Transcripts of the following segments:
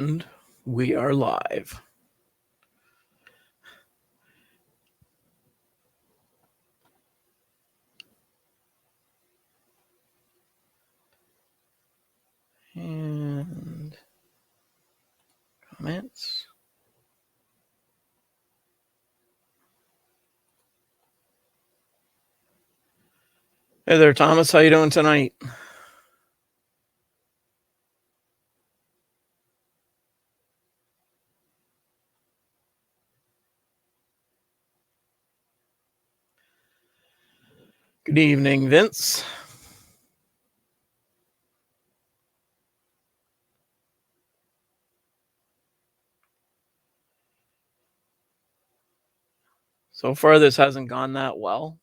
And we are live. And comments. Hey there, Thomas. How you doing tonight? Good evening, Vince. So far, this hasn't gone that well.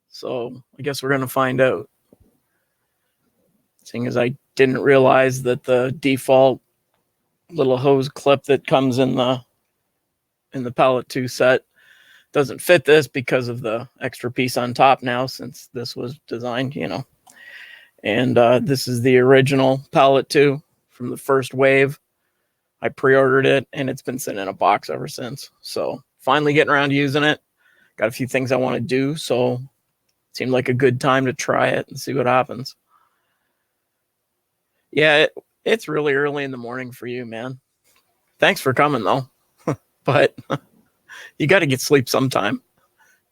So I guess we're going to find out. Seeing as I didn't realize that the default little hose clip that comes in the Palette 2 set doesn't fit this because of the extra piece on top now, since this was designed, And this is the original Palette 2 from the first wave. I pre-ordered it, and it's been sitting in a box ever since. So finally getting around to using it. Got a few things I want to do, so it seemed like a good time to try it and see what happens. Yeah, it's really early in the morning for you, man. Thanks for coming, though. But you got to get sleep sometime. Do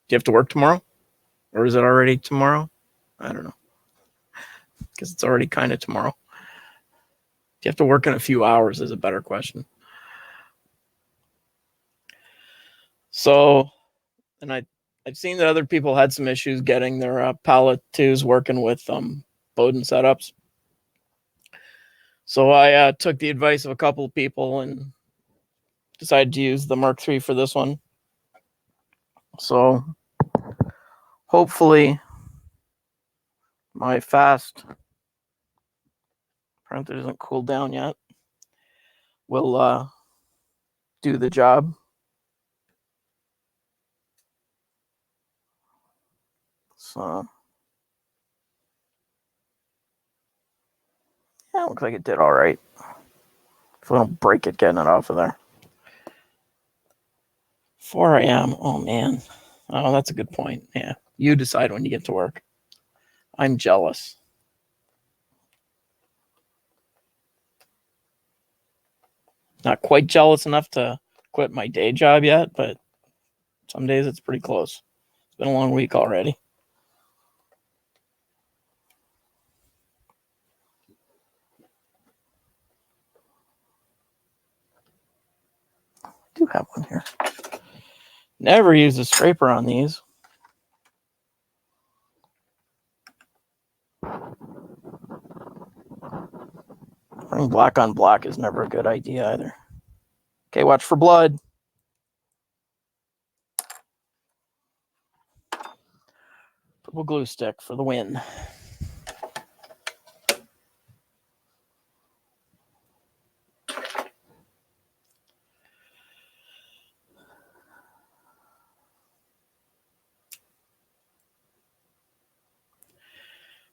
you have to work tomorrow? Or is it already tomorrow? I don't know. Because it's already kind of tomorrow. Do you have to work in a few hours is a better question. So, and I've seen that other people had some issues getting their Palette 2s working with Bowden setups. So I took the advice of a couple of people and decided to use the Mark III for this one. So hopefully my fast printer isn't cooled down yet. Will do the job. So yeah, looks like it did all right. If I don't break it getting it off of there. 4 a.m. Oh man. Oh, that's a good point. Yeah, you decide when you get to work. I'm jealous. Not quite jealous enough to quit my day job yet, but some days it's pretty close. It's been a long week already. I do have one here. Never use a scraper on these. Running black on black is never a good idea either. Okay, watch for blood. Purple glue stick for the win.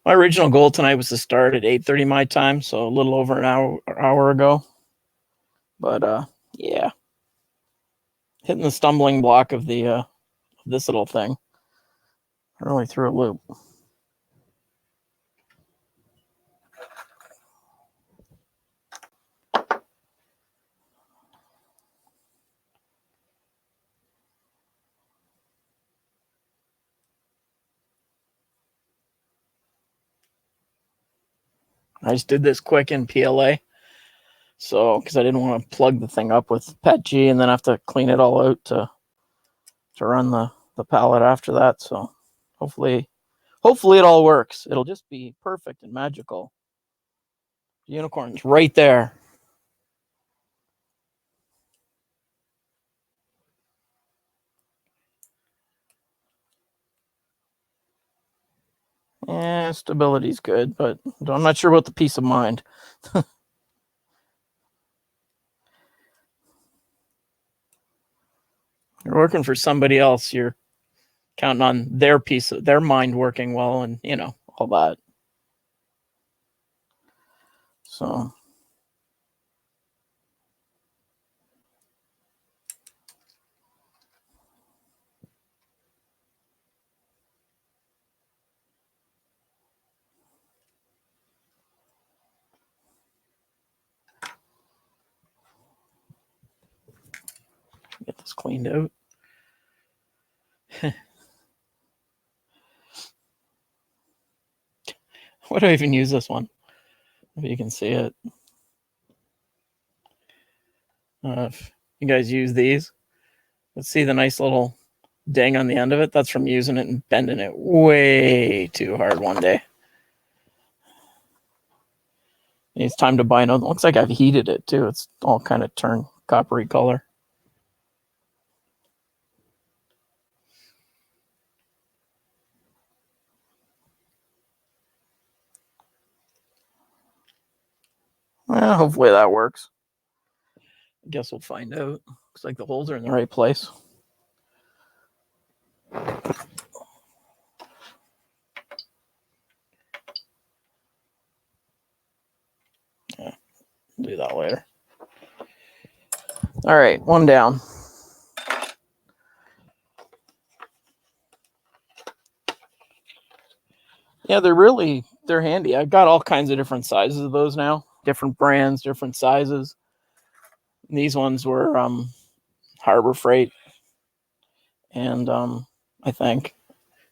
My original goal tonight was to start at 8:30 my time, so a little over an hour ago. But yeah, hitting the stumbling block of the this little thing really threw a loop. I just did this quick in PLA. So, because I didn't want to plug the thing up with PETG and then have to clean it all out to run the palette after that. So, hopefully it all works. It'll just be perfect and magical. The unicorn's right there. Yeah, stability's good, but I'm not sure about the peace of mind. You're working for somebody else. You're counting on their mind working well, and all that. So this cleaned out. Why do I even use this one? If you can see it. If you guys use these, let's see the nice little ding on the end of it. That's from using it and bending it way too hard one day. It's time to buy another. Looks like I've heated it too. It's all kind of turned coppery color. Well, hopefully that works. I guess we'll find out. Looks like the holes are in the right place. Yeah, do that later. All right, one down. Yeah, they're handy. I've got all kinds of different sizes of those now. Different brands, different sizes. And these ones were Harbor Freight, and I think,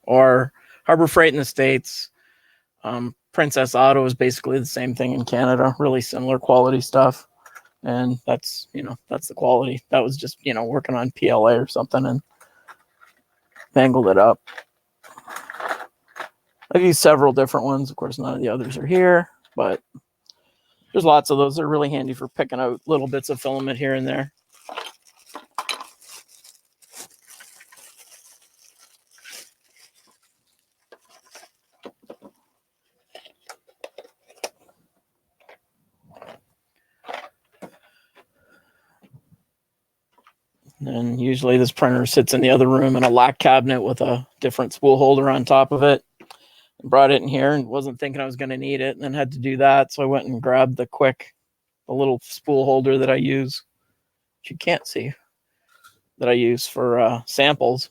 or Harbor Freight in the States. Princess Auto is basically the same thing in Canada. Really similar quality stuff, and that's the quality. That was just working on PLA or something and mangled it up. I've used several different ones. Of course, none of the others are here, but there's lots of those. They're really handy for picking out little bits of filament here and there. And usually this printer sits in the other room in a lock cabinet with a different spool holder on top of it. I brought it in here and wasn't thinking I was going to need it, and then had to do that. So I went and grabbed the little spool holder that I use, which you can't see, that I use for samples.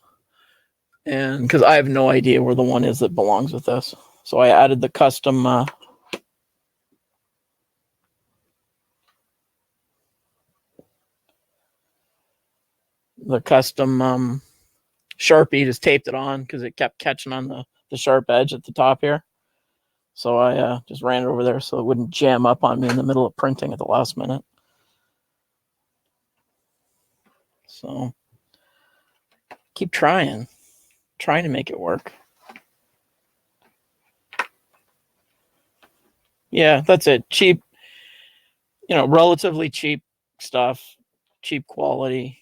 And because I have no idea where the one is that belongs with this. So I added the custom Sharpie, just taped it on because it kept catching on the sharp edge at the top here. So I just ran it over there so it wouldn't jam up on me in the middle of printing at the last minute. So keep trying to make it work. Yeah, that's it. Cheap, relatively cheap stuff, cheap quality,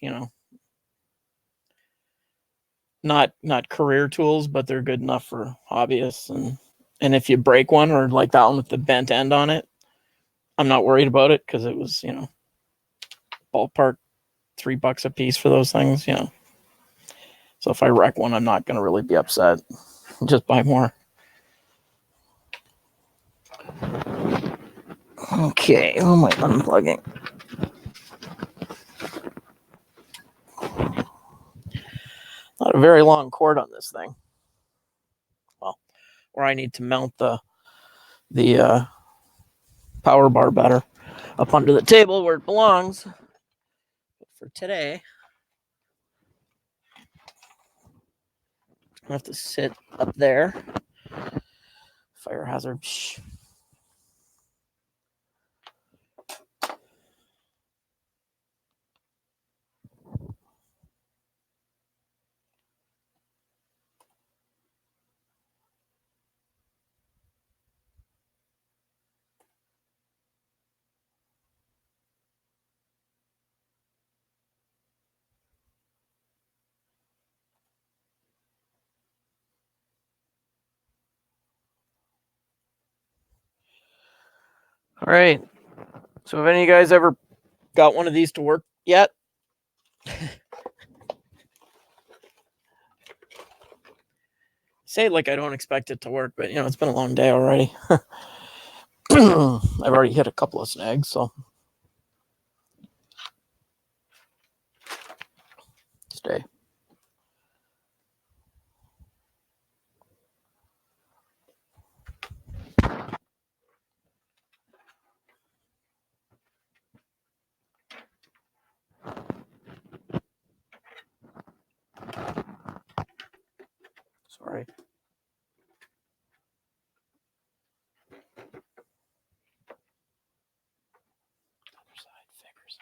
not career tools, but they're good enough for hobbyists. And if you break one, or like that one with the bent end on it, I'm not worried about it because it was, ballpark $3 a piece for those things, So if I wreck one, I'm not going to really be upset. Just buy more. Okay, who am I unplugging? Not a very long cord on this thing. Well, where I need to mount the power bar better up under the table where it belongs. But for today, I have to sit up there. Fire hazard. Shh. All right. So have any of you guys ever got one of these to work yet? Say it like I don't expect it to work, but it's been a long day already. I've already hit a couple of snags, so stay. Sorry. Other side fingers.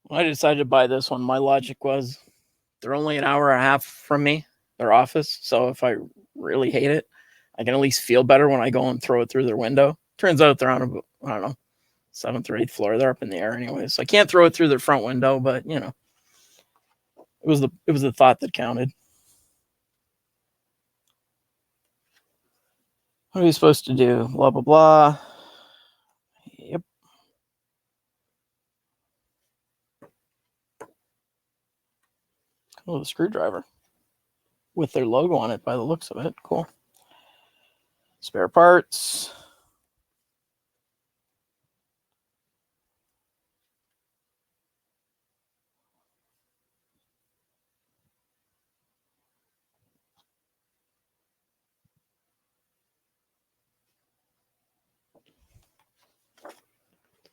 When I decided to buy this one, my logic was they're only an hour and a half from me, their office. So if I really hate it, I can at least feel better when I go and throw it through their window. Turns out they're on a, I don't know, 7th or 8th floor. They're up in the air anyway. So I can't throw it through their front window, but you know, it was the thought that counted. What are we supposed to do? Blah, blah, blah. Yep. Oh, the screwdriver with their logo on it by the looks of it. Cool. Spare parts.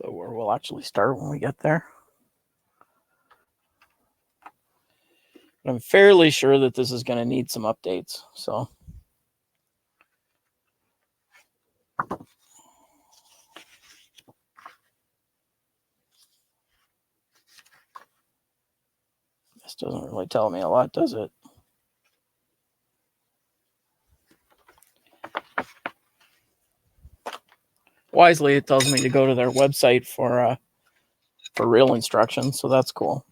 So where we'll actually start when we get there. But I'm fairly sure that this is going to need some updates. So this doesn't really tell me a lot, does it? Wisely, it tells me to go to their website for real instructions, so that's cool.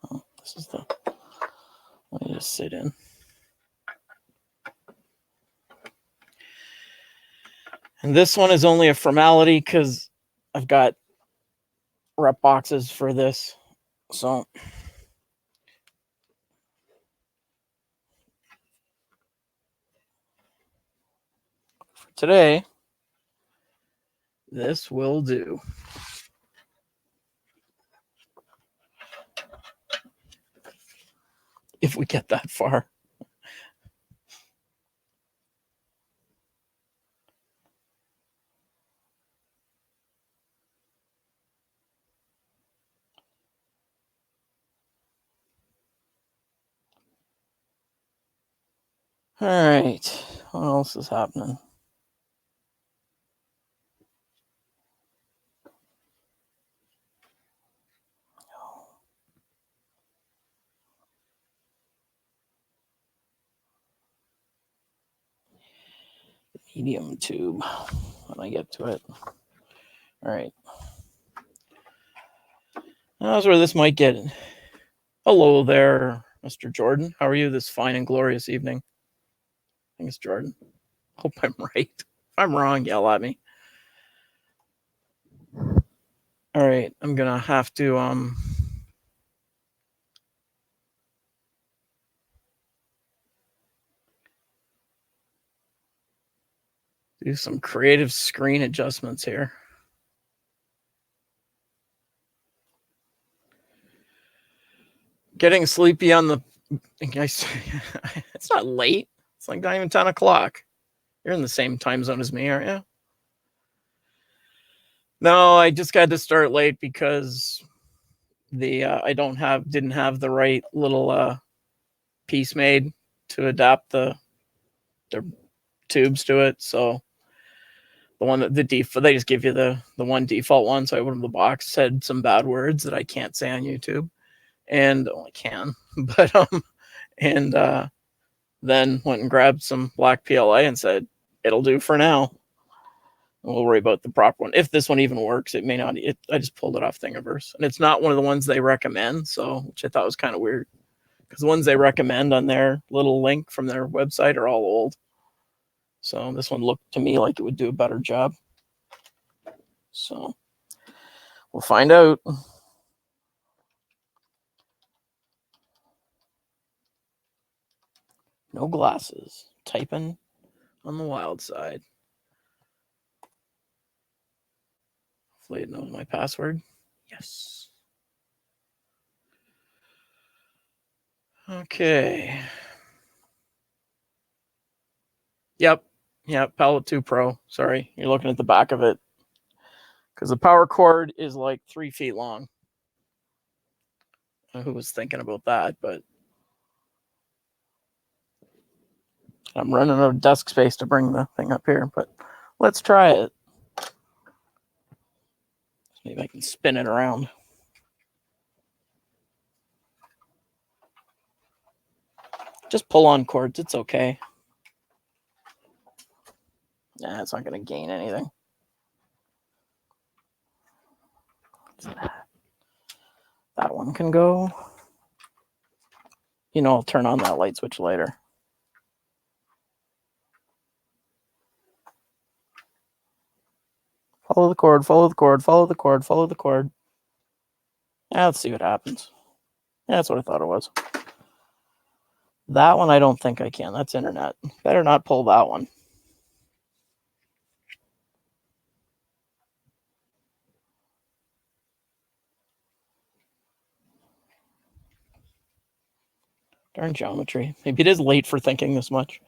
Oh, this is the one you just sit in. And this one is only a formality because I've got rep boxes for this. So for today, this will do. If we get that far. All right. What else is happening? Medium tube when I get to it. All right. That's where this might get. Hello there, Mr. Jordan. How are you this fine and glorious evening? I think it's Jordan. Hope I'm right. If I'm wrong, yell at me. All right, I'm gonna have to do some creative screen adjustments here. Getting sleepy on the. It's not late. It's like not even 10 o'clock. You're in the same time zone as me, aren't you? No, I just got to start late because the I didn't have the right little piece made to adapt the tubes to it. So the one that they just give you the one default one. So I opened the box, said some bad words that I can't say on YouTube, and I can, but and then went and grabbed some black PLA and said it'll do for now. We'll worry about the proper one. If this one even works, it may not. I just pulled it off Thingiverse, and it's not one of the ones they recommend. So, which I thought was kind of weird, because the ones they recommend on their little link from their website are all old. So this one looked to me like it would do a better job. So we'll find out. No glasses. Typing on the wild side. Hopefully it knows my password. Yes. Okay. Yep. Palette 2 Pro. Sorry, you're looking at the back of it. Because the power cord is like 3 feet long. Who was thinking about that? But I'm running out of desk space to bring the thing up here. But let's try it. Maybe I can spin it around. Just pull on cords. It's okay. Nah, it's not going to gain anything. That one can go. You know, I'll turn on that light switch later. Follow the cord, follow the cord, follow the cord, follow the cord. Yeah, let's see what happens. Yeah, that's what I thought it was. That one I don't think I can. That's internet. Better not pull that one. Darn geometry. Maybe it is late for thinking this much.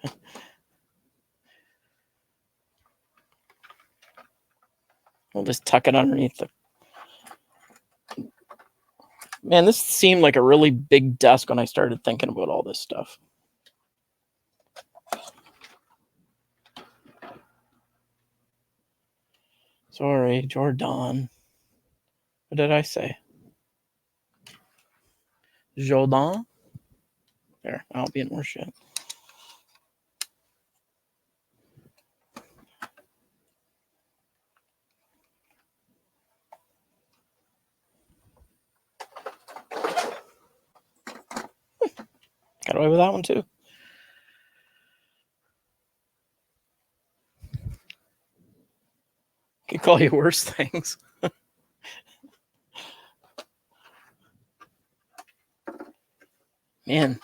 We'll just tuck it underneath the... Man, this seemed like a really big desk when I started thinking about all this stuff. Sorry, Jordan. What did I say? Jordan? There, I'll be in more shit. Got away with that one too. Could call you worse things. Man,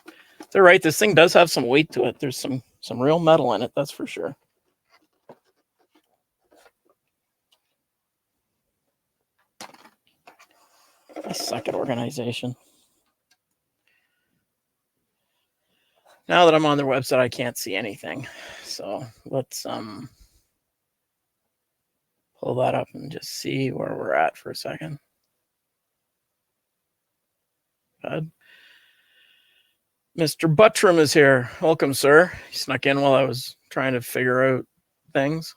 they're right. This thing does have some weight to it. There's some real metal in it, that's for sure. I suck at organization. Now that I'm on their website, I can't see anything. So let's pull that up and just see where we're at for a second. Good. Mr. Buttram is here. Welcome, sir. He snuck in while I was trying to figure out things.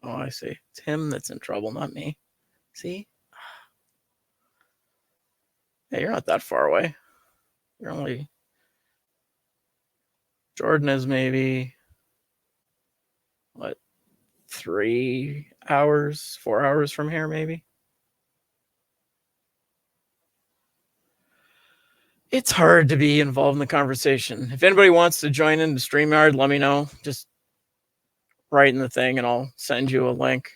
Oh, I see. It's him that's in trouble, not me. See? Hey, you're not that far away. You're only... Jordan is maybe... What? 3 hours, 4 hours from here, maybe? It's hard to be involved in the conversation. If anybody wants to join into StreamYard, let me know. Just write in the thing and I'll send you a link.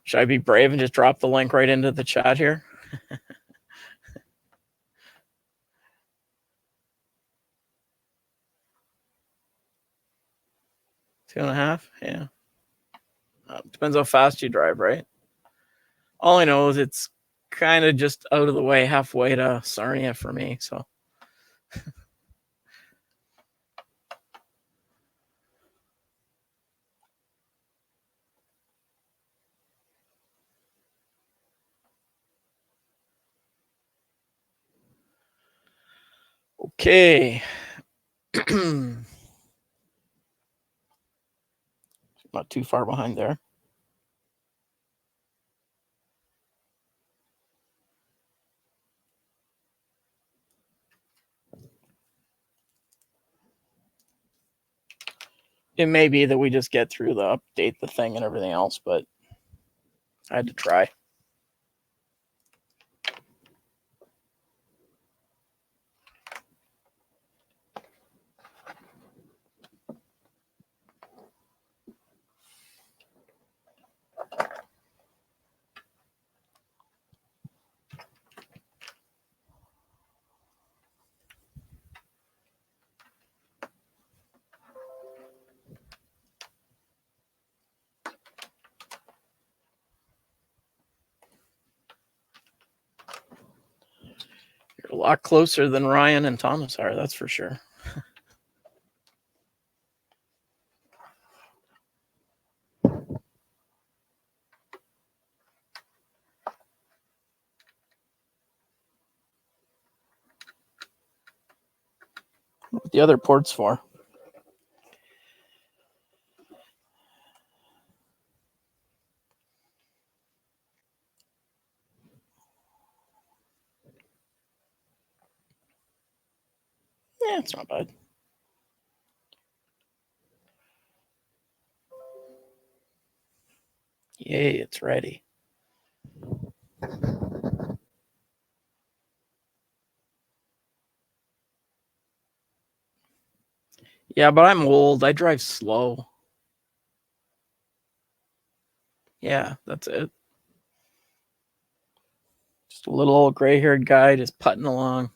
Should I be brave and just drop the link right into the chat here? 2.5? Yeah. Depends how fast you drive, right? All I know is it's kind of just out of the way, halfway to Sarnia for me, so. Okay. Not too far behind there. It may be that we just get through the update, the thing, and everything else, but I had to try. A lot closer than Ryan and Thomas are, that's for sure. What the other port's for? Yeah, it's not bad. Yay, it's ready. Yeah, but I'm old. I drive slow. Yeah, that's it. Just a little old gray-haired guy just putting along.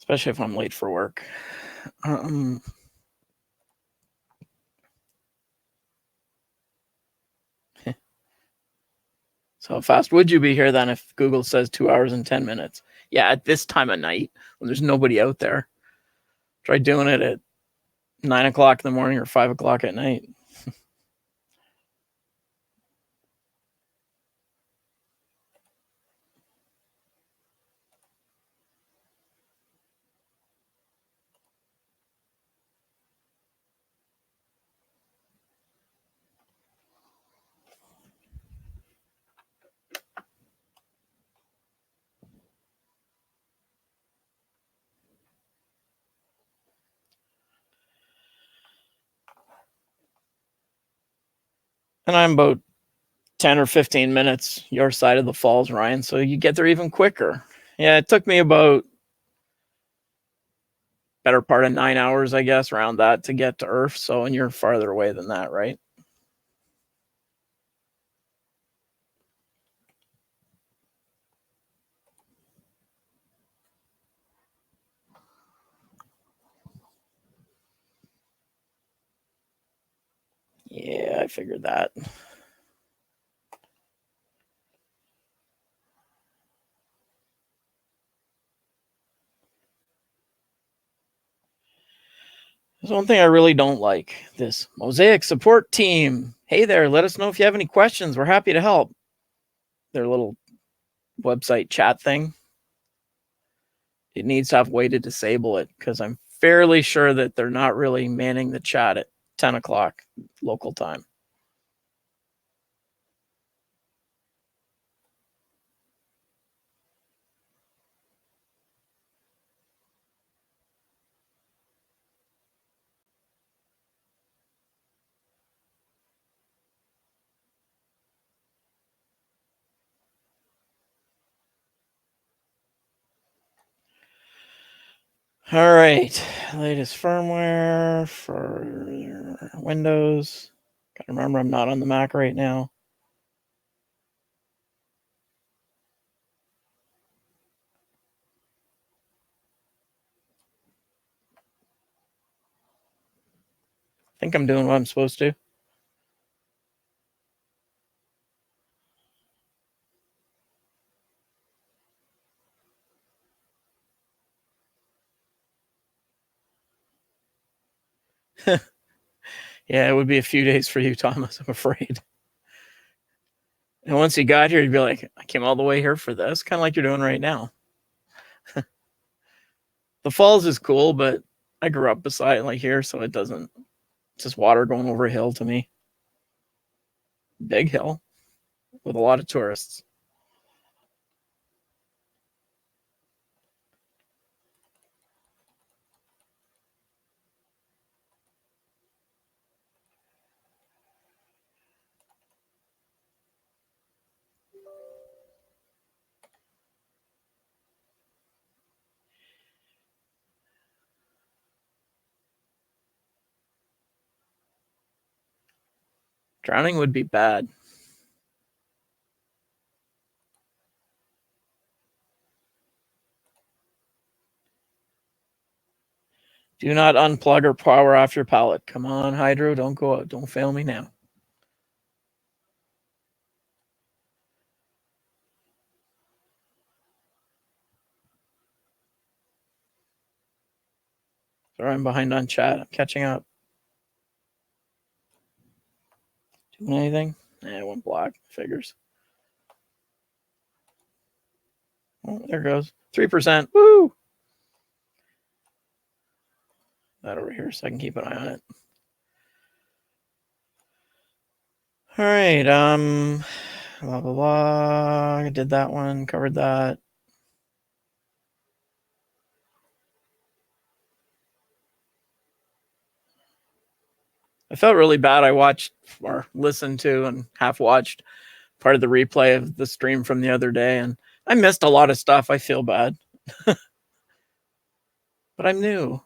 Especially if I'm late for work. So how fast would you be here then if Google says 2 hours and 10 minutes? Yeah, at this time of night when there's nobody out there. Try doing it at 9 o'clock in the morning or 5 o'clock at night. And I'm about 10 or 15 minutes your side of the falls, Ryan, so you get there even quicker. Yeah, it took me about better part of 9 hours, I guess, around that to get to Earth. So, and you're farther away than that, right? Yeah, I figured that. There's one thing I really don't like, this Mosaic support team. Hey there, let us know if you have any questions. We're happy to help. Their little website chat thing. It needs to have a way to disable it because I'm fairly sure that they're not really manning the chat at 10 o'clock local time. All right, latest firmware for Windows. Gotta remember I'm not on the Mac right now. I think I'm doing what I'm supposed to. Yeah, it would be a few days for you, Thomas, I'm afraid. And once you got here, you'd be like, I came all the way here for this, kind of like you're doing right now. The falls is cool, but I grew up beside like here, so it doesn't. It's just water going over a hill to me. Big hill with a lot of tourists. Drowning would be bad. Do not unplug or power off your palette. Come on, Hydro, don't go out. Don't fail me now. Sorry, I'm behind on chat. I'm catching up. Doing anything? It went black. Figures. Oh, there goes. 3%. Woo! That over here so I can keep an eye on it. All right. Blah, blah, blah. I did that one. Covered that. I felt really bad. I watched or listened to and half watched part of the replay of the stream from the other day, and I missed a lot of stuff. I feel bad. But I'm new.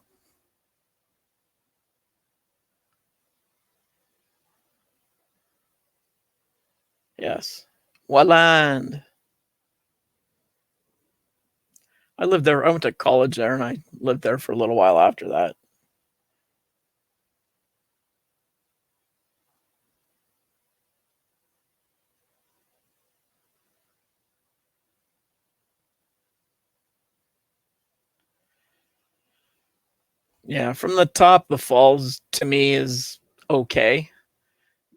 Yes. Wetland. I lived there. I went to college there, and I lived there for a little while after that. Yeah, from the top, the falls to me is okay.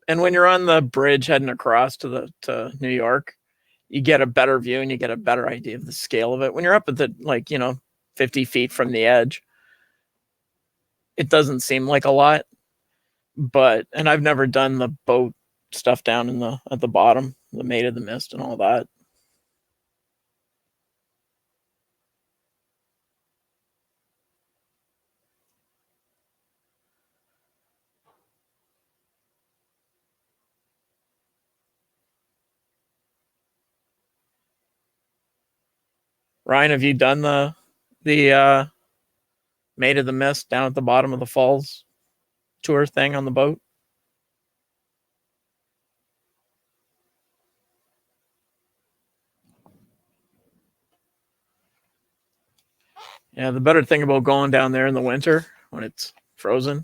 And when you're on the bridge heading across to New York, you get a better view and you get a better idea of the scale of it. When you're up at the 50 feet from the edge, it doesn't seem like a lot. And I've never done the boat stuff down at the bottom, the Maid of the Mist and all that. Ryan, have you done the Maid of the Mist down at the bottom of the falls tour thing on the boat? Yeah, the better thing about going down there in the winter when it's frozen,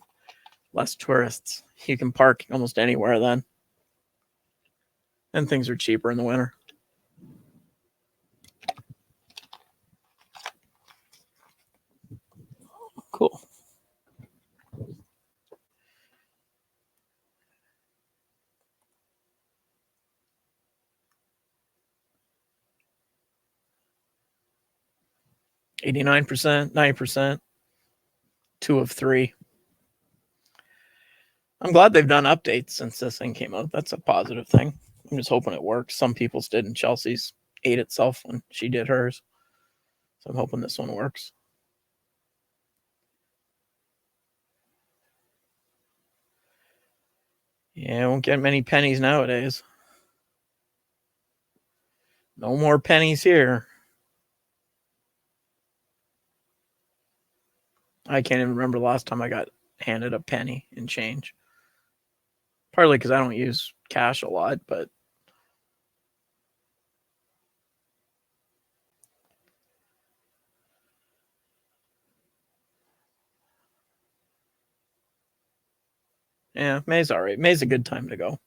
less tourists. You can park almost anywhere then. And things are cheaper in the winter. Cool. %, 90%, 2 of 3. I'm glad they've done updates since this thing came out. That's a positive thing. I'm just hoping it works. Some people's did, and Chelsea's ate itself when she did hers. So I'm hoping this one works. Yeah, won't get many pennies nowadays. No more pennies here. I can't even remember the last time I got handed a penny in change. Partly because I don't use cash a lot, but yeah, May's all right. May's a good time to go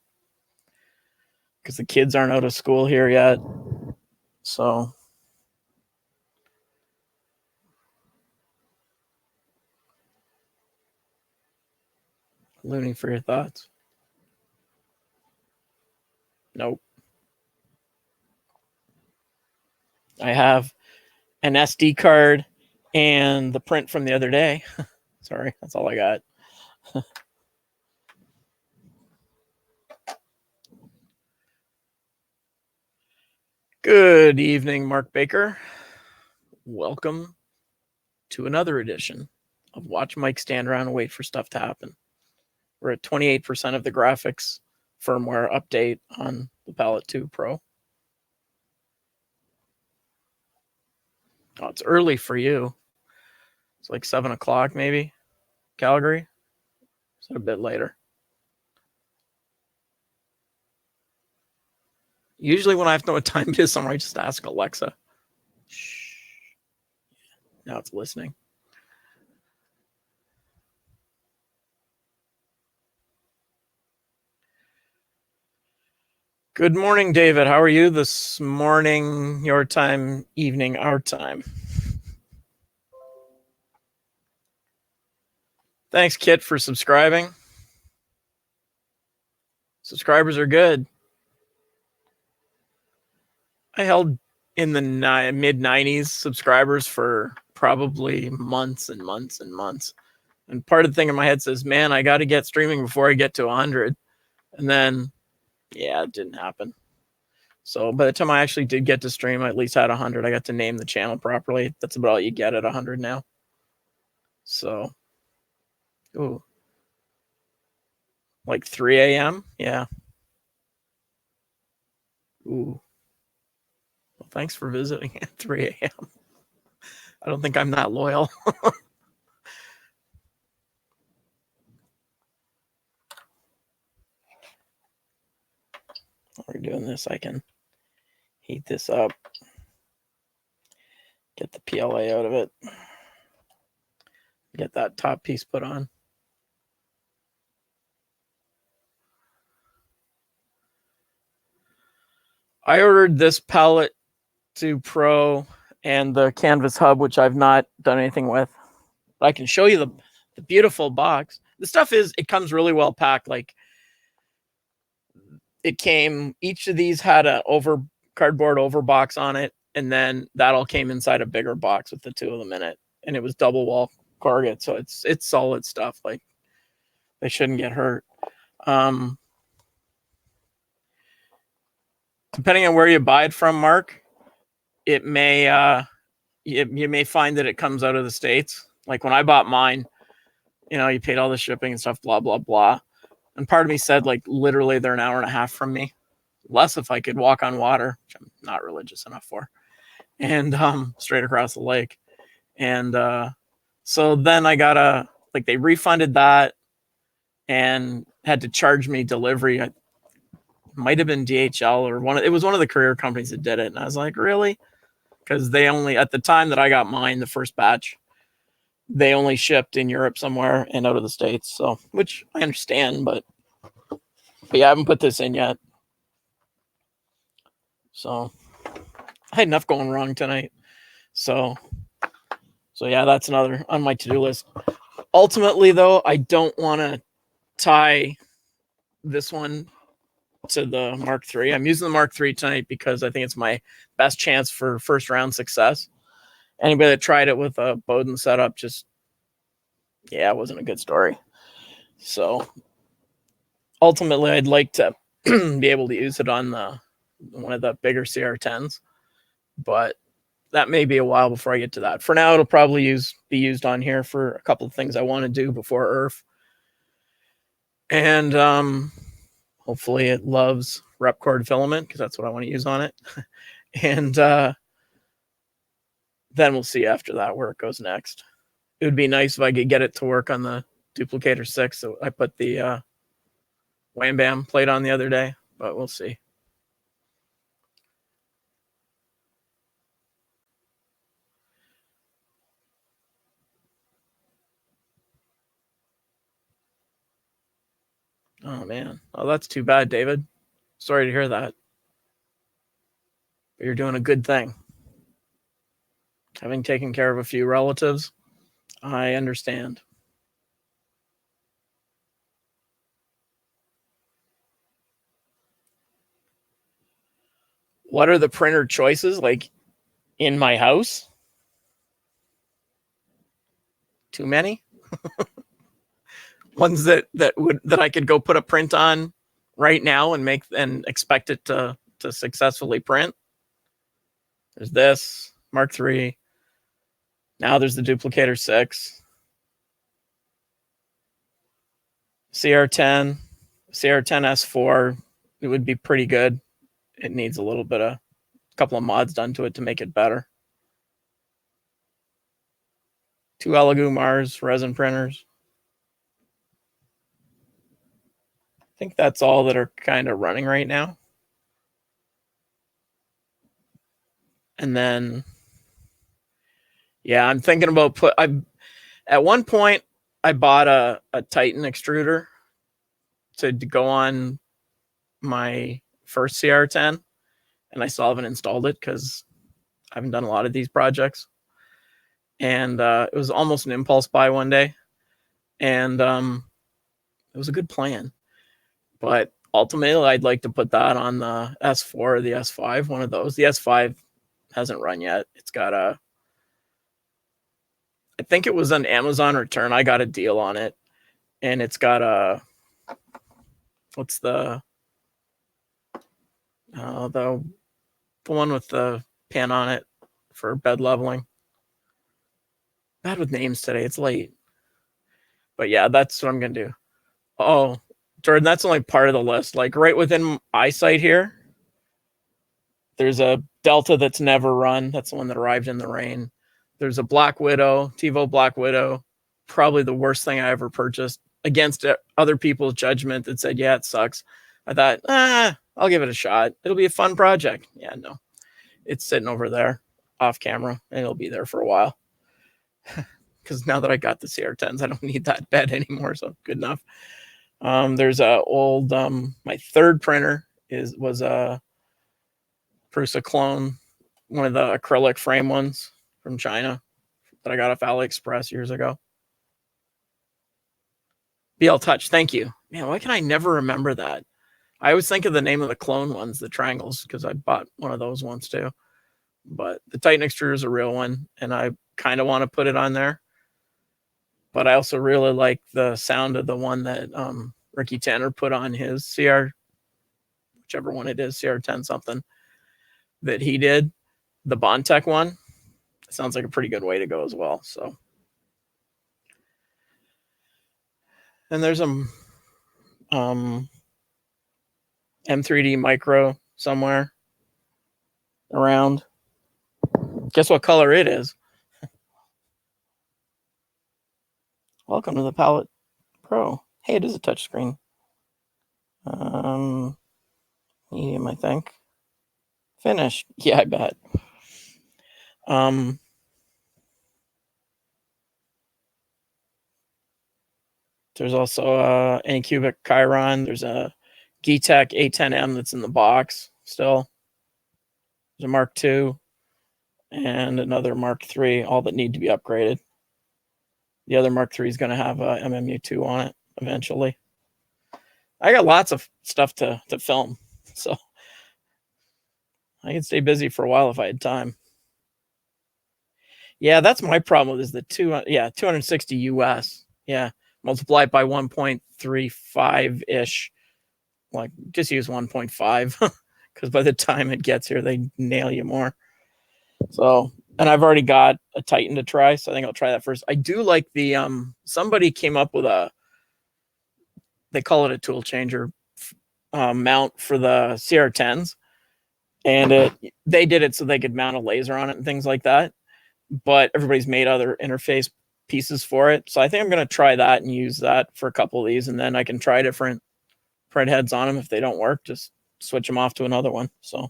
because the kids aren't out of school here yet. So Looney, for your thoughts. Nope. I have an SD card and the print from the other day. Sorry, that's all I got. Good evening, Mark Baker. Welcome to another edition of Watch Mike Stand Around and Wait for Stuff to Happen. We're at 28% of the graphics firmware update on the Palette 2 Pro. Oh, it's early for you. It's like 7 o'clock maybe, Calgary. Is it a bit later? Usually when I have to know what time it is, somewhere I just ask Alexa. Shh. Now it's listening. Good morning, David. How are you this morning, your time, evening, our time? Thanks, Kit, for subscribing. Subscribers are good. I held in the mid 90s subscribers for probably months and months and months. And part of the thing in my head says, man, I got to get streaming before I get to 100. And then, yeah, it didn't happen. So by the time I actually did get to stream, I at least had 100. I got to name the channel properly. That's about all you get at 100 now. So, ooh, like 3 a.m. Yeah. Ooh. Well, thanks for visiting at 3 a.m. I don't think I'm that loyal. While we're doing this, I can heat this up, get the PLA out of it, get that top piece put on. I ordered this palette to Pro and the Canvas Hub, which I've not done anything with. But I can show you the beautiful box. The stuff is, it comes really well packed. Like, it came, each of these had a cardboard over box on it, and then that all came inside a bigger box with the two of them in it, and it was double wall corrugate, so it's solid stuff. Like, they shouldn't get hurt. Depending on where you buy it from, Mark, it may you may find that it comes out of the States. Like when I bought mine, you know, you paid all the shipping and stuff, blah blah blah, and part of me said, like, literally they're an hour and a half from me, less if I could walk on water, which I'm not religious enough for, and straight across the lake. And so then I got they refunded that and had to charge me delivery. It might have been DHL or it was one of the courier companies that did it. And I was like, really? Because they only, at the time that I got mine, the first batch, they only shipped in Europe somewhere and out of the States. So, which I understand, but yeah, I haven't put this in yet. So I had enough going wrong tonight. So yeah, that's another on my to-do list. Ultimately, though, I don't want to tie this one to the Mark III. I'm using the Mark III tonight because I think it's my best chance for first round success. Anybody that tried it with a Bowden setup, just, yeah, it wasn't a good story. So ultimately, I'd like to be able to use it on one of the bigger CR10s, but that may be a while before I get to that. For now, it'll probably be used on here for a couple of things I want to do before ERF. And hopefully it loves rep cord filament, because that's what I want to use on it. And then we'll see after that where it goes next. It would be nice if I could get it to work on the Duplicator 6. So I put the Wham Bam plate on the other day, but we'll see. Oh, man. Oh, that's too bad, David. Sorry to hear that. But you're doing a good thing. Having taken care of a few relatives, I understand. What are the printer choices like in my house? Too many? Ones that I could go put a print on right now and expect it to successfully print. There's this Mark III. Now there's the Duplicator 6. CR10 S4. It would be pretty good. It needs a couple of mods done to it to make it better. 2 Elegoo Mars resin printers. I think that's all that are kind of running right now. And then, yeah, I'm thinking about at one point I bought a Titan extruder to go on my first CR10, and I still haven't installed it because I haven't done a lot of these projects. And it was almost an impulse buy one day. and it was a good plan. But ultimately, I'd like to put that on the S4 or the S5, one of those. The S5 hasn't run yet. It's got a, I think it was an Amazon return. I got a deal on it, and it's got a, what's the one with the pin on it for bed leveling. Bad with names today. It's late. But yeah, that's what I'm going to do. Oh, Jordan, that's only part of the list. Like right within eyesight here, there's a Delta that's never run. That's the one that arrived in the rain. There's a Black Widow, TiVo Black Widow, probably the worst thing I ever purchased, against other people's judgment that said, yeah, it sucks. I thought, I'll give it a shot. It'll be a fun project. Yeah, no. It's sitting over there off camera, and it'll be there for a while. Because now that I got the CR10s, I don't need that bed anymore, so good enough. There's a old, my third printer was a Prusa clone, one of the acrylic frame ones from China that I got off AliExpress years ago. BL Touch, thank you. Man, why can I never remember that? I always think of the name of the clone ones, the triangles, because I bought one of those ones too. But the Titan extruder is a real one, and I kind of want to put it on there. But I also really like the sound of the one that Ricky Tanner put on his CR, whichever one it is, CR10 something, that he did. The Bondtech one. It sounds like a pretty good way to go as well. So, and there's a M3D Micro somewhere around. Guess what color it is? Welcome to the Palette Pro. Hey, it is a touchscreen. Medium, I think. Finished. Yeah, I bet. There's also a Anycubic Chiron. There's a Geetek A10M that's in the box still. There's a Mark II and another Mark III, all that need to be upgraded. The other Mark III is going to have a MMU2 on it eventually. I got lots of stuff to film, so I can stay busy for a while if I had time. Yeah, that's my problem is the 260 US. Yeah, multiply it by 1.35-ish. Like, just use 1.5 because by the time it gets here, they nail you more. So, and I've already got a Titan to try, so I think I'll try that first. I do like the somebody came up with they call it a tool changer mount for the CR10s, and they did it so they could mount a laser on it and things like that. But everybody's made other interface pieces for it, so I think I'm going to try that and use that for a couple of these, and then I can try different print heads on them. If they don't work, just switch them off to another one. So,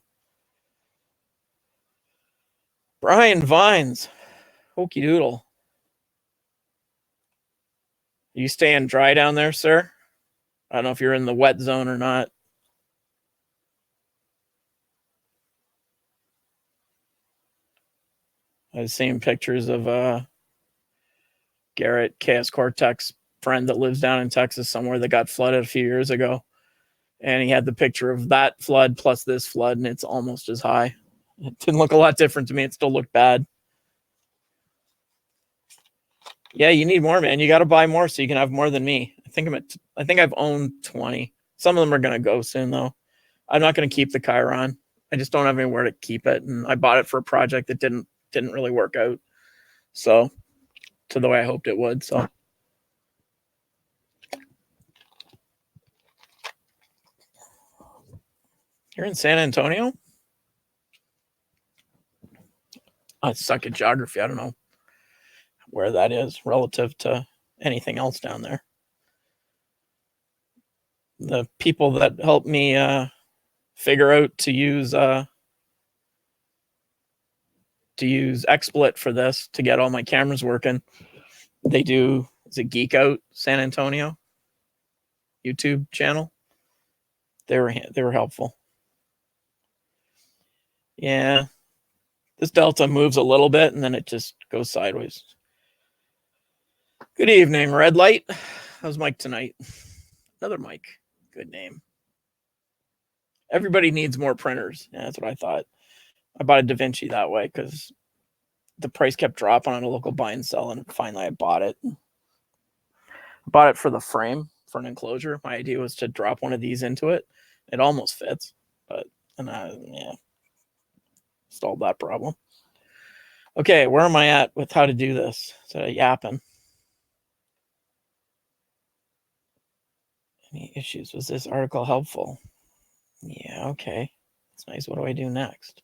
Brian Vines, hokey doodle. You staying dry down there, sir? I don't know if you're in the wet zone or not. I was seeing pictures of Garrett, KS Cortex friend that lives down in Texas somewhere that got flooded a few years ago. And he had the picture of that flood plus this flood, and it's almost as high. It didn't look a lot different to me. It still looked bad. Yeah, you need more, man. You got to buy more so you can have more than me. I think I've owned 20. Some of them are going to go soon, though. I'm not going to keep the Chiron. I just don't have anywhere to keep it, and I bought it for a project that didn't really work out. So, to the way I hoped it would. So, you're in San Antonio? I suck at geography. I don't know where that is relative to anything else down there. The people that helped me figure out to use XSplit for this to get all my cameras working, they do, is it Geek Out San Antonio YouTube channel? They were helpful. Yeah, this Delta moves a little bit and then it just goes sideways. Good evening, Red Light. How's Mike tonight? Another Mike. Good name. Everybody needs more printers. Yeah, that's what I thought. I bought a DaVinci that way because the price kept dropping on a local buy and sell, and finally I bought it. I bought it for the frame for an enclosure. My idea was to drop one of these into it. It almost fits, but solved that problem. Okay, where am I at with how to do this? So yapping. Any issues? Was this article helpful? Yeah, okay. That's nice. What do I do next?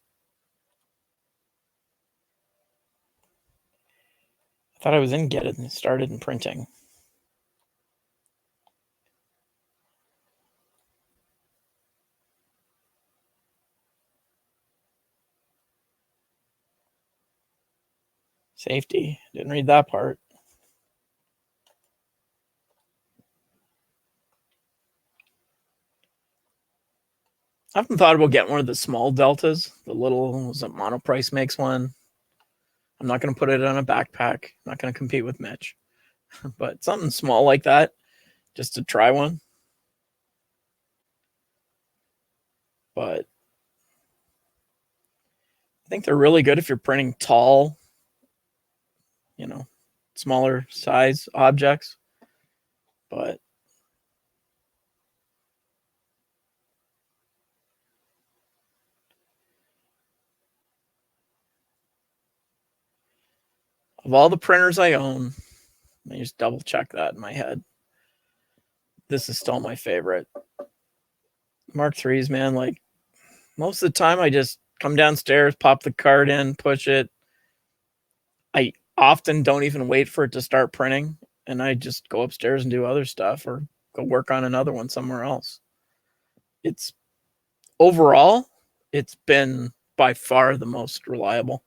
I thought I was in Get It and started in printing. Safety. Didn't read that part. I haven't thought about getting one of the small deltas. The little Monoprice makes one. I'm not going to put it on a backpack. I'm not going to compete with Mitch. But something small like that, just to try one. But I think they're really good if you're printing tall, smaller size objects. But of all the printers I own, let me just double check that in my head. This is still my favorite. Mark III's, man, like most of the time I just come downstairs, pop the card in, push it. I often don't even wait for it to start printing, and I just go upstairs and do other stuff or go work on another one somewhere else. It's overall, it's been by far the most reliable.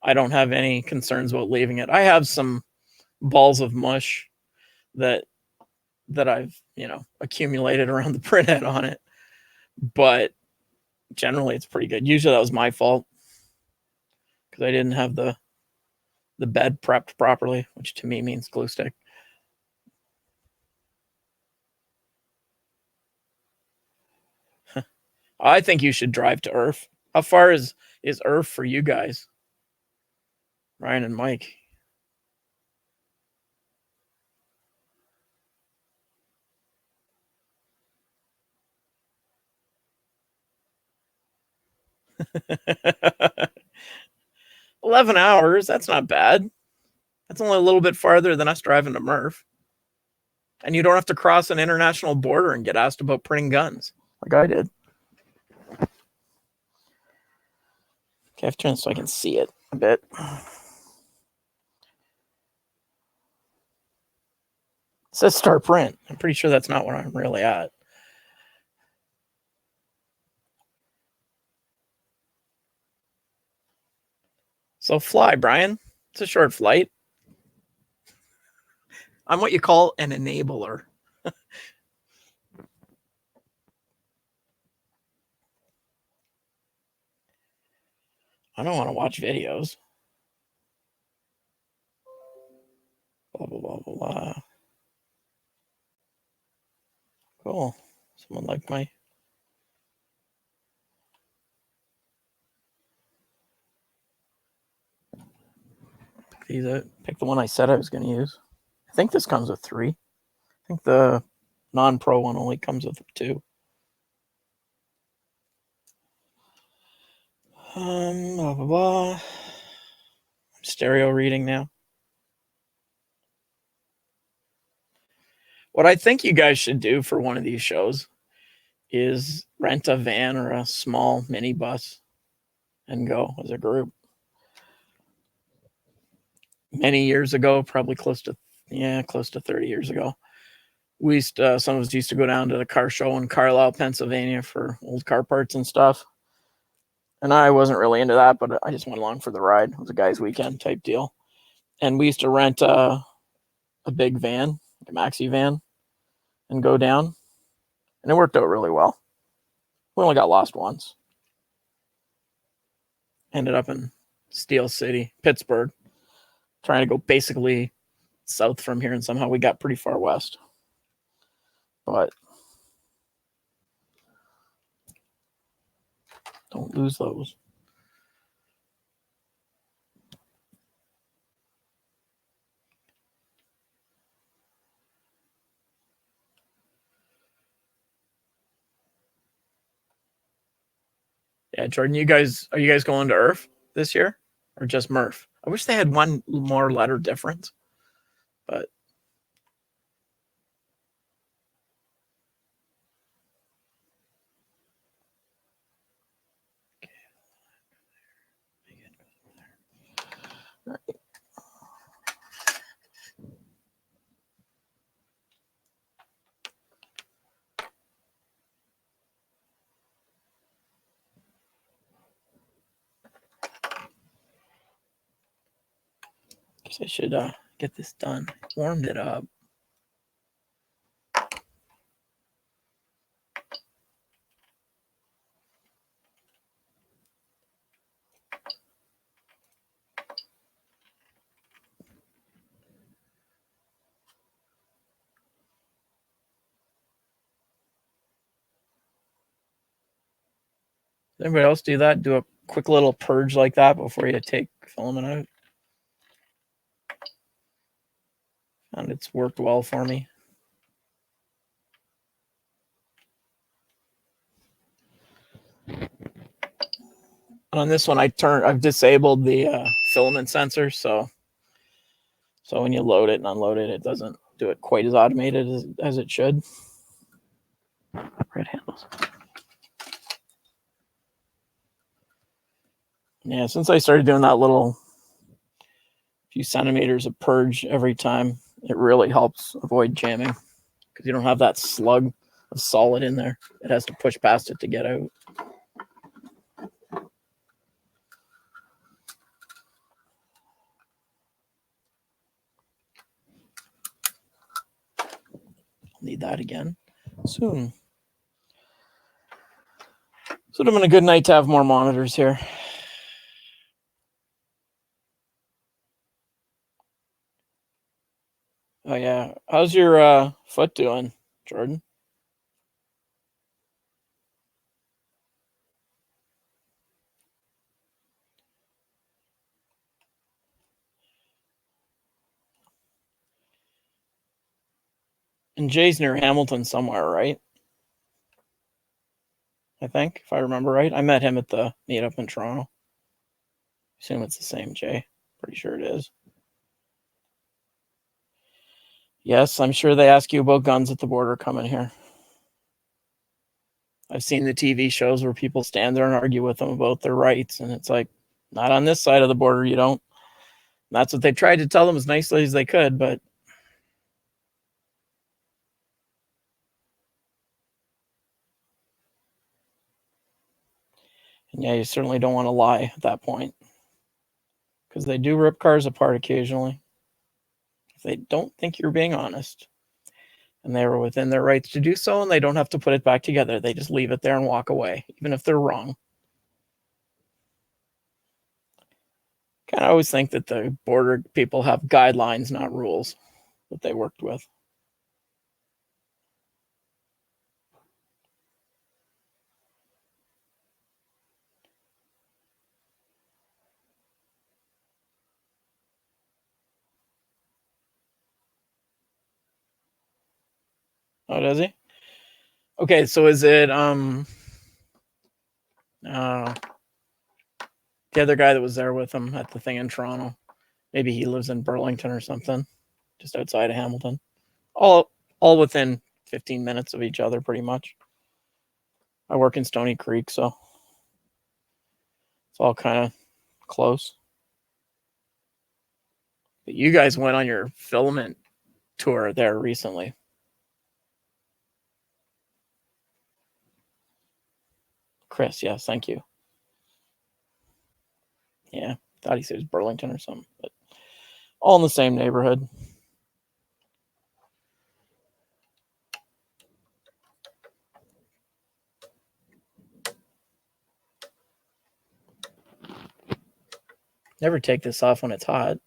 I don't have any concerns about leaving it. I have some balls of mush that I've, accumulated around the printhead on it, but generally it's pretty good. Usually that was my fault because I didn't have the bed prepped properly, which to me means glue stick. I think you should drive to IRF. How far is IRF for you guys? Ryan and Mike. $11. That's not bad. That's only a little bit farther than us driving to Murph. And you don't have to cross an international border and get asked about printing guns like I did. Okay, I have to turn this so I can see it a bit. It says start print. I'm pretty sure that's not where I'm really at. So fly, Brian. It's a short flight. I'm what you call an enabler. I don't want to watch videos. Blah, blah, blah, blah, blah. Cool. Someone like my... Pick the one I said I was going to use. I think this comes with 3. I think the non-pro one only comes with 2. Blah, blah, blah. I'm stereo reading now. What I think you guys should do for one of these shows is rent a van or a small minibus and go as a group. Many years ago, probably close to 30 years ago, some of us used to go down to the car show in Carlisle, Pennsylvania for old car parts and stuff. And I wasn't really into that, but I just went along for the ride. It was a guy's weekend type deal. And we used to rent a big van, like a maxi van, and go down. And it worked out really well. We only got lost once. Ended up in Steel City, Pittsburgh, trying to go basically south from here, and somehow we got pretty far west. But don't lose those. Yeah, Jordan, are you guys going to IRF this year or just Murph? I wish they had one more letter difference, but I should get this done. Warmed it up. Does anybody else do that? Do a quick little purge like that before you take filament out? And it's worked well for me. And on this one, I've disabled the filament sensor, so when you load it and unload it, it doesn't do it quite as automated as it should. Red handles. Yeah, since I started doing that little few centimeters of purge every time, it really helps avoid jamming because you don't have that slug of solid in there. It has to push past it to get out. Need that again soon. So it would have been a good night to have more monitors here. Oh yeah, how's your foot doing, Jordan? And Jay's near Hamilton somewhere, right? I think, if I remember right. I met him at the meetup in Toronto. I assume it's the same Jay. Pretty sure it is. Yes, I'm sure they ask you about guns at the border coming here. I've seen the TV shows where people stand there and argue with them about their rights, and it's like, not on this side of the border, you don't. And that's what they tried to tell them as nicely as they could, but and yeah, you certainly don't want to lie at that point because they do rip cars apart occasionally if they don't think you're being honest. And they were within their rights to do so, and they don't have to put it back together. They just leave it there and walk away, even if they're wrong. Kind of always think that the border people have guidelines, not rules, that they worked with. Oh, does he? Okay, so is it the other guy that was there with him at the thing in Toronto? Maybe he lives in Burlington or something, just outside of Hamilton. All within 15 minutes of each other, pretty much. I work in Stony Creek, so it's all kind of close. But you guys went on your filament tour there recently. Chris, yes, thank you. Yeah, thought he said it was Burlington or something, but all in the same neighborhood. Never take this off when it's hot.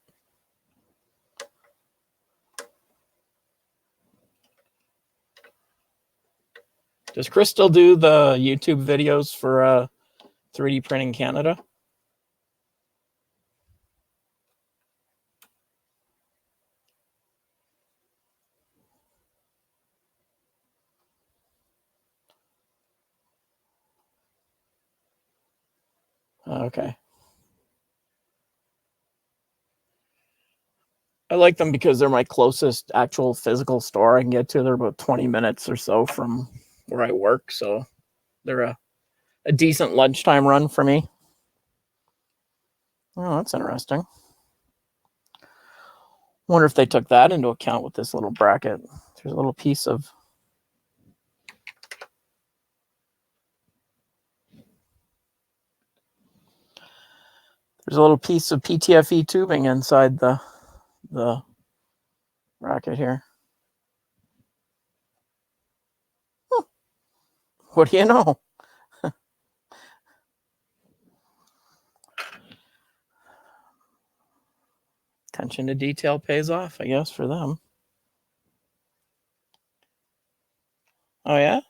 Does Chris still do the YouTube videos for 3D Printing Canada? Okay. I like them because they're my closest actual physical store I can get to. They're about 20 minutes or so from where I work, so they're a decent lunchtime run for me. Oh, that's interesting. Wonder if they took that into account with this little bracket. There's a little piece of PTFE tubing inside the bracket here. What do you know? Attention to detail pays off, I guess, for them. Oh, yeah?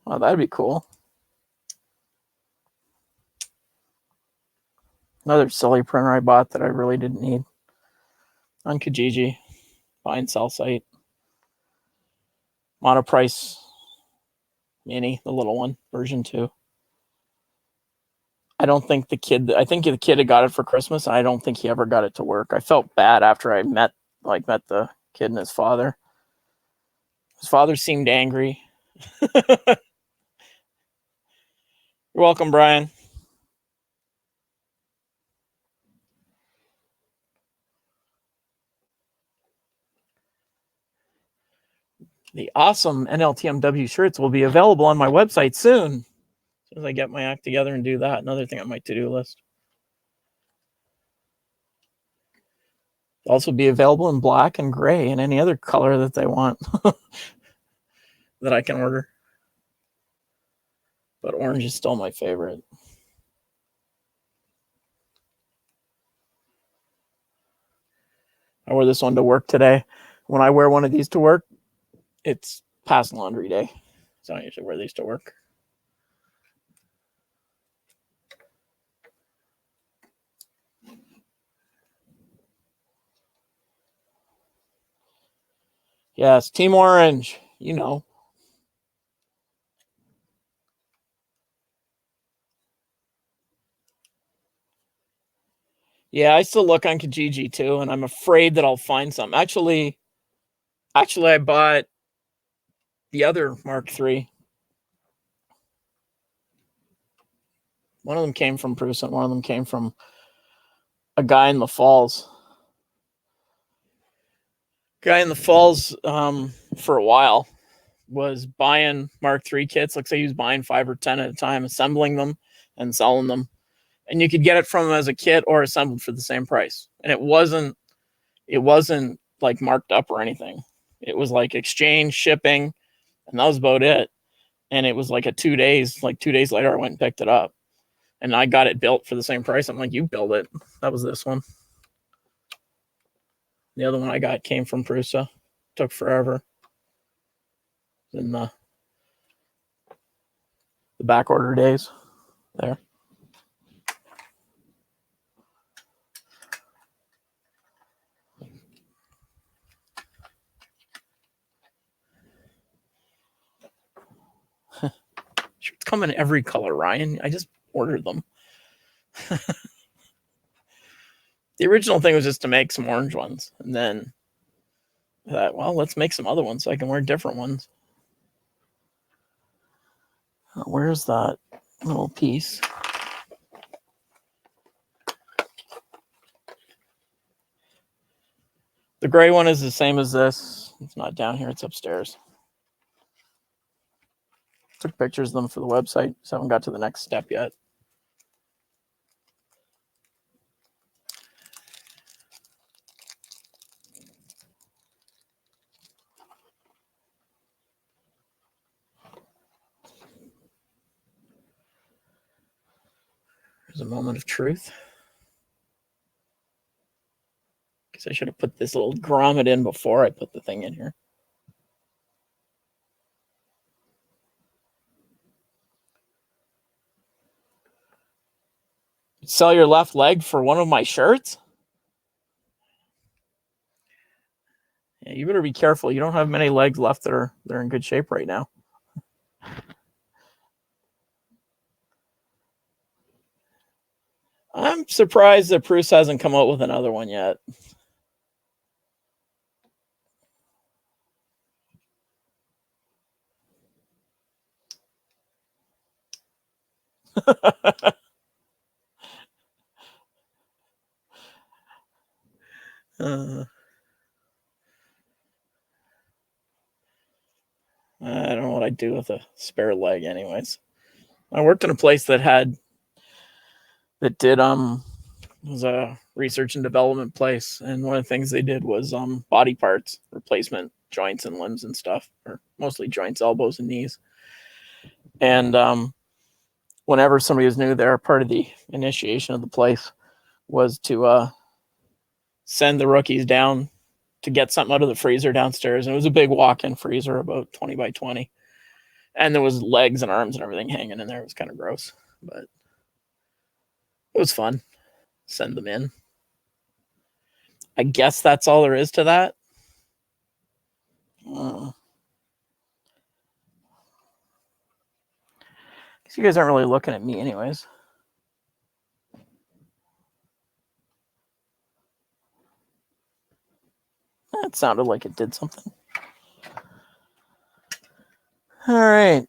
Well, that'd be cool. Another silly printer I bought that I really didn't need. On Kijiji, buy and sell site. Monoprice Mini, the little one, version 2. I think the kid had got it for Christmas. I don't think he ever got it to work. I felt bad after I met the kid and his father. His father seemed angry. You're welcome, Brian. The awesome NLTMW shirts will be available on my website soon. As soon as I get my act together and do that. Another thing on my to-do list. Also be available in black and gray and any other color that they want that I can order. But orange is still my favorite. I wore this one to work today. When I wear one of these to work, it's past laundry day. So I don't usually wear these to work. Yes, Team Orange, you know. Yeah, I still look on Kijiji too, and I'm afraid that I'll find something. Actually, I bought the other Mark III. One of them came from Prusa, and one of them came from a guy in the Falls. Guy in the Falls for a while was buying Mark III kits. Looks like he was buying 5 or 10 at a time, assembling them and selling them. And you could get it from him as a kit or assembled for the same price. And it wasn't like marked up or anything. It was like exchange, shipping, and that was about it. And it was like 2 days. Like 2 days later, I went and picked it up. And I got it built for the same price. I'm like, you build it. That was this one. The other one I got came from Prusa. Took forever. In the back order days there. Shirts come in every color, Ryan. I just ordered them. The original thing was just to make some orange ones. And then I thought, well, let's make some other ones so I can wear different ones. Where's that little piece? The gray one is the same as this. It's not down here. It's upstairs. Took pictures of them for the website. So I haven't got to the next step yet. There's a moment of truth. So I should have put this little grommet in before I put the thing in here. Sell your left leg for one of my shirts? Yeah, you better be careful. You don't have many legs left that are in good shape right now. I'm surprised that Prusa hasn't come out with another one yet. I don't know what I'd do with a spare leg anyways. I worked in a place that did it was a research and development place, and one of the things they did was body parts replacement, joints and limbs and stuff, or mostly joints, elbows and knees. And whenever somebody was new there, part of the initiation of the place was to send the rookies down to get something out of the freezer downstairs. And it was a big walk-in freezer, about 20 by 20. And there was legs and arms and everything hanging in there. It was kind of gross, but it was fun. Send them in. I guess that's all there is to that. Because you guys aren't really looking at me anyways. That sounded like it did something. All right.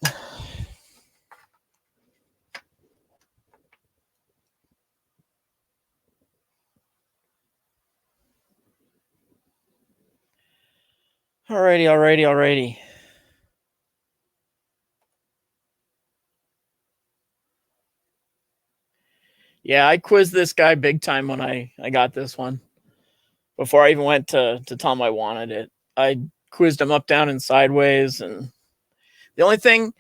Alrighty. Yeah, I quizzed this guy big time when I got this one. Before I even went to tell him I wanted it, I quizzed him up, down, and sideways. And the only thing,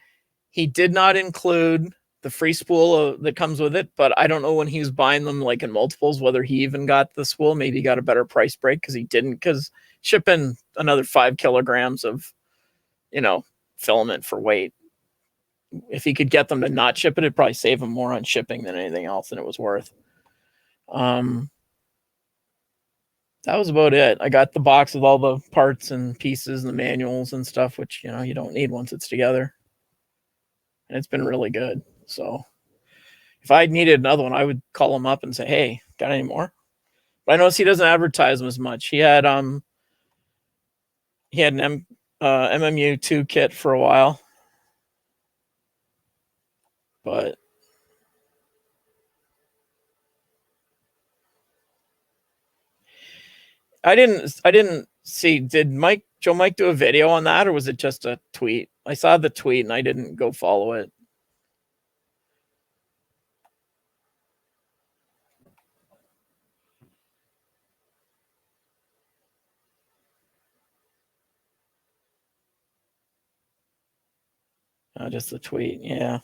he did not include the free spool that comes with it, but I don't know when he was buying them like in multiples, whether he even got the spool. Maybe he got a better price break because he didn't, because shipping another 5 kilograms of, filament for weight. If he could get them to not ship it, it'd probably save him more on shipping than anything else than it was worth. That was about it. I got the box with all the parts and pieces and the manuals and stuff, which, you don't need once it's together. And it's been really good. So if I needed another one, I would call him up and say, hey, got any more? But I noticed he doesn't advertise them as much. He had an MMU2 kit for a while. But I didn't see, did Joe Mike do a video on that, or was it just a tweet? I saw the tweet and I didn't go follow it. Just the tweet. Yeah.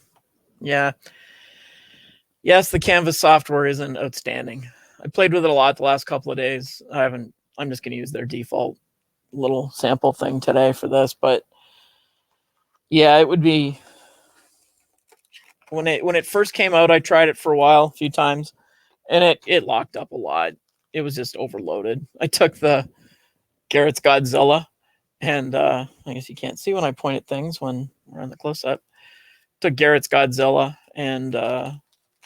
Yes, the Canvas software isn't outstanding. I played with it a lot the last couple of days. I'm just going to use their default little sample thing today for this, but yeah, it would be, when it first came out, I tried it for a while, a few times, and it locked up a lot. It was just overloaded. I took the Garrett's Godzilla, and I guess you can't see when I point at things when we're on the close up. Took Garrett's Godzilla and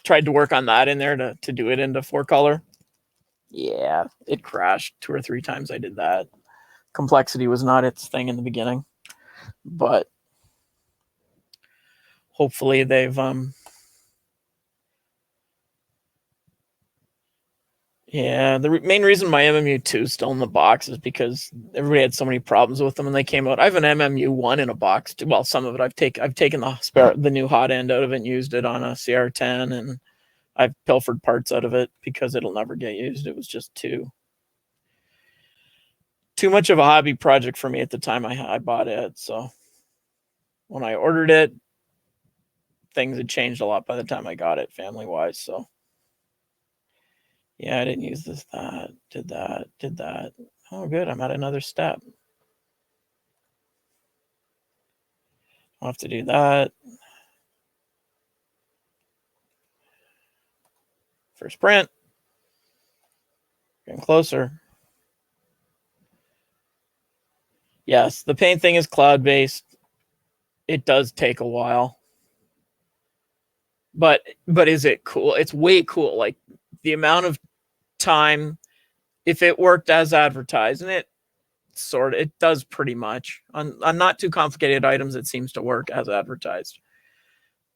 tried to work on that in there to do it into 4-color. Yeah, it crashed 2 or 3 times I did that. Complexity was not its thing in the beginning, but hopefully they've yeah, the main reason my MMU2 is still in the box is because everybody had so many problems with them when they came out. I have an MMU1 in a box too. Well, some of it I've taken the new hot end out of it and used it on a CR10, and I've pilfered parts out of it because it'll never get used. It was just too much of a hobby project for me at the time I bought it. So when I ordered it, things had changed a lot by the time I got it, family-wise. So Yeah, I didn't use this, that, did that, did that. Oh, good, I'm at another step. I'll have to do that. First print. Getting closer. Yes, the paint thing is cloud-based. It does take a while. But is it cool? It's way cool. Like the amount of time, if it worked as advertised, and it does pretty much. On not too complicated items, it seems to work as advertised.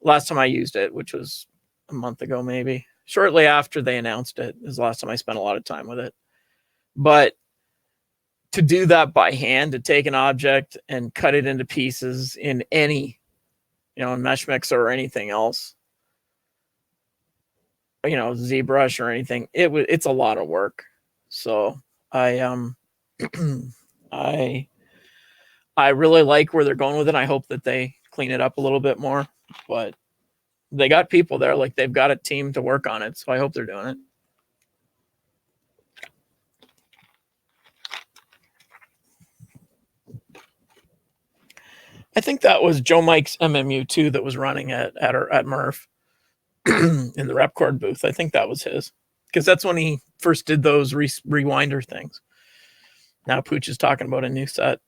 Last time I used it, which was a month ago maybe, shortly after they announced it, is the last time I spent a lot of time with it. But to do that by hand, to take an object and cut it into pieces in any, in Mesh Mixer or anything else, ZBrush or anything, it's a lot of work. So I I really like where they're going with it. I hope that they clean it up a little bit more, but they got people there, like they've got a team to work on it, so I hope they're doing it. I think that was Joe Mike's MMU2 that was running at Murph in the Repcord booth. I think that was his, because that's when he first did those rewinder things. Now Pooch is talking about a new set.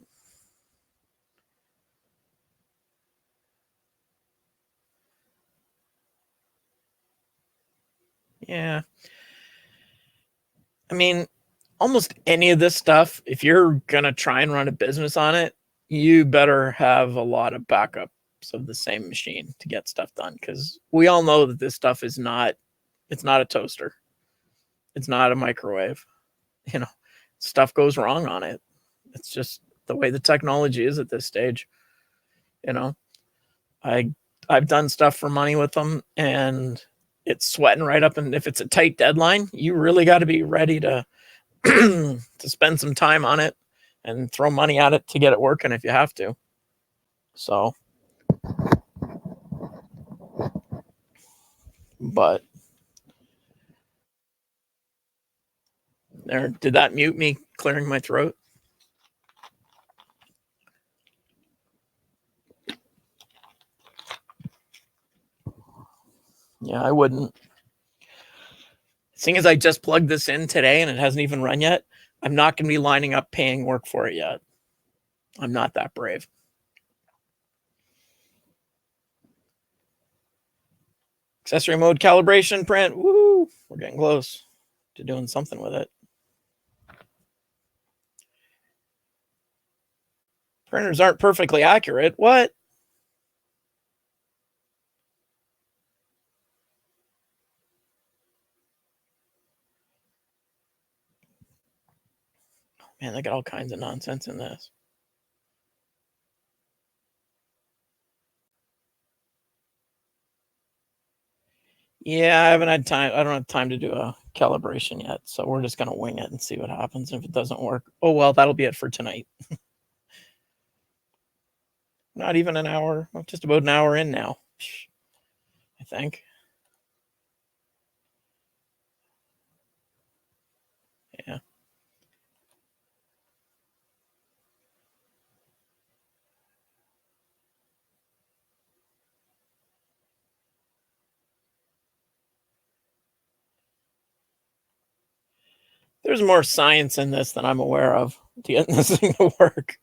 Yeah. I mean, almost any of this stuff, if you're going to try and run a business on it, you better have a lot of backups of the same machine to get stuff done, because we all know that this stuff is not, it's not a toaster. It's not a microwave. Stuff goes wrong on it. It's just the way the technology is at this stage. I've done stuff for money with them, and it's sweating right up. And if it's a tight deadline, you really got to be ready to to spend some time on it and throw money at it to get it working if you have to. So, but there, did that mute me clearing my throat? Yeah, I wouldn't. Seeing as I just plugged this in today and it hasn't even run yet, I'm not going to be lining up paying work for it yet. I'm not that brave. Accessory mode calibration print. Woo! We're getting close to doing something with it. Printers aren't perfectly accurate. What? Man, they got all kinds of nonsense in this. Yeah, I haven't had time. I don't have time to do a calibration yet, so we're just going to wing it and see what happens. If it doesn't work, oh well, that'll be it for tonight. Not even an hour, just about an hour in now, I think. Yeah. There's more science in this than I'm aware of to get this thing to work.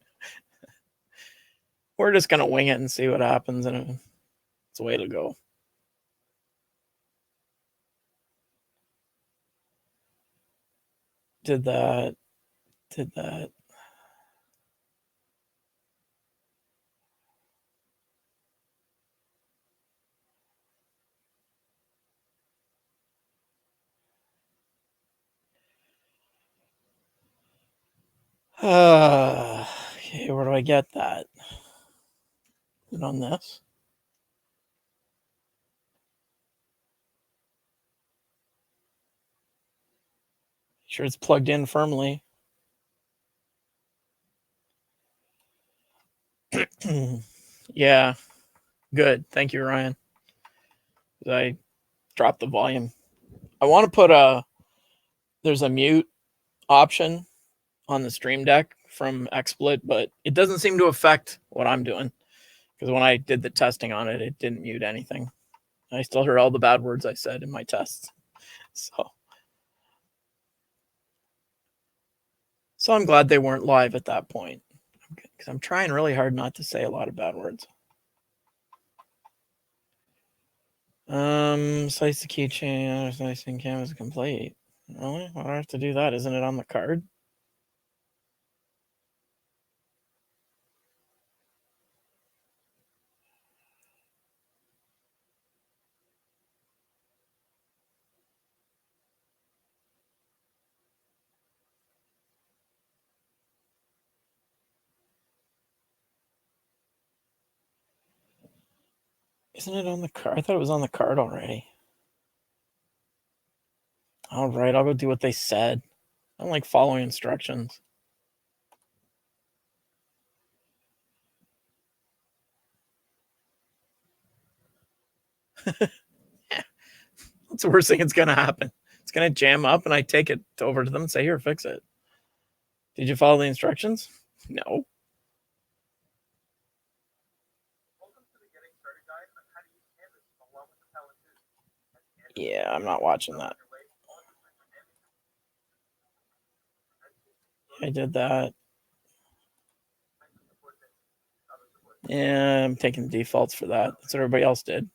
We're just going to wing it and see what happens, and it's a way to go. Did that. Okay, where do I get that? Is it on this? Sure, it's plugged in firmly. Yeah, good. Thank you, Ryan. I dropped the volume. I want to put a there's a mute option on the Stream Deck from XSplit, but it doesn't seem to affect what I'm doing, because when I did the testing on it, it didn't mute anything. I still heard all the bad words I said in my tests. So I'm glad they weren't live at that point, because I'm trying really hard not to say a lot of bad words. Slice the keychain, slicing canvas complete. Really? Why do I have to do that? Isn't it on the card? Isn't it on the card? I thought it was on the card already. All right, I'll go do what they said. I don't like following instructions. Yeah. That's the worst thing that's going to happen. It's going to jam up, and I take it over to them and say, here, fix it. Did you follow the instructions? No. Yeah, I'm not watching that. I did that. Yeah, I'm taking the defaults for that. That's what everybody else did.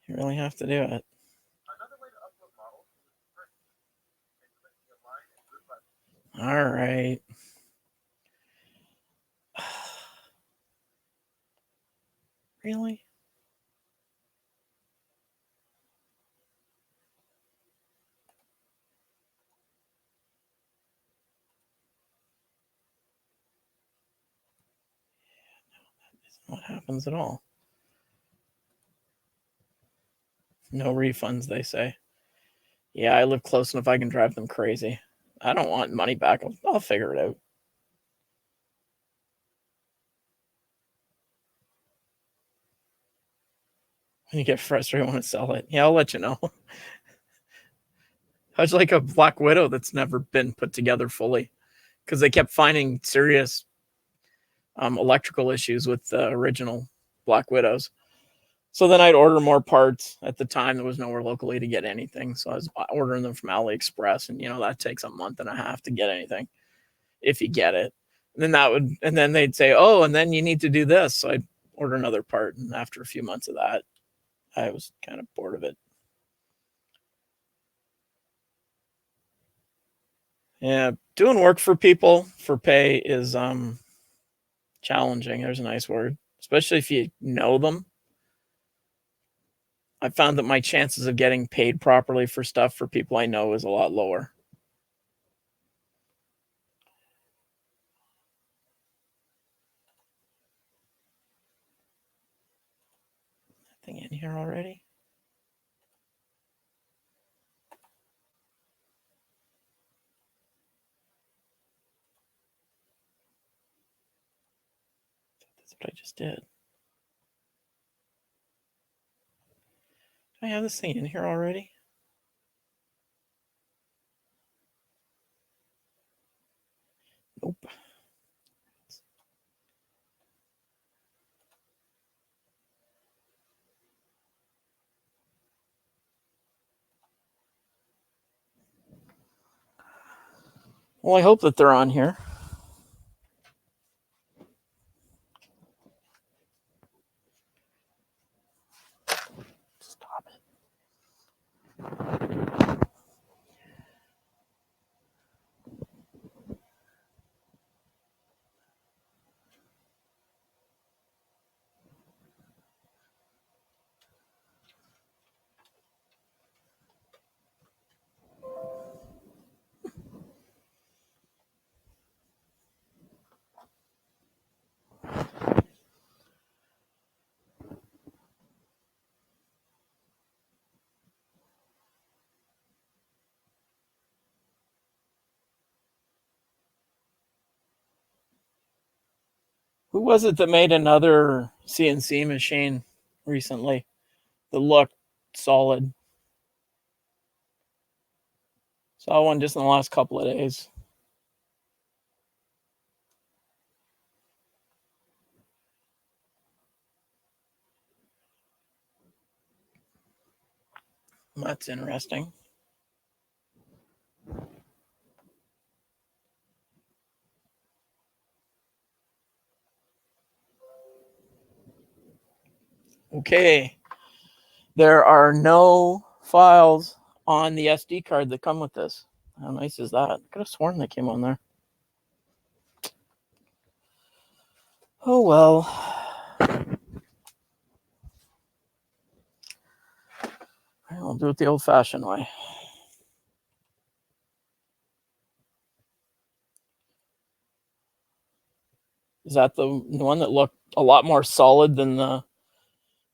You really have to do it. All right. Really? What happens at all? No refunds, they say. Yeah, I live close enough I can drive them crazy. I don't want money back. I'll figure it out. When you get frustrated, want to sell it. Yeah, I'll let you know. How's like a Black Widow that's never been put together fully, because they kept finding serious electrical issues with the original Black Widows. So then I'd order more parts. At the time, there was nowhere locally to get anything, so I was ordering them from AliExpress, and that takes a month and a half to get anything, if you get it. And then they'd say, oh, and then you need to do this. So I'd order another part, and after a few months of that, I was kind of bored of it. Yeah, doing work for people for pay is challenging. There's a nice word, especially if you know them. I found that my chances of getting paid properly for stuff for people I know is a lot lower. Thing in here already? That's what I just did. Do I have this thing in here already? Nope. Well, I hope that they're on here. Stop it. Who was it that made another CNC machine recently that looked solid? Saw one just in the last couple of days. That's interesting. Okay. There are no files on the SD card that come with this. How nice is that? I could have sworn they came on there. Oh well. I'll do it the old-fashioned way. Is that the one that looked a lot more solid than the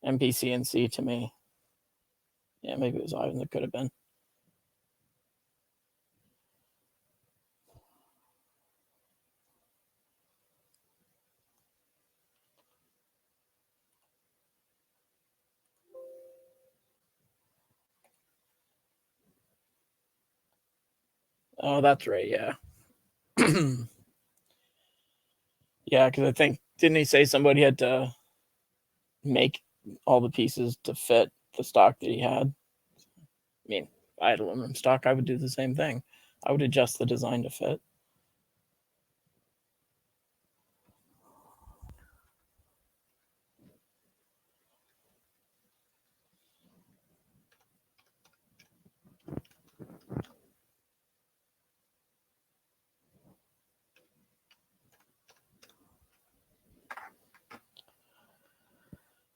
MPCNC to me? Yeah, maybe it was Ivan. It could have been. Oh, that's right. Yeah. Yeah, because I think, didn't he say somebody had to make all the pieces to fit the stock that he had? I mean, if I had aluminum stock, I would do the same thing. I would adjust the design to fit.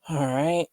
All right.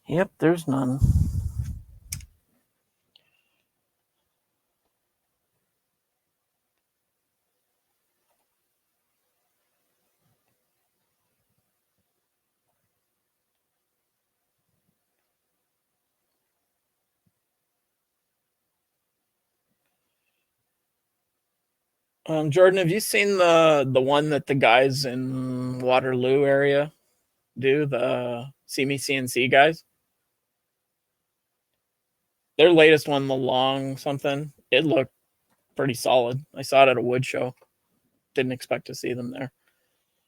Yep, there's none. Jordan, have you seen the one that the guys in Waterloo area do? The See Me CNC guys. Their latest one, the long something, it looked pretty solid. I saw it at a wood show. Didn't expect to see them there.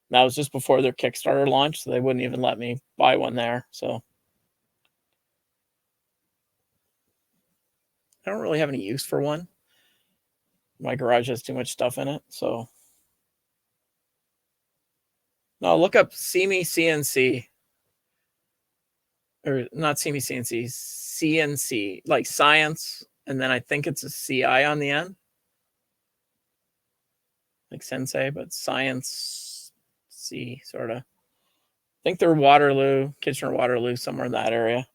That was just before their Kickstarter launch, so they wouldn't even let me buy one there. So I don't really have any use for one. My garage has too much stuff in it. So no, look up See Me CNC. Or not See Me CNC, CNC, like science, and then I think it's a CI on the end. Like sensei, but science C sort of. I think they're Waterloo, Kitchener Waterloo, somewhere in that area.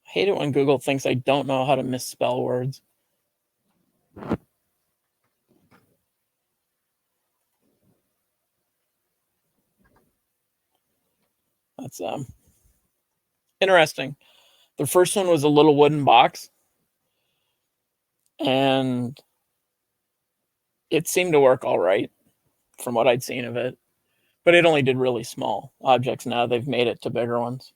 I hate it when Google thinks I don't know how to misspell words. That's interesting. The first one was a little wooden box, and it seemed to work all right from what I'd seen of it, but it only did really small objects. Now they've made it to bigger ones.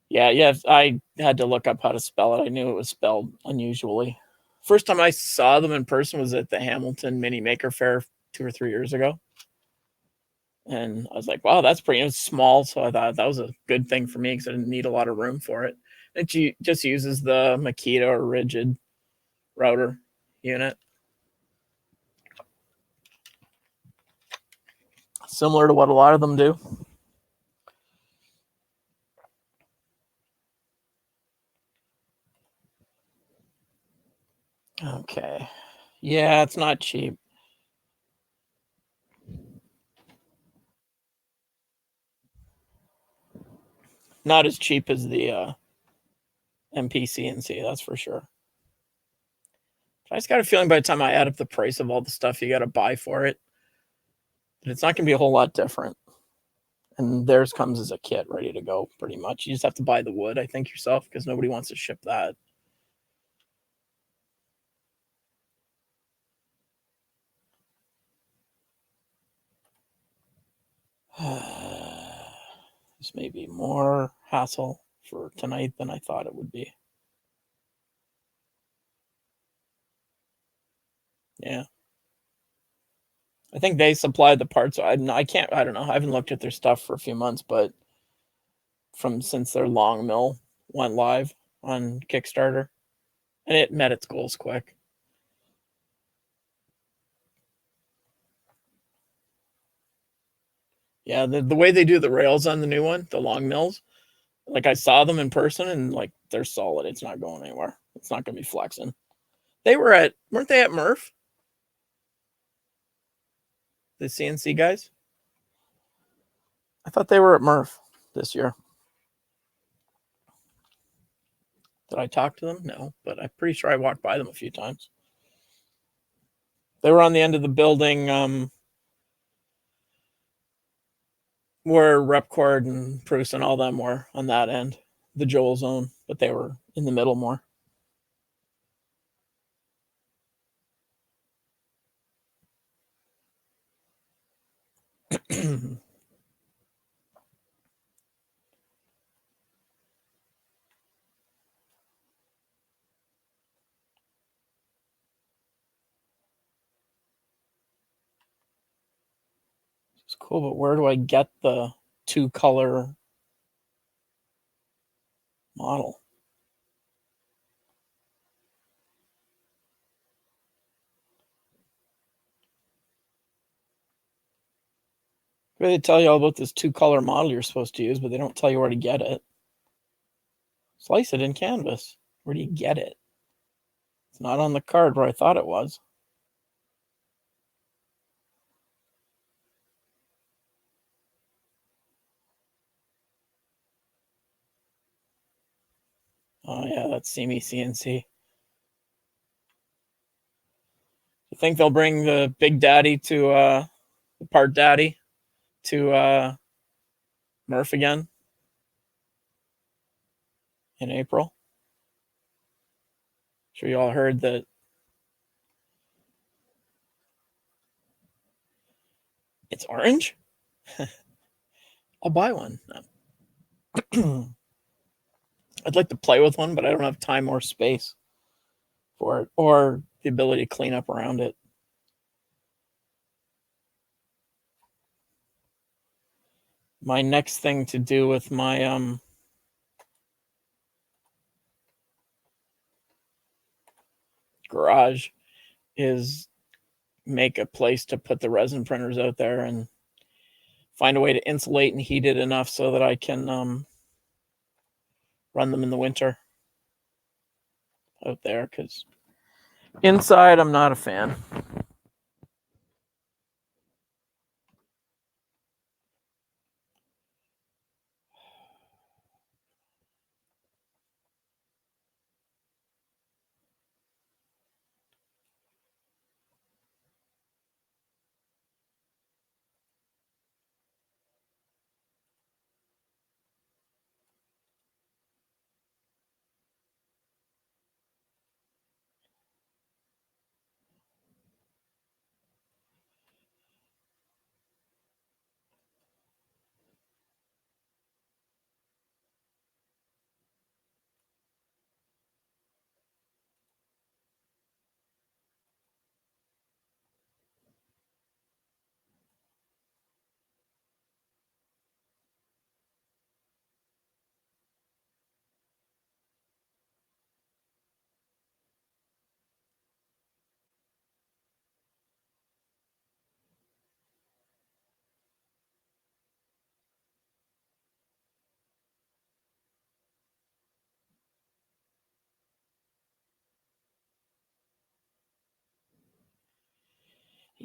Yeah, I had to look up how to spell it. I knew it was spelled unusually. First time I saw them in person was at the Hamilton Mini Maker Fair 2 or 3 years ago. And I was like, wow, that's pretty, it was small. So I thought that was a good thing for me because I didn't need a lot of room for it. It just uses the Makita or rigid router unit. Similar to what a lot of them do. Okay. Yeah, it's not cheap. Not as cheap as the MPCNC, that's for sure. I just got a feeling by the time I add up the price of all the stuff you got to buy for it, that it's not going to be a whole lot different. And theirs comes as a kit ready to go, pretty much. You just have to buy the wood, I think, yourself because nobody wants to ship that. This may be more hassle for tonight than I thought it would be. Yeah. I think they supplied the parts. I don't know. I don't know. I haven't looked at their stuff for a few months, but since their long mill went live on Kickstarter, and it met its goals quick. Yeah, the way they do the rails on the new one, the long mills, like I saw them in person and like they're solid. It's not going anywhere. It's not going to be flexing. Weren't they at Murph? The CNC guys? I thought they were at Murph this year. Did I talk to them? No, but I'm pretty sure I walked by them a few times. They were on the end of the building where Repcord and Prusa and all them were on that end, the Joel zone, but they were in the middle more. It's cool, but where do I get the 2-color model? They tell you all about this 2-color model you're supposed to use, but they don't tell you where to get it. Slice it in canvas. Where do you get it? It's not on the card where I thought it was. Oh yeah, that's CME CNC. You think they'll bring the Big Daddy to the Part Daddy to Murph again in April? Sure you all heard that it's orange? I'll buy one. I'd like to play with one, but I don't have time or space for it, or the ability to clean up around it. My next thing to do with my garage is make a place to put the resin printers out there and find a way to insulate and heat it enough so that I can run them in the winter out there, because inside I'm not a fan.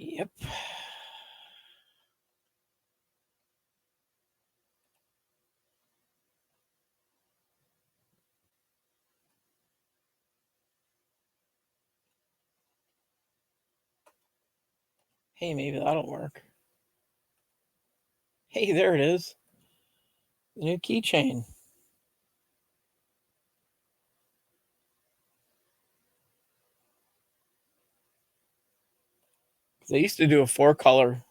Yep. Hey, maybe that'll work. Hey, there it is. The new keychain. They used to do a 4-color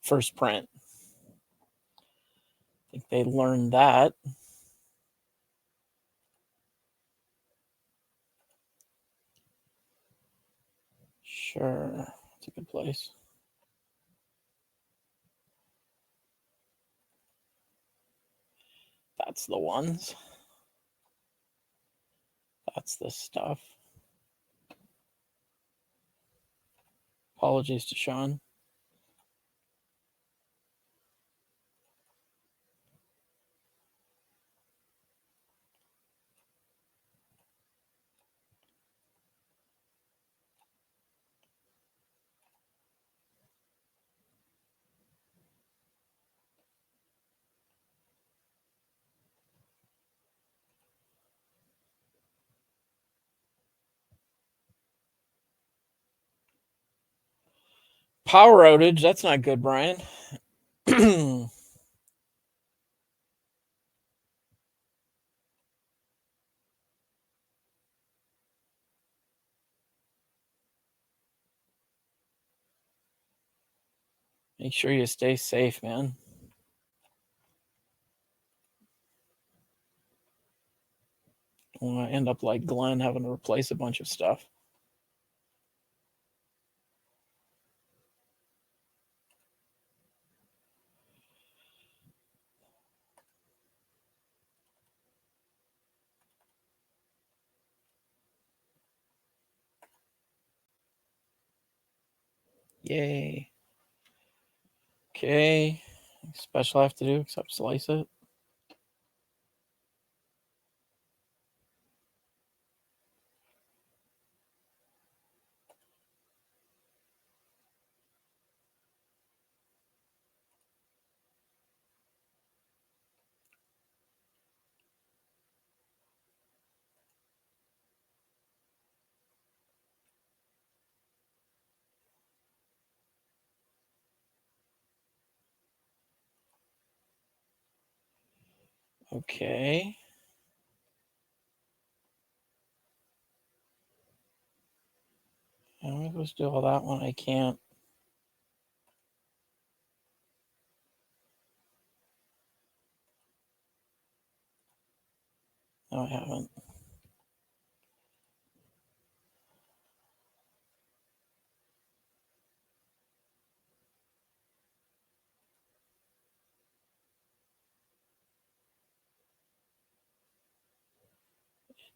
first print. I think they learned that. Sure, it's a good place. That's the ones. That's the stuff. Apologies to Sean. Power outage. That's not good, Brian. Make sure you stay safe, man. I want to end up like Glenn having to replace a bunch of stuff. Yay. Okay. Special I have to do except slice it. Okay. How am I supposed to do all that one? I can't. No, I haven't.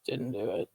Didn't do it.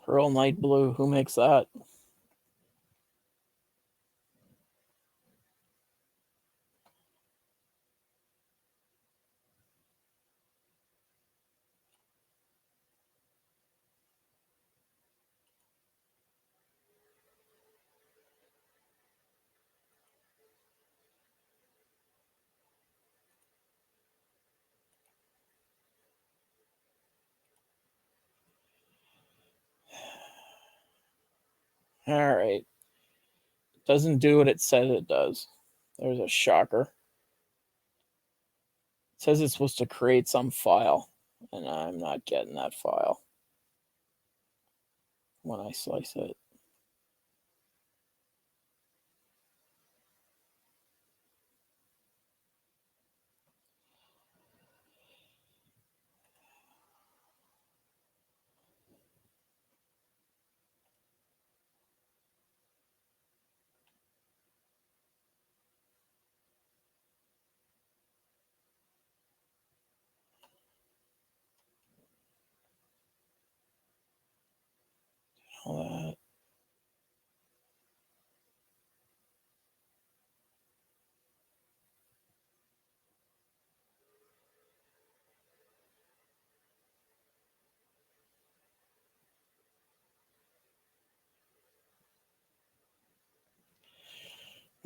Pearl Night Blue. Who makes that? All right. Doesn't do what it says it does. There's a shocker. It says it's supposed to create some file, and I'm not getting that file when I slice it.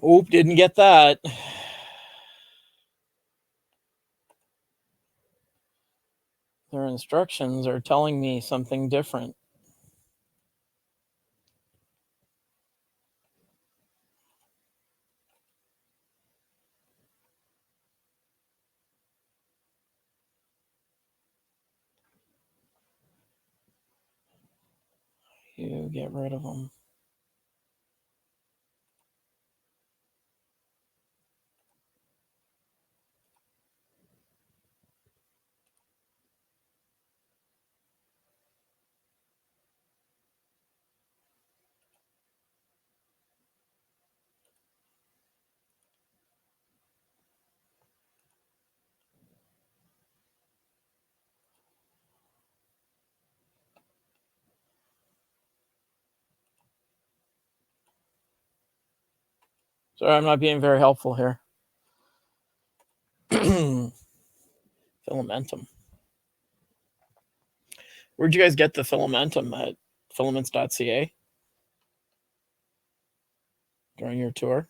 Oop, didn't get that. Their instructions are telling me something different. You get rid of them. Sorry, I'm not being very helpful here. Filamentum. Where'd you guys get the filamentum at filaments.ca during your tour?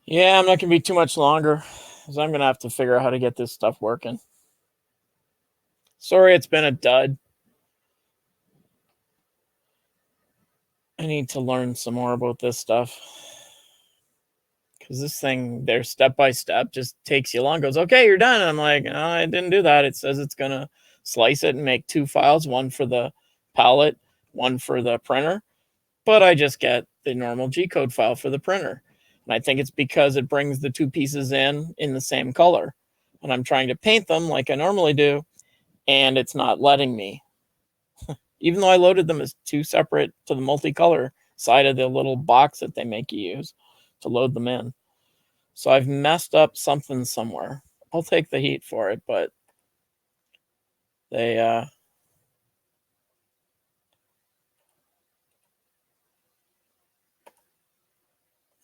Yeah, I'm not going to be too much longer because I'm going to have to figure out how to get this stuff working. Sorry, it's been a dud. I need to learn some more about this stuff because this thing, there step by step, just takes you long. Goes, okay, you're done. And I'm like, oh, I didn't do that. It says it's going to slice it and make 2 files, one for the palette, one for the printer. But I just get the normal G-code file for the printer. And I think it's because it brings the 2 pieces in the same color. And I'm trying to paint them like I normally do, and it's not letting me. Even though I loaded them as 2 separate to the multicolor side of the little box that they make you use to load them in. So I've messed up something somewhere. I'll take the heat for it, but they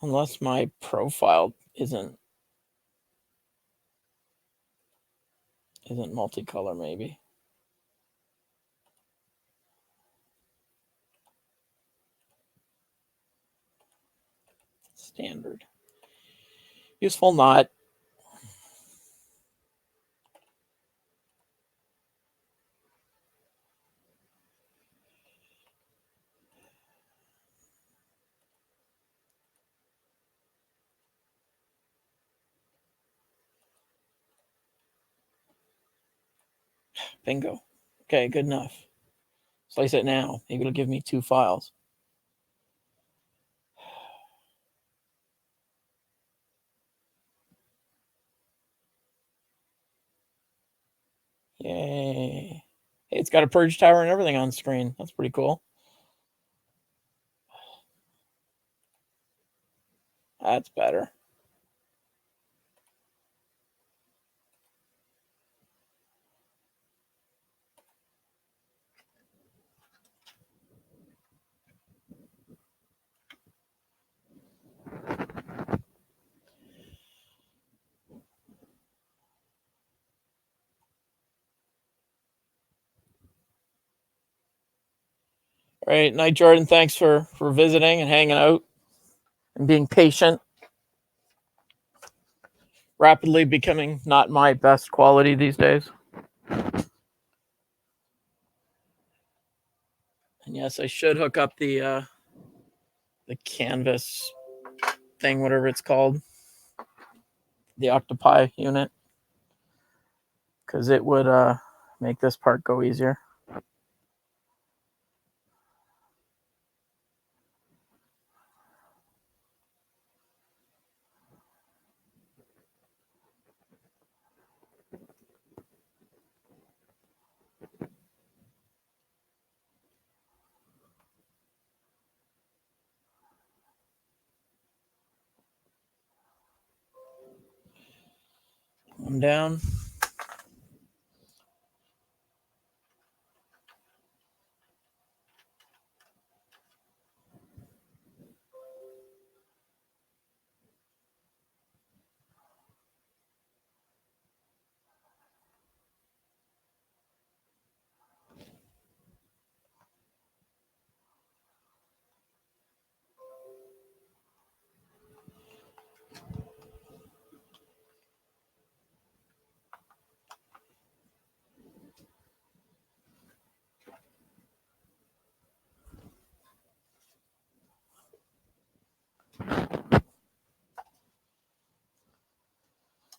unless my profile isn't multicolor, maybe. Standard. Useful not. Bingo. Okay, good enough. Slice it now. Maybe it'll give me 2 files. Yay. Hey, it's got a purge tower and everything on screen. That's pretty cool. That's better. All right, Night Jordan, thanks for visiting and hanging out and being patient. Rapidly becoming not my best quality these days. And yes, I should hook up the canvas thing, whatever it's called, the Octopi unit, because it would make this part go easier. I'm down.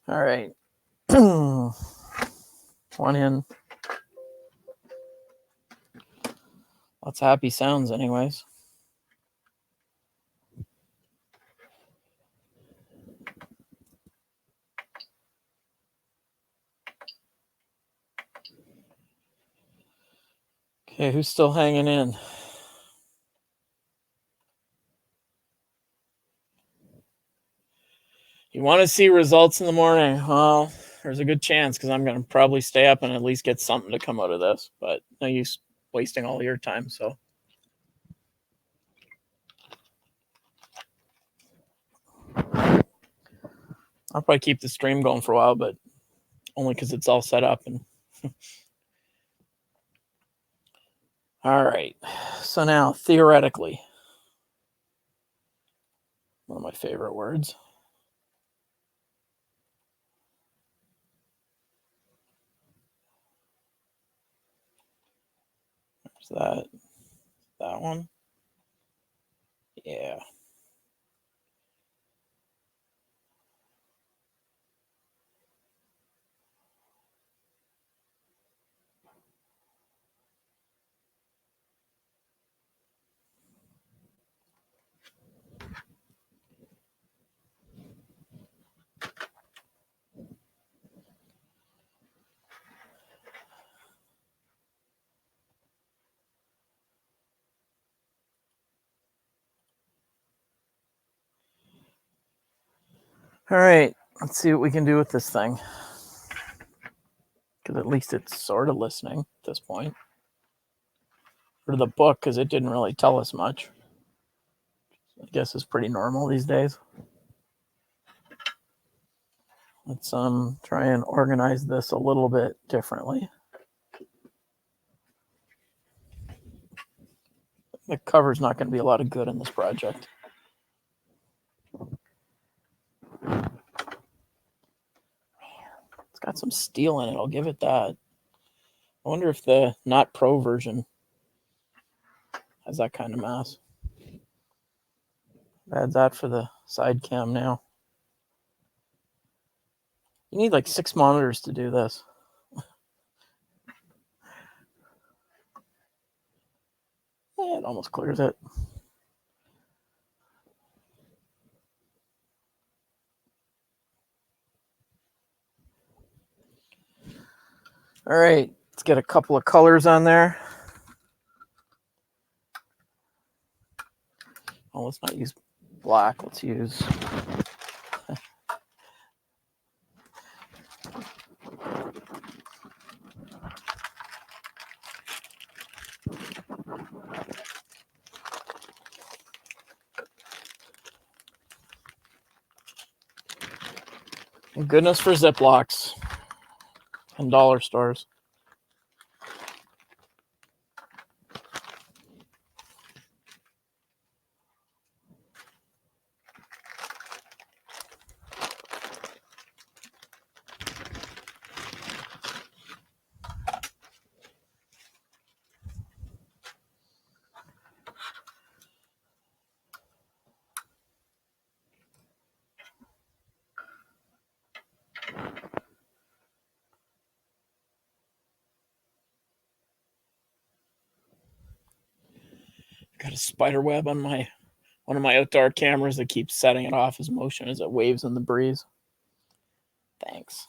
All right. One in. Lots of happy sounds anyways. Okay, who's still hanging in? You want to see results in the morning? Well, there's a good chance because I'm going to probably stay up and at least get something to come out of this, but no use wasting all your time. So I'll probably keep the stream going for a while, but only because it's all set up. And all right. So now, theoretically, one of my favorite words. There's that one. Yeah. All right. Let's see what we can do with this thing. Because at least it's sort of listening at this point. Or the book, because it didn't really tell us much. I guess it's pretty normal these days. Let's try and organize this a little bit differently. The cover's not going to be a lot of good in this project. It's got some steel in it, I'll give it that. I wonder if the not pro version has that kind of mass. Add that for the side cam now. You need like 6 monitors to do this. It almost clears it. All right, let's get a couple of colors on there. Oh, let's not use black. Let's use goodness for Ziplocs and dollar stores. Got a spider web on one of my outdoor cameras that keeps setting it off as motion as it waves in the breeze. Thanks.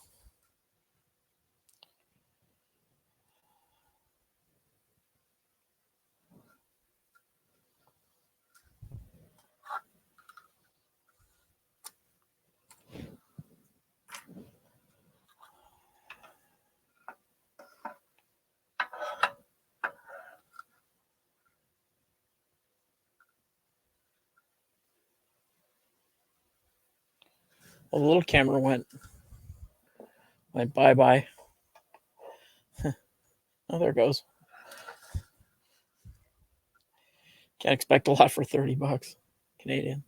Well, the little camera went bye-bye. Oh, there it goes. Can't expect a lot for $30 Canadian.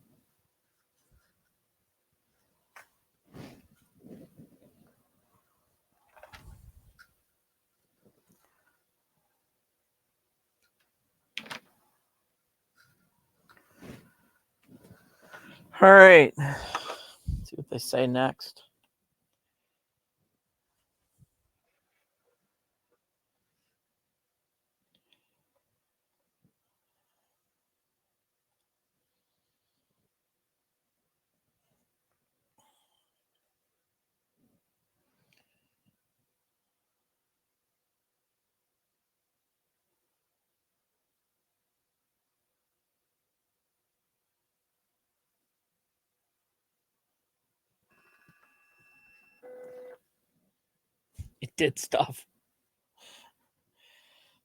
All right. Let's see what they say next. It did stuff.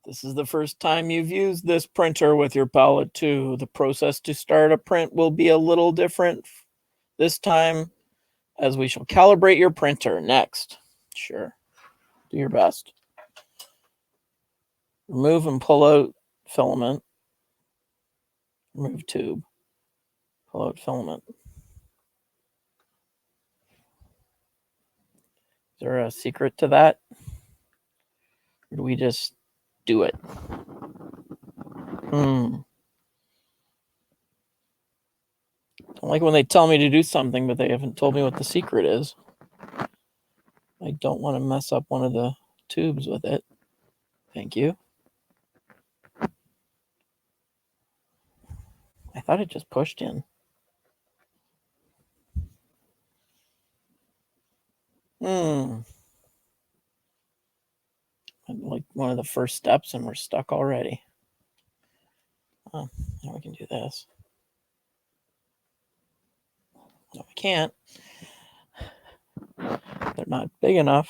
This is the first time you've used this printer with your Palette 2. The process to start a print will be a little different this time, as we shall calibrate your printer next. Sure. Do your best. Remove and pull out filament. Remove tube. Pull out filament. Is there a secret to that? Or do we just do it? Don't like when they tell me to do something, but they haven't told me what the secret is. I don't want to mess up one of the tubes with it. Thank you. I thought it just pushed in. Like one of the first steps and we're stuck already. Oh, now we can do this. No, we can't. They're not big enough.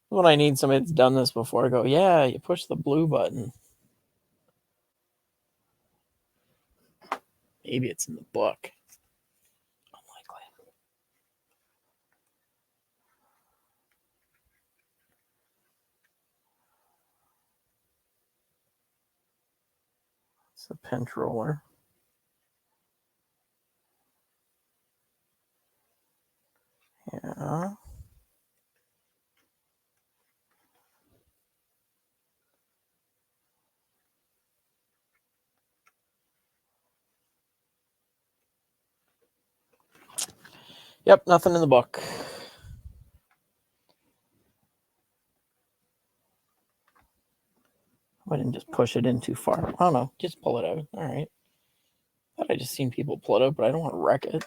When I need somebody that's done this before, I go, yeah, you push the blue button. Maybe it's in the book. Unlikely. It's the pinch roller. Yeah. Yep, nothing in the book. I didn't just push it in too far. I don't know. Just pull it out. All right. Thought I just seen people pull it out, but I don't want to wreck it.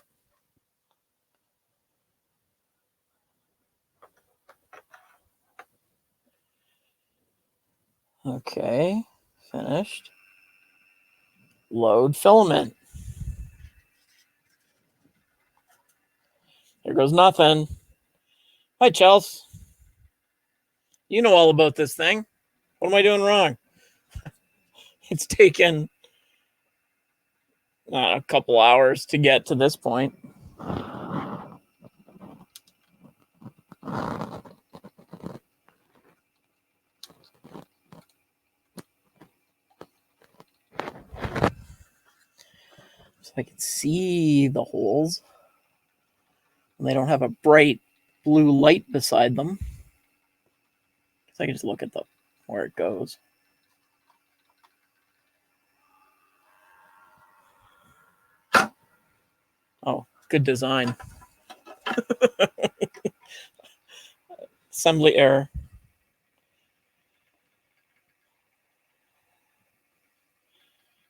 Okay. Finished. Load filament. There goes nothing. Hi, Chelsea. You know all about this thing. What am I doing wrong? It's taken a couple hours to get to this point. So I can see the holes. And they don't have a bright blue light beside them. So I can just look at where it goes. Oh, good design. Assembly error.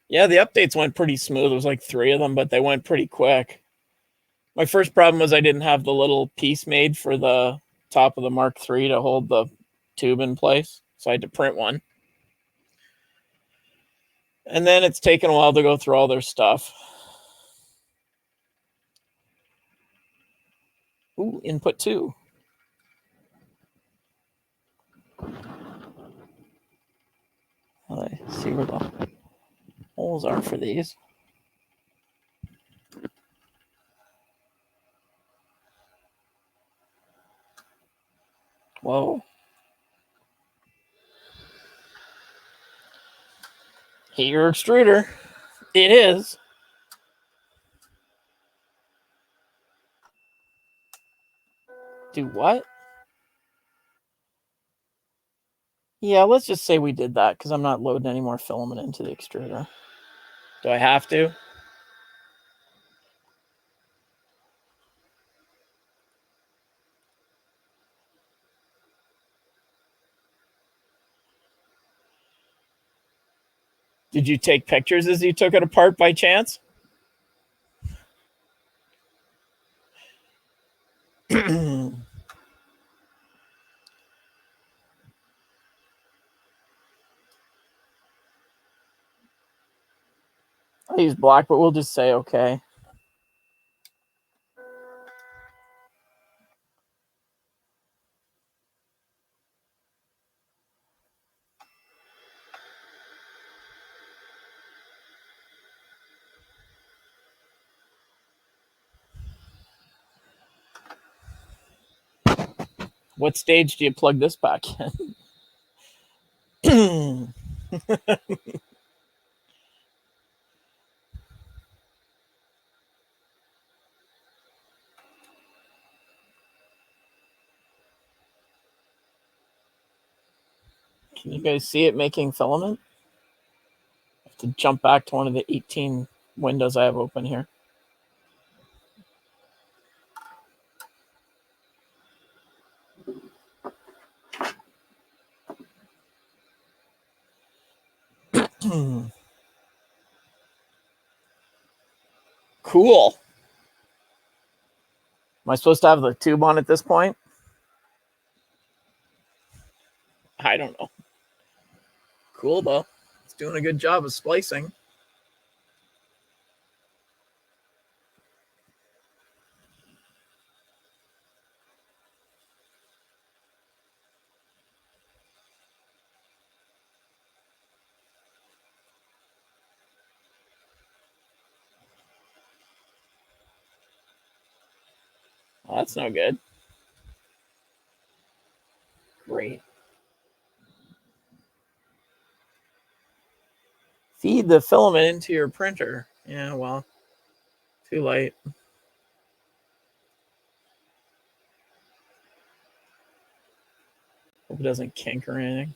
Yeah, the updates went pretty smooth. There was like 3 of them, but they went pretty quick. My first problem was I didn't have the little piece made for the top of the Mark III to hold the tube in place. So I had to print one. And then it's taken a while to go through all their stuff. Ooh, input 2. Let's see where the holes are for these. Whoa. Hit your extruder. It is. Do what? Yeah, let's just say we did that because I'm not loading any more filament into the extruder. Do I have to? Did you take pictures as you took it apart by chance? I use black, but we'll just say okay. What stage do you plug this back in? Can you guys see it making filament? I have to jump back to one of the 18 windows I have open here. Cool. Am I supposed to have the tube on at this point? I don't know. Cool, though. It's doing a good job of splicing. Well, that's no good. Great. Feed the filament into your printer. Yeah, well, too late. Hope it doesn't kink or anything.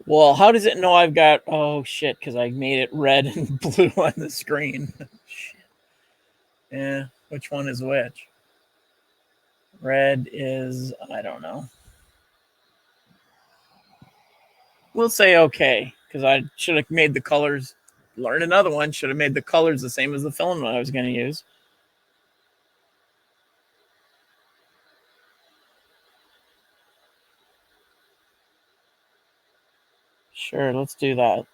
Well, how does it know I've got... Oh, shit, because I made it red and blue on the screen. Shit. Yeah, which one is which? Red is... I don't know. We'll say okay, because I should have made the colors... Learn another one. Should have made the colors the same as the filament I was going to use. Sure, let's do that.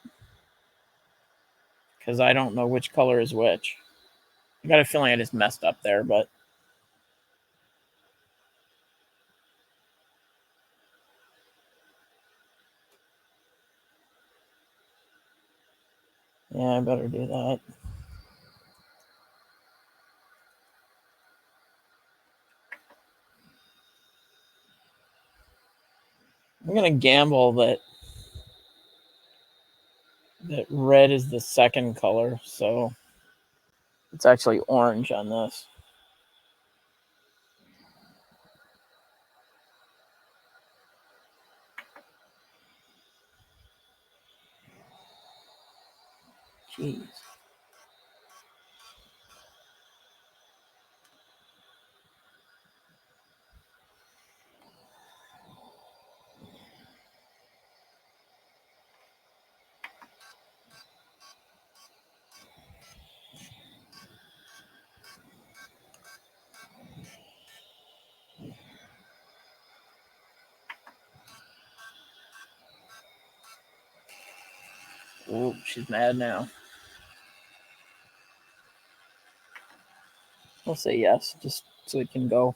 Because I don't know which color is which. I got a feeling I just messed up there, but... Yeah, I better do that. I'm going to gamble that red is the second color, so it's actually orange on this. Jeez. Oh, she's mad now. We'll say yes, just so it can go.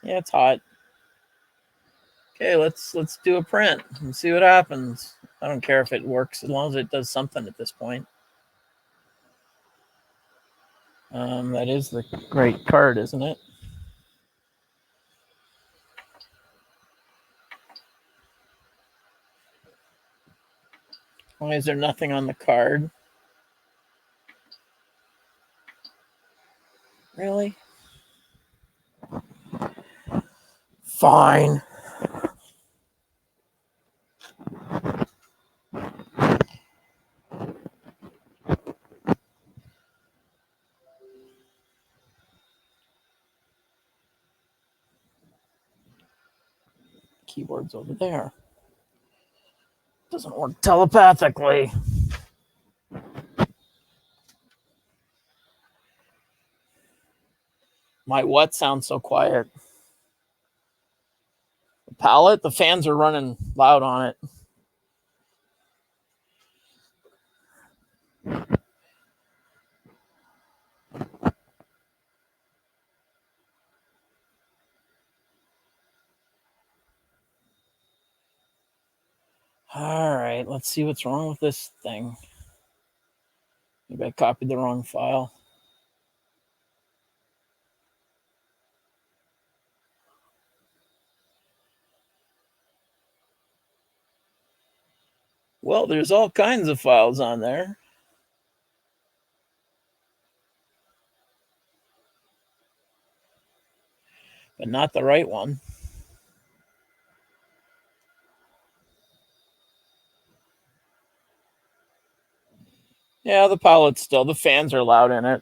Yeah, it's hot. Okay, let's do a print and see what happens. I don't care if it works as long as it does something at this point. That is the great card, isn't it? Why is there nothing on the card? Really? Fine. Keyboard's over there. Doesn't work telepathically. My what sounds so quiet? The palette? The fans are running loud on it. All right, let's see what's wrong with this thing. Maybe I copied the wrong file. Well, there's all kinds of files on there. But not the right one. Yeah, the palette's still, the fans are loud in it.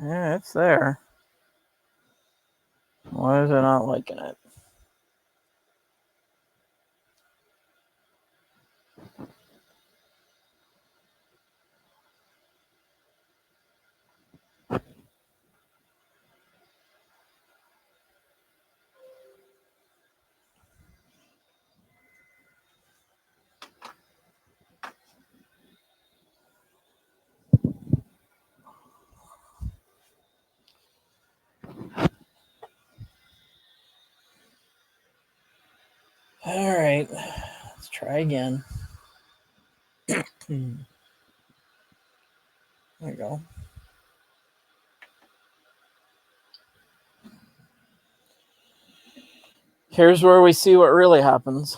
Yeah, it's there. Why is it not liking it? All right, let's try again. There we go. Here's where we see what really happens.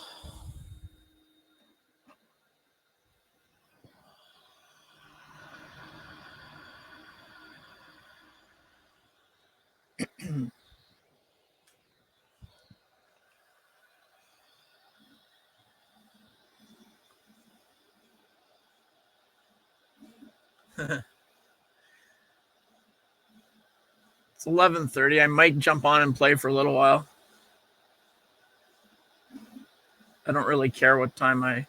It's 11:30. I might jump on and play for a little while. I don't really care what time I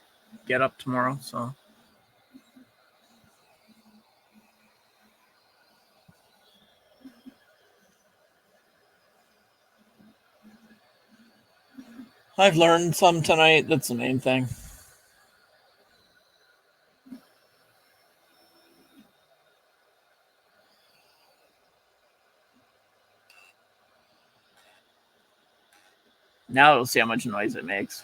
get up tomorrow, so. I've learned some tonight. That's the main thing. Now we'll see how much noise it makes.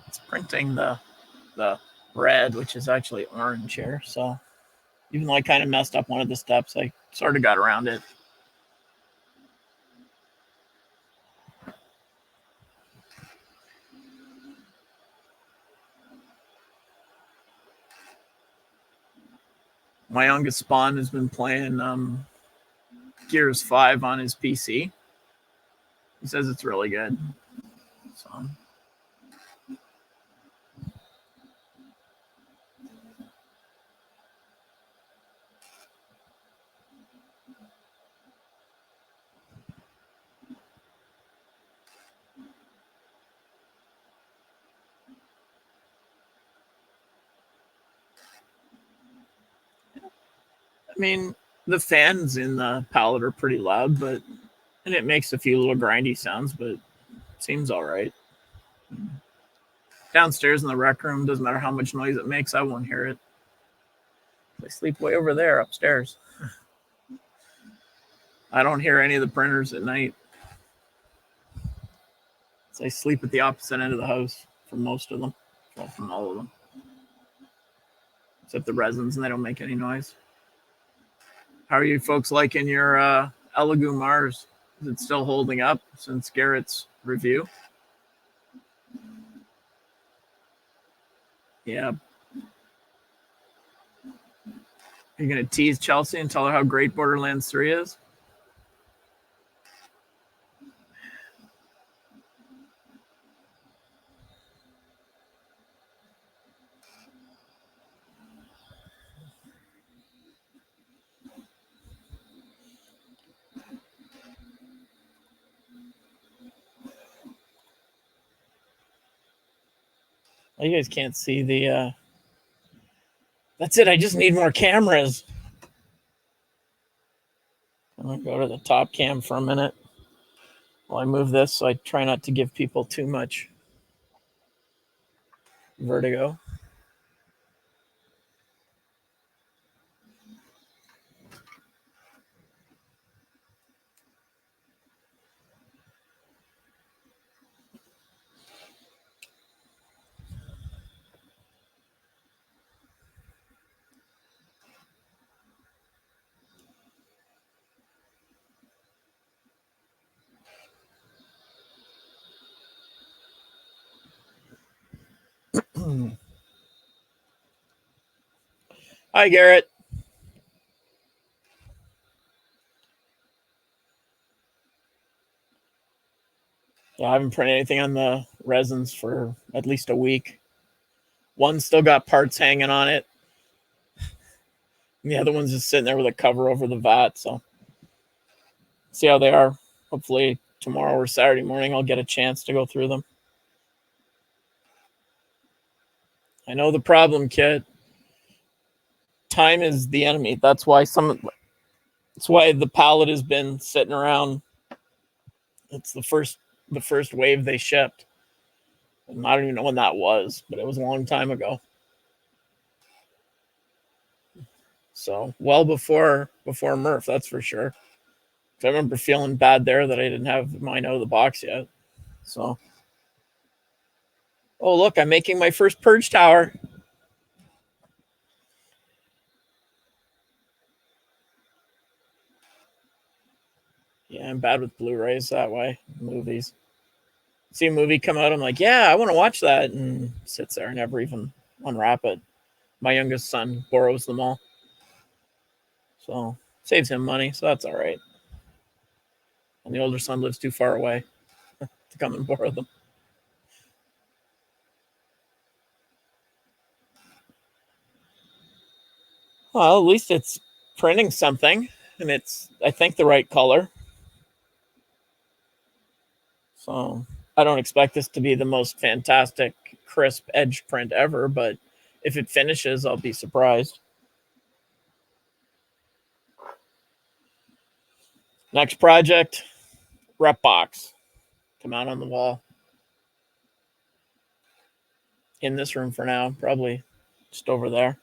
It's printing the red, which is actually orange here. So even though I kind of messed up one of the steps, I sort of got around it. My youngest Spawn has been playing Gears 5 on his PC. He says it's really good. So. I mean, the fans in the palette are pretty loud, and it makes a few little grindy sounds, but it seems all right. Downstairs in the rec room, doesn't matter how much noise it makes, I won't hear it. I sleep way over there upstairs. I don't hear any of the printers at night. So I sleep at the opposite end of the house for most of them. Well, from all of them. Except the resins, and they don't make any noise. How are you folks liking your Elegoo Mars? Is it still holding up since Garrett's review? Yeah. You're going to tease Chelsea and tell her how great Borderlands 3 is? Well, you guys can't see the... That's it. I just need more cameras. I'm going to go to the top cam for a minute while I move this, so I try not to give people too much vertigo. Hi, Garrett. Yeah, I haven't printed anything on the resins for at least a week. One still got parts hanging on it. And the other one's just sitting there with a cover over the vat. So see how they are. Hopefully tomorrow or Saturday morning I'll get a chance to go through them. I know the problem, kid. Time is the enemy. That's why the palette has been sitting around. It's the first wave they shipped. And I don't even know when that was, but it was a long time ago. So well before Murph, that's for sure. I remember feeling bad there that I didn't have mine out of the box yet. So, oh look, I'm making my first purge tower. Yeah, I'm bad with Blu-rays that way. Movies. See a movie come out, I'm like, yeah, I want to watch that, and sits there and never even unwrap it. My youngest son borrows them all, so saves him money, so that's all right. And the older son lives too far away to come and borrow them. Well, at least it's printing something, and it's, I think, the right color. So I don't expect this to be the most fantastic, crisp edge print ever, but if it finishes, I'll be surprised. Next project, rep box. Come out on the wall. In this room for now, probably just over there.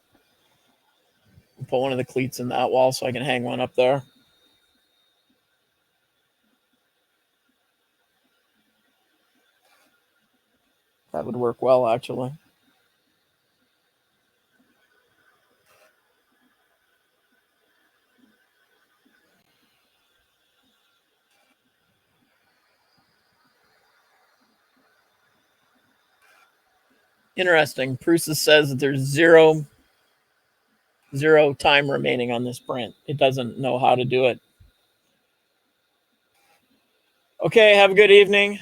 Put one of the cleats in that wall so I can hang one up there. That would work well, actually. Interesting. Prusa says that there's zero time remaining on this print. It doesn't know how to do it. Okay, have a good evening.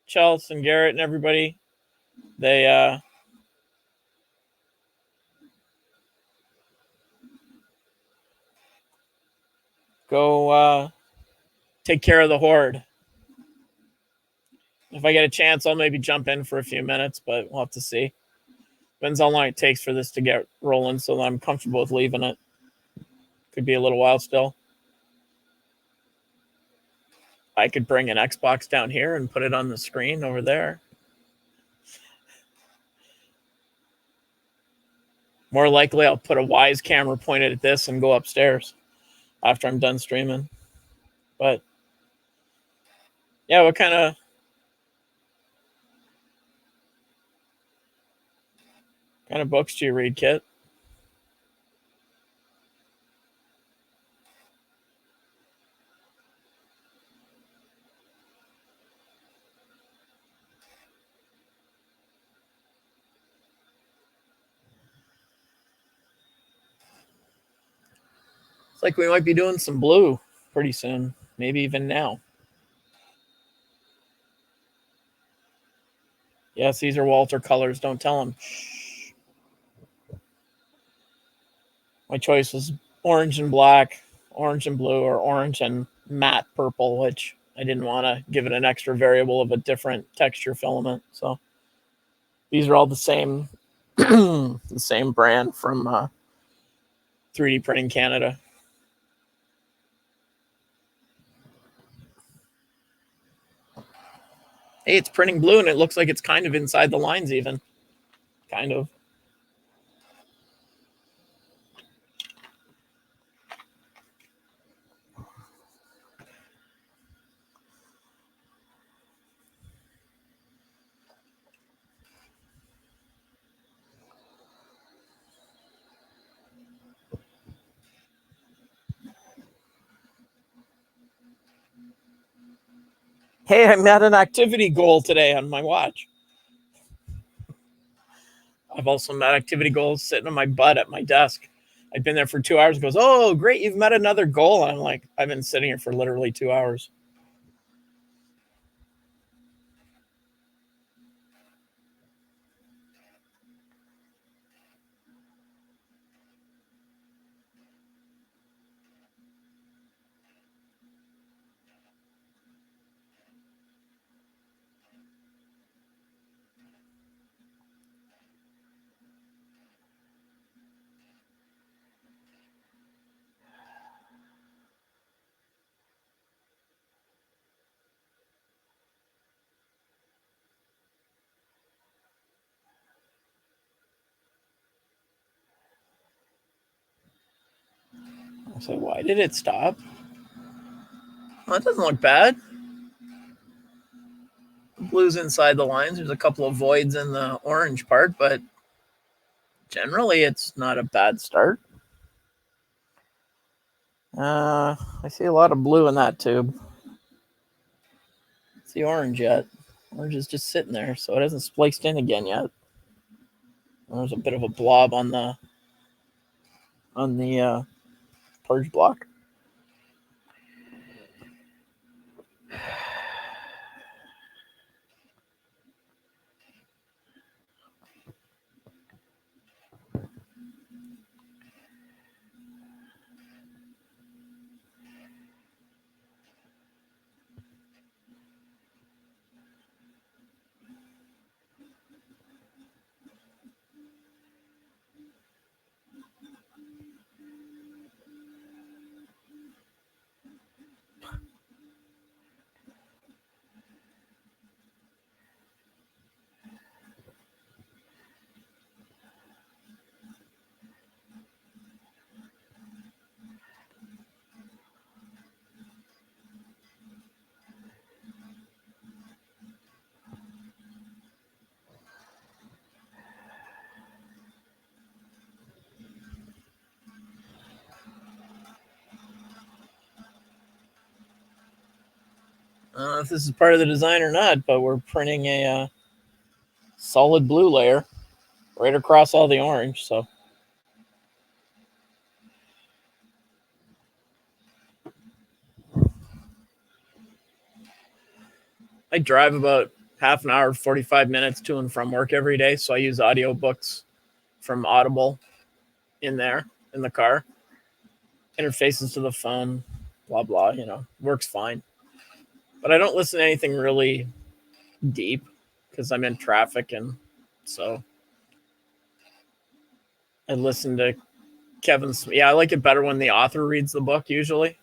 Chelsea and Garrett and everybody. They go take care of the horde. If I get a chance, I'll maybe jump in for a few minutes, but we'll have to see. Depends how long it takes for this to get rolling, so I'm comfortable with leaving it. Could be a little while still. I could bring an Xbox down here and put it on the screen over there. More likely, I'll put a Wise camera pointed at this and go upstairs after I'm done streaming. But yeah, what kind of books do you read, Kit? It's like we might be doing some blue pretty soon, maybe even now. Yes, these are Walter colors. Don't tell him. My choice was orange and black, orange and blue, or orange and matte purple, which I didn't want to give it an extra variable of a different texture filament. So these are all the same, the same brand from 3D Printing Canada. Hey, it's printing blue, and it looks like it's kind of inside the lines even. Kind of. Hey, I met an activity goal today on my watch. I've also met activity goals sitting on my butt at my desk. I've been there for 2 hours. It goes, oh, great, you've met another goal. And I'm like, I've been sitting here for literally 2 hours. I say, why did it stop? Well, that doesn't look bad. The blue's inside the lines. There's a couple of voids in the orange part, but generally it's not a bad start. I see a lot of blue in that tube. It's the orange yet. Orange is just sitting there, so it hasn't spliced in again yet. There's a bit of a blob on the purge block. I don't know if this is part of the design or not, but we're printing a solid blue layer right across all the orange. So I drive about half an hour, 45 minutes to and from work every day. So I use audiobooks from Audible in there in the car. Interfaces to the phone, blah, blah, works fine. But I don't listen to anything really deep because I'm in traffic. And so I listen to Kevin Smith. Yeah, I like it better when the author reads the book usually.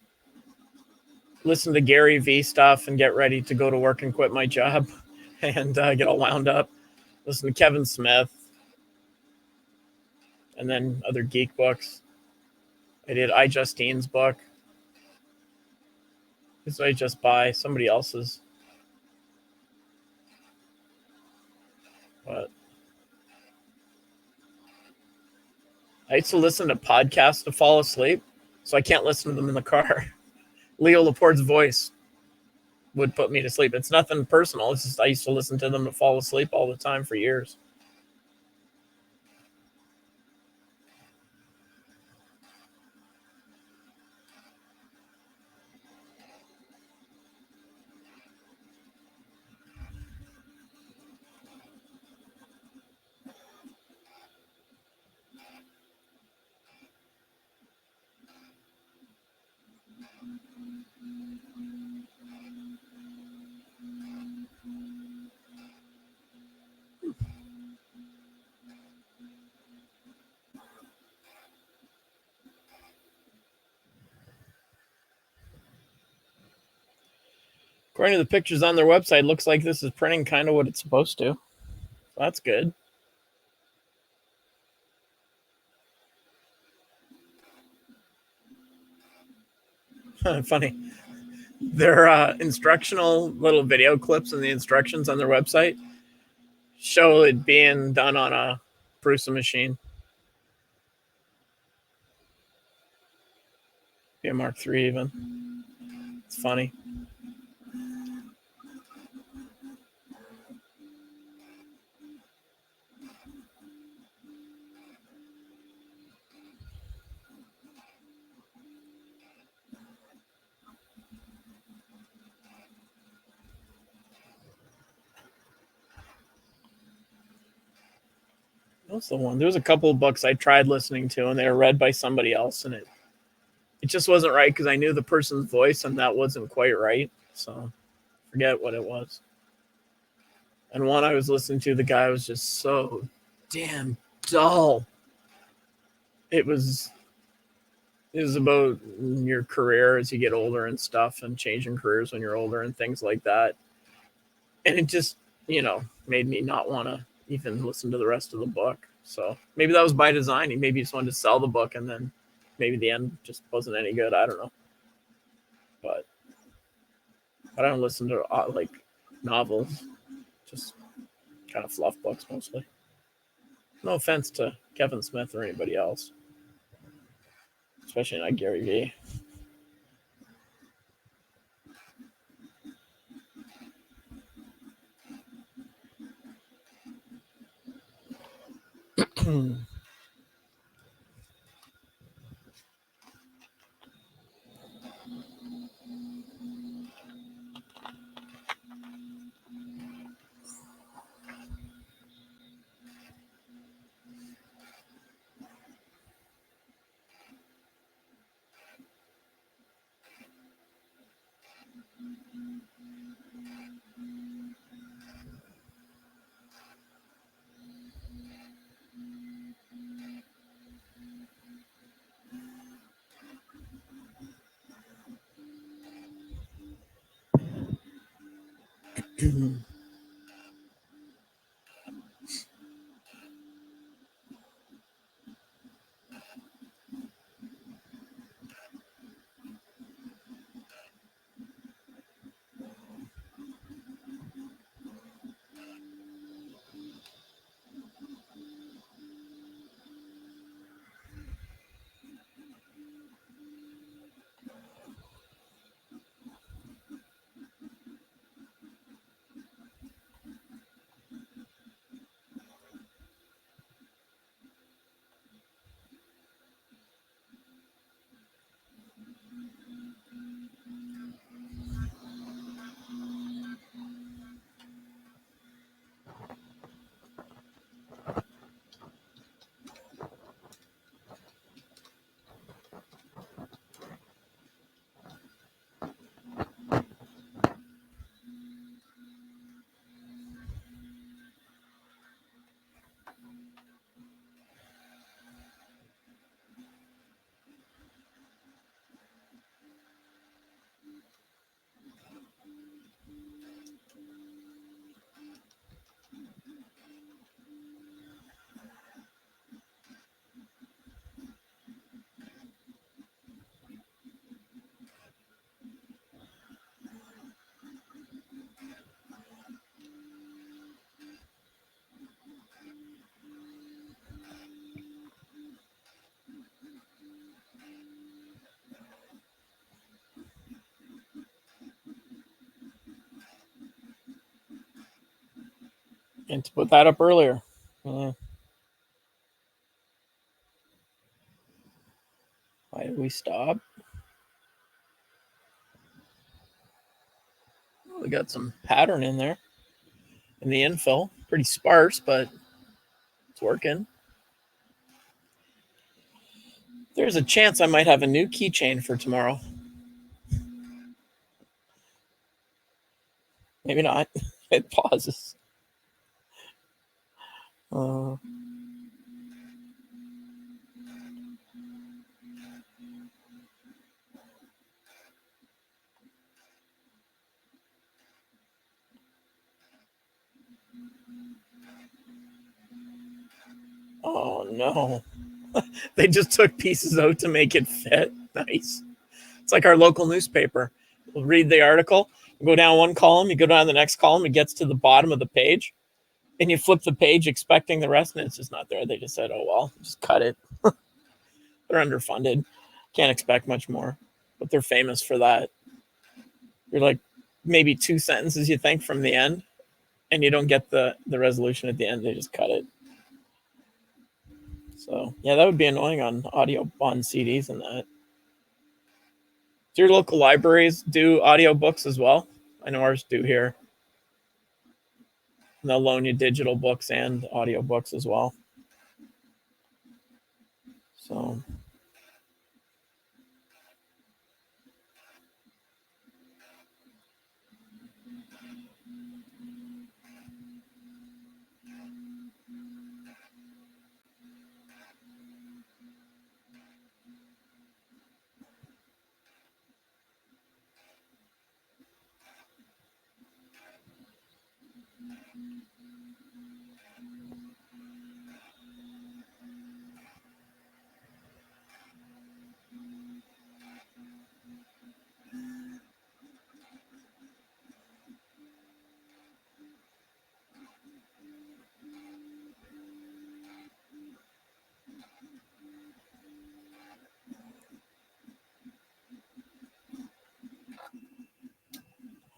Listen to Gary V stuff and get ready to go to work and quit my job and get all wound up. Listen to Kevin Smith and then other geek books. I did iJustine's book. This I just buy somebody else's. But I used to listen to podcasts to fall asleep, so I can't listen to them in the car. Leo Laporte's voice would put me to sleep. It's nothing personal. It's just I used to listen to them to fall asleep all the time for years. According to the pictures on their website, it looks like this is printing kind of what it's supposed to. So that's good. Funny. Their instructional little video clips and the instructions on their website show it being done on a Prusa machine. Be a Mark III even. It's funny. What's the one? There was a couple of books I tried listening to, and they were read by somebody else, and it just wasn't right because I knew the person's voice, and that wasn't quite right. So forget what it was. And one I was listening to, the guy was just so damn dull. It was about your career as you get older and stuff, and changing careers when you're older and things like that. And it just, made me not want to even listen to the rest of the book. So maybe that was by design. He maybe just wanted to sell the book and then maybe the end just wasn't any good. I don't know, but I don't listen to like novels, just kind of fluff books mostly. No offense to Kevin Smith or anybody else, especially not Gary Vee. And to put that up earlier. Why did we stop? We got some pattern in there in the infill. Pretty sparse, but it's working. There's a chance I might have a new keychain for tomorrow. Maybe not. It pauses. Oh no. They just took pieces out to make it fit. Nice. It's like our local newspaper. We'll read the article, go down one column, you go down the next column, it gets to the bottom of the page, and you flip the page expecting the rest, and it's just not there. They just said, oh, well, just cut it. They're underfunded. Can't expect much more, but they're famous for that. You're like maybe 2 sentences you think from the end, and you don't get the resolution at the end. They just cut it. So yeah, that would be annoying on audio, on CDs and that. Do your local libraries do audio books as well? I know ours do here. And they'll loan you digital books and audio books as well. So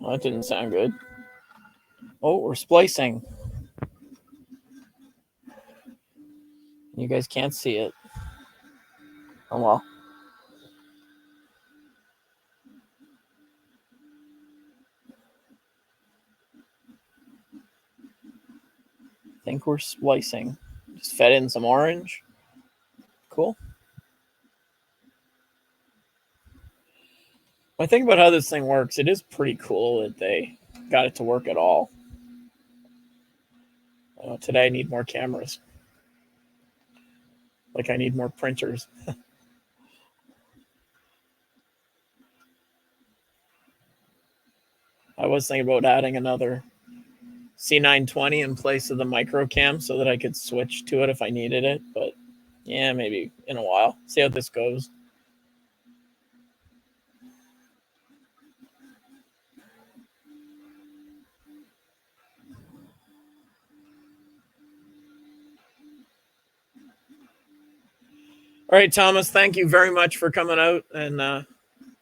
Well, that didn't sound good. Oh, we're splicing. You guys can't see it. Oh well. I think we're splicing. Just fed in some orange. Cool. When I think about how this thing works, it is pretty cool that they got it to work at all. Today I need more cameras. Like I need more printers. I was thinking about adding another C920 in place of the micro cam so that I could switch to it if I needed it. But yeah, maybe in a while. See how this goes. All right, Thomas, thank you very much for coming out and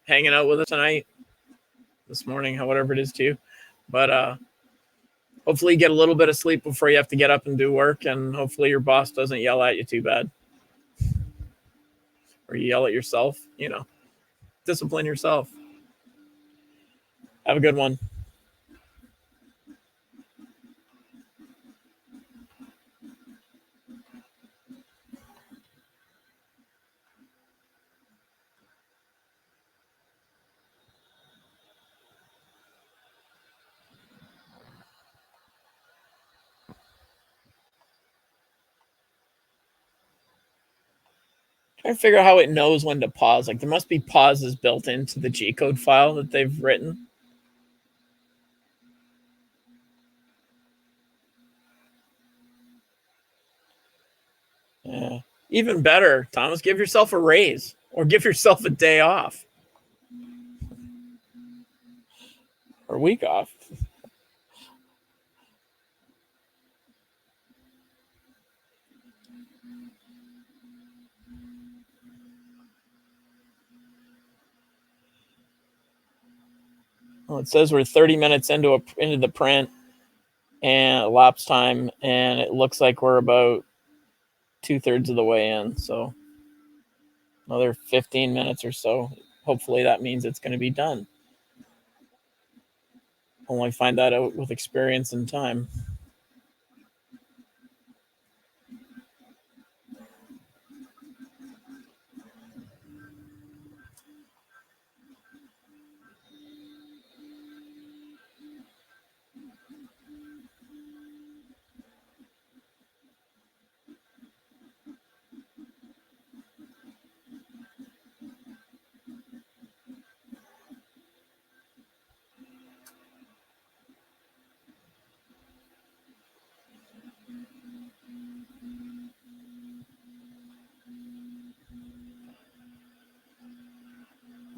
hanging out with us tonight, this morning, whatever it is to you. But hopefully you get a little bit of sleep before you have to get up and do work, and hopefully your boss doesn't yell at you too bad. Or you yell at yourself, discipline yourself. Have a good one. Trying to figure out how it knows when to pause. Like there must be pauses built into the G code file that they've written. Yeah. Even better, Thomas, give yourself a raise or give yourself a day off or a week off. Well, it says we're 30 minutes into the print and elapsed time, and it looks like we're about 2/3 of the way in. So another 15 minutes or so. Hopefully that means it's going to be done. Only find that out with experience and time.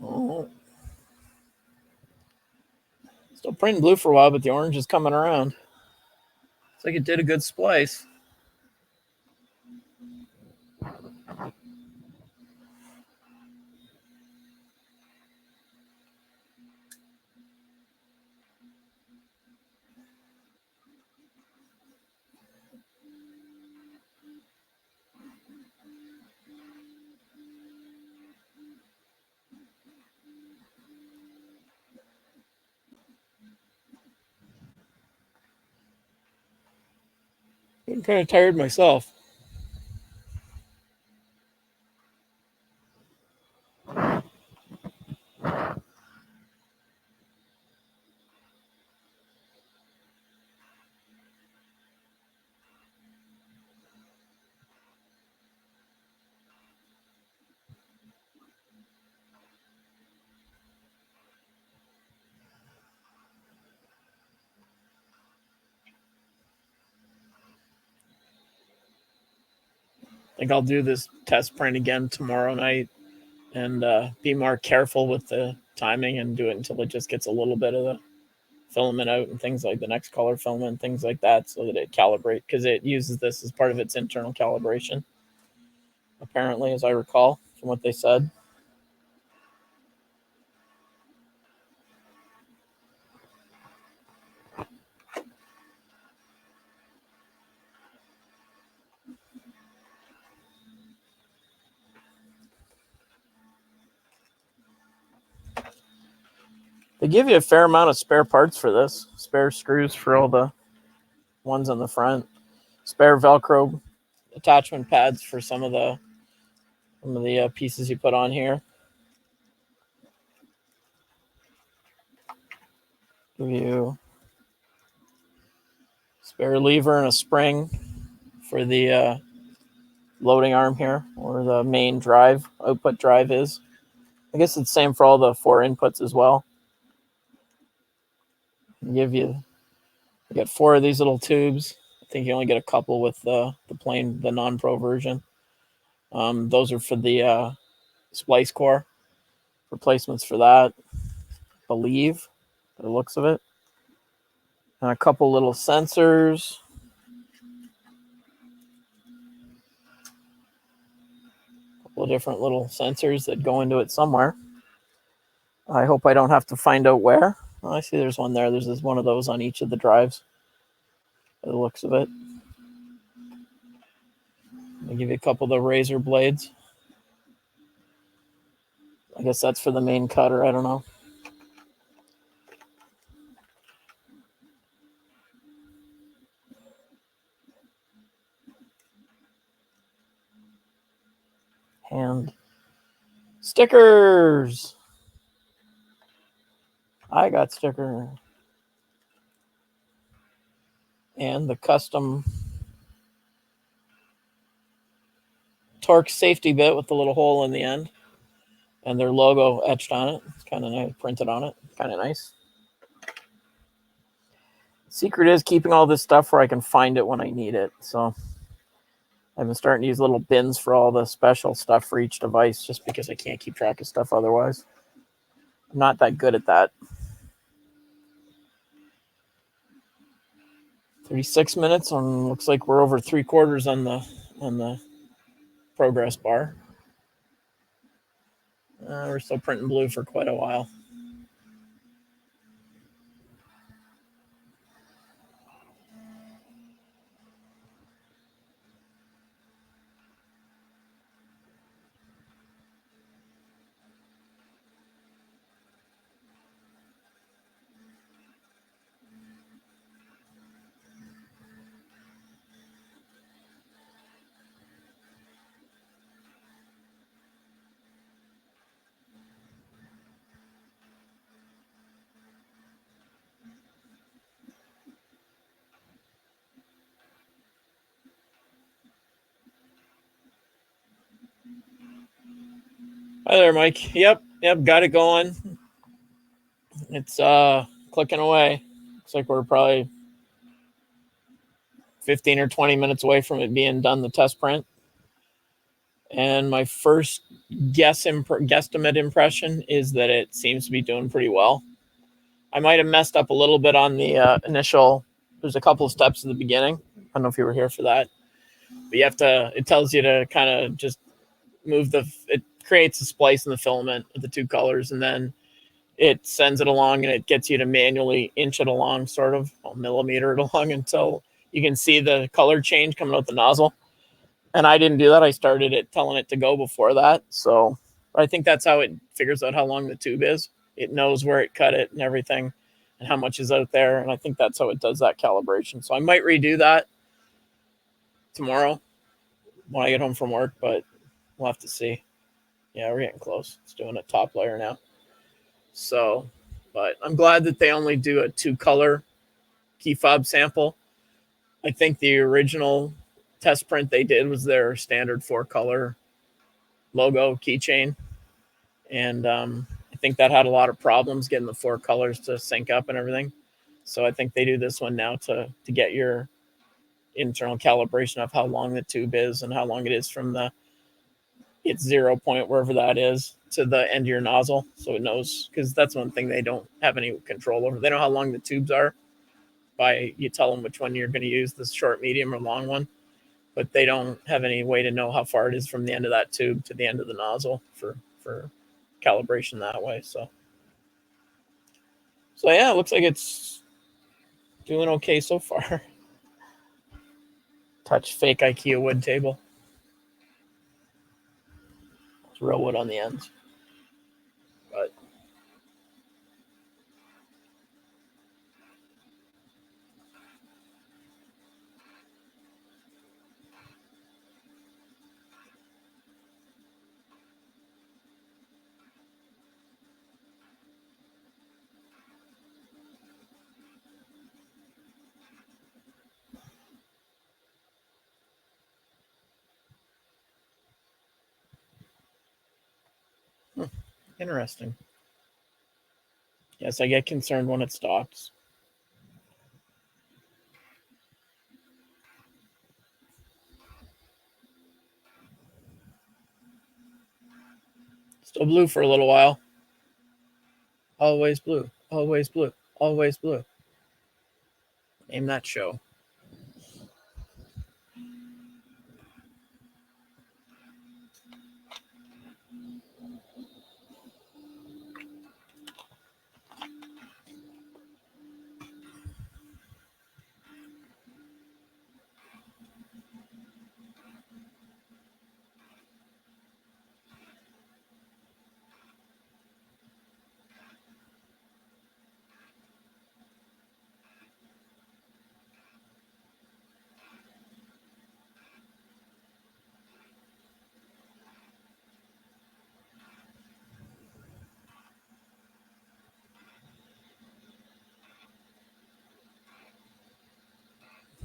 Oh. Still printing blue for a while, but the orange is coming around. It's like it did a good splice. I'm kind of tired myself. I think I'll do this test print again tomorrow night and be more careful with the timing and do it until it just gets a little bit of the filament out and things like the next color filament, things like that, so that it calibrate, because it uses this as part of its internal calibration, apparently, as I recall from what they said. They give you a fair amount of spare parts for this. Spare screws for all the ones on the front. Spare Velcro attachment pads for some of the pieces you put on here. Give you spare lever and a spring for the loading arm here, where the main drive, output drive is. I guess it's the same for all the 4 inputs as well. You get 4 of these little tubes. I think you only get a couple with the non-pro version. Those are for the splice core. Replacements for that, I believe, by the looks of it. And a couple little sensors. A couple of different little sensors that go into it somewhere. I hope I don't have to find out where. Oh, I see there's one there. There's one of those on each of the drives, by the looks of it. I'll give you a couple of the razor blades. I guess that's for the main cutter. I don't know. And stickers. I got sticker. And the custom Torx safety bit with the little hole in the end. And their logo etched on it. It's kind of nice, printed on it. Kind of nice. Secret is keeping all this stuff where I can find it when I need it. So I've been starting to use little bins for all the special stuff for each device, just because I can't keep track of stuff otherwise. I'm not that good at that. 36 minutes on. Looks like we're over 3/4 on the progress bar. We're still printing blue for quite a while. Hi there, Mike. Yep, got it going. It's clicking away. Looks like we're probably 15 or 20 minutes away from it being done, the test print. And my first guesstimate impression is that it seems to be doing pretty well. I might have messed up a little bit on the initial. There's a couple of steps at the beginning. I don't know if you were here for that, but you have to. It tells you to kind of just move it creates a splice in the filament of the 2 colors, and then it sends it along, and it gets you to manually inch it along, sort of millimeter it along until you can see the color change coming out the nozzle. And I didn't do that. I started it telling it to go before that. So I think that's how it figures out how long the tube is. It knows where it cut it and everything and how much is out there. And I think that's how it does that calibration. So I might redo that tomorrow when I get home from work, but we'll have to see. Yeah, we're getting close. It's doing a top layer now. So, but I'm glad that they only do a 2-color key fob sample. I think the original test print they did was their standard 4-color logo keychain. And I think that had a lot of problems getting the 4 colors to sync up and everything. So I think they do this one now to get your internal calibration of how long the tube is and how long it is from its 0 point, wherever that is, to the end of your nozzle. So it knows, because that's one thing they don't have any control over. They know how long the tubes are by you tell them which one you're going to use, the short, medium, or long one. But they don't have any way to know how far it is from the end of that tube to the end of the nozzle for calibration that way. So yeah, it looks like it's doing okay so far. Touch fake IKEA wood table. It's real wood on the ends. But Interesting. Yes, I get concerned when it stops. Still blue for a little while. Always blue. Always blue. Always blue. Name that show.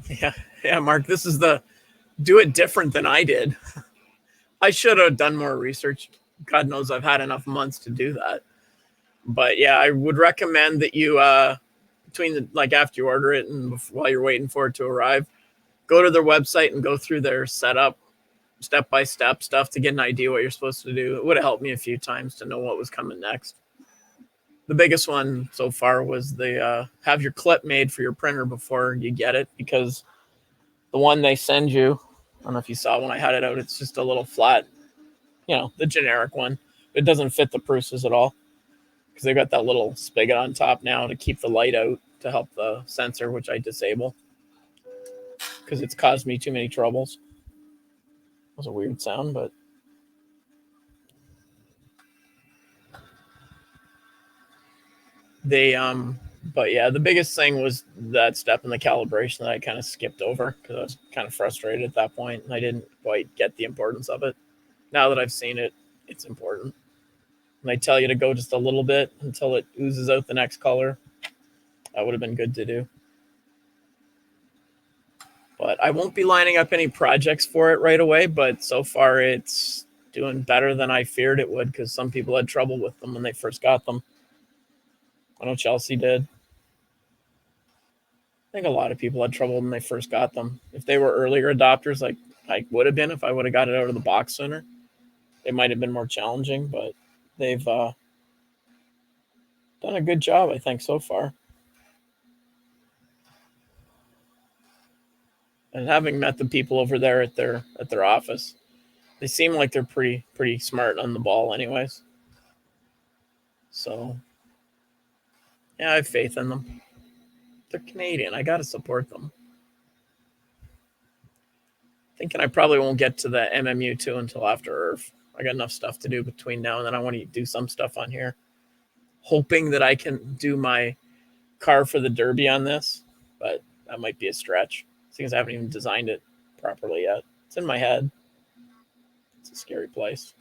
Yeah, yeah, Mark. This is the do it different than I did. I should have done more research. God knows I've had enough months to do that. But yeah, I would recommend that you between the like after you order it and while you're waiting for it to arrive, go to their website and go through their setup step by step stuff to get an idea what you're supposed to do. It would have helped me a few times to know what was coming next. The biggest one so far was the have your clip made for your printer before you get it, because the one they send you, I don't know if you saw when I had it out, it's just a little flat, the generic one. It doesn't fit the Prusas at all because they've got that little spigot on top now to keep the light out to help the sensor, which I disable because it's caused me too many troubles. It was a weird sound, but they but yeah, the biggest thing was that step in the calibration that I kind of skipped over because I was kind of frustrated at that point and I didn't quite get the importance of it. Now that I've seen it, it's important. And they tell you to go just a little bit until it oozes out the next color. That would have been good to do. But I won't be lining up any projects for it right away, but so far it's doing better than I feared it would because some people had trouble with them when they first got them. I know Chelsea did. I think a lot of people had trouble when they first got them. If they were earlier adopters, like I would have been if I would have got it out of the box sooner, it might have been more challenging, but they've done a good job, I think, so far. And having met the people over there at their office, they seem like they're pretty smart on the ball, anyways. So yeah, I have faith in them. They're Canadian. I gotta support them. Thinking I probably won't get to the MMU2 until after Earth. I got enough stuff to do between now and then. I want to do some stuff on here. Hoping that I can do my car for the Derby on this, but that might be a stretch. Since I haven't even designed it properly yet. It's in my head. It's a scary place.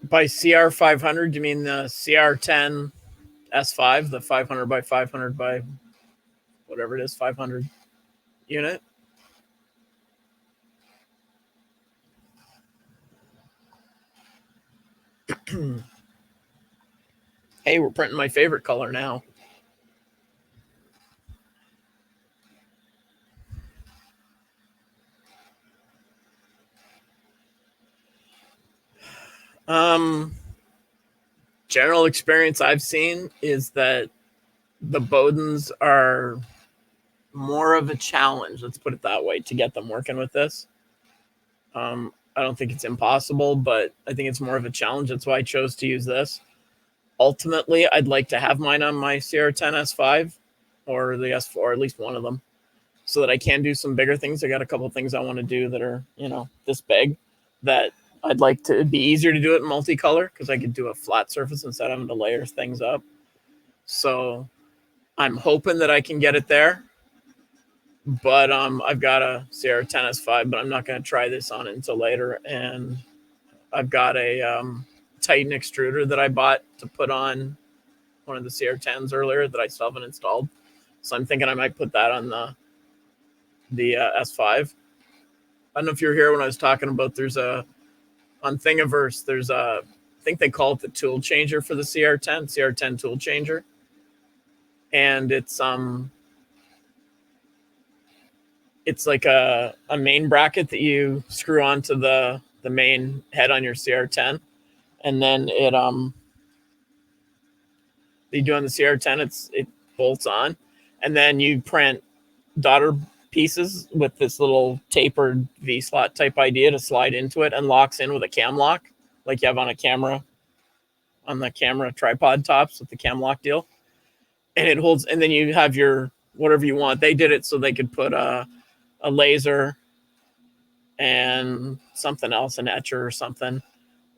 By CR500, you mean the CR10 S5, the 500 by 500 by whatever it is, 500 unit? Hey, we're printing my favorite color now. Um, general experience I've seen is that the Bowdens are more of a challenge, let's put it that way, to get them working with this. I don't think it's impossible, but I think it's more of a challenge. That's why I chose to use this. Ultimately, I'd like to have mine on my CR10 S5 or the S4, or at least one of them, so that I can do some bigger things. I got a couple things I want to do that are, this big, that I'd like to be easier to do it in multicolor, because I could do a flat surface instead of having to layer things up. So I'm hoping that I can get it there. But I've got a CR10 S5, but I'm not going to try this on it until later. And I've got a Titan extruder that I bought to put on one of the CR10s earlier that I still haven't installed. So I'm thinking I might put that on the S5. I don't know if you were here when I was talking about on Thingiverse, there's I think they call it the tool changer for the CR10 tool changer. And it's like a main bracket that you screw onto the main head on your CR10. And then you do on the CR10, it bolts on. And then you print daughter pieces with this little tapered V-slot type idea to slide into it, and locks in with a cam lock, like you have on the camera tripod tops with the cam lock deal. And it holds, and then you have your whatever you want. They did it so they could put a laser and something else, an etcher or something,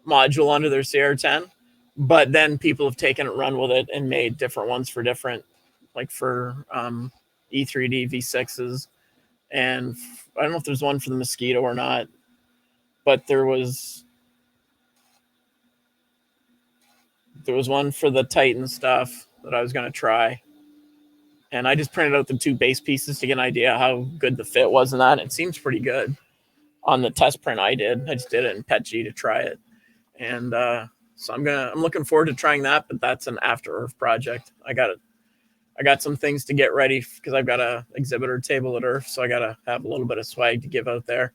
module under their CR10. But then people have taken it, run with it, and made different ones for different, like for E3D V6s. And I don't know if there's one for the Mosquito or not, but there was one for the Titan stuff that I was going to try. And I just printed out the two base pieces to get an idea how good the fit was in that. It seems pretty good on the test print I did. I just did it in PETG to try it. And so I'm looking forward to trying that, but that's an after Earth project. I got some things to get ready because I've got a exhibitor table at Earth, so I got to have a little bit of swag to give out there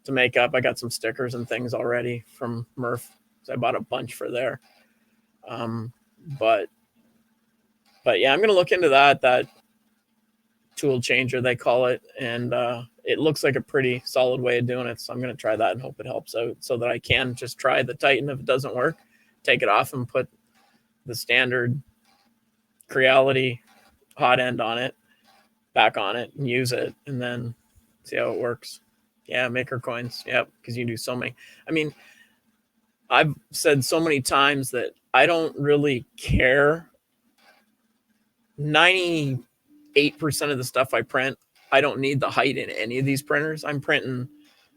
to make up. I got some stickers and things already from Murph, so I bought a bunch for there. But yeah, I'm going to look into that tool changer, they call it, and it looks like a pretty solid way of doing it. So I'm going to try that and hope it helps out, so that I can just try the Titan. If it doesn't work, take it off and put the standard Creality hot end on it, back on it, and use it, and then see how it works. Yeah, maker coins. Yep, because you do so many. I mean, I've said so many times that I don't really care. 98% of the stuff I print, I don't need the height in any of these printers. I'm printing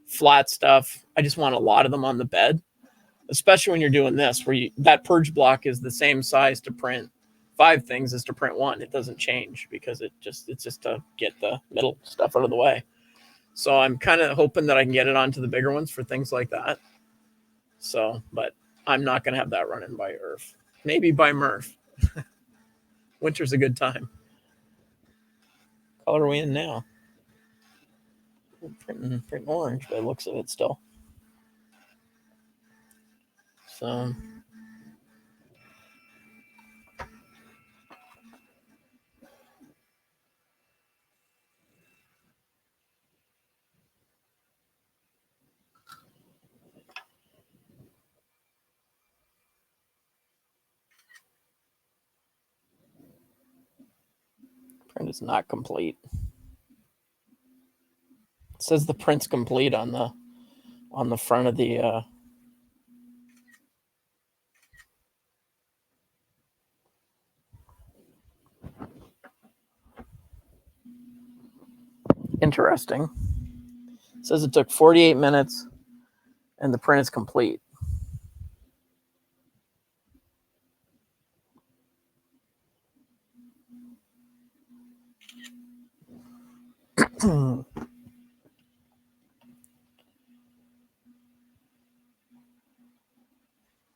flat stuff. I just want a lot of them on the bed, especially when you're doing this, where that purge block is the same size to print 5 things as to print 1. It doesn't change because it's just to get the middle stuff out of the way. So I'm kind of hoping that I can get it onto the bigger ones for things like that. So, but I'm not going to have that running by Earth. Maybe by Murph. Winter's a good time. Color are we in now? Printing orange by the looks of it still. So print is not complete. It says the print's complete on the front of the interesting. It says it took 48 minutes and the print is complete.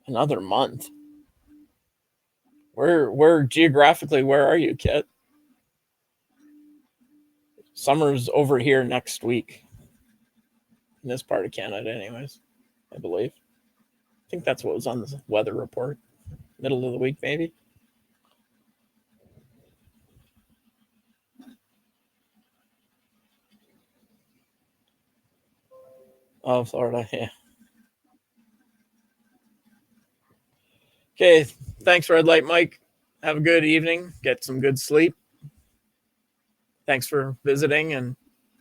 Another month. Where geographically, where are you, Kit? Summer's over here next week. In this part of Canada, anyways, I believe. I think that's what was on the weather report. middle of the week, maybe. Oh, Florida, yeah. Okay, thanks, Red Light Mike. Have a good evening. Get some good sleep. Thanks for visiting and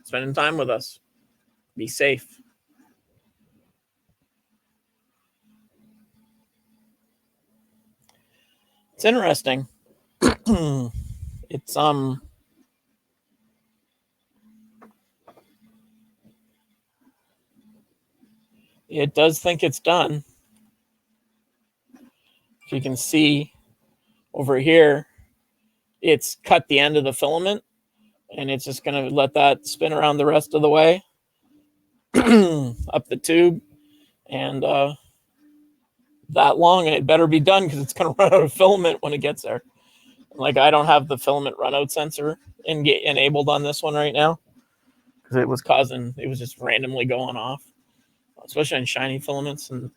spending time with us. Be safe. It's interesting. It's it does think it's done. If you can see over here, it's cut the end of the filament, and it's just going to let that spin around the rest of the way up the tube, and that long, and it better be done because it's going to run out of filament when it gets there. Like, I don't have the filament run out sensor enabled on this one right now because it was just randomly going off, especially on shiny filaments. And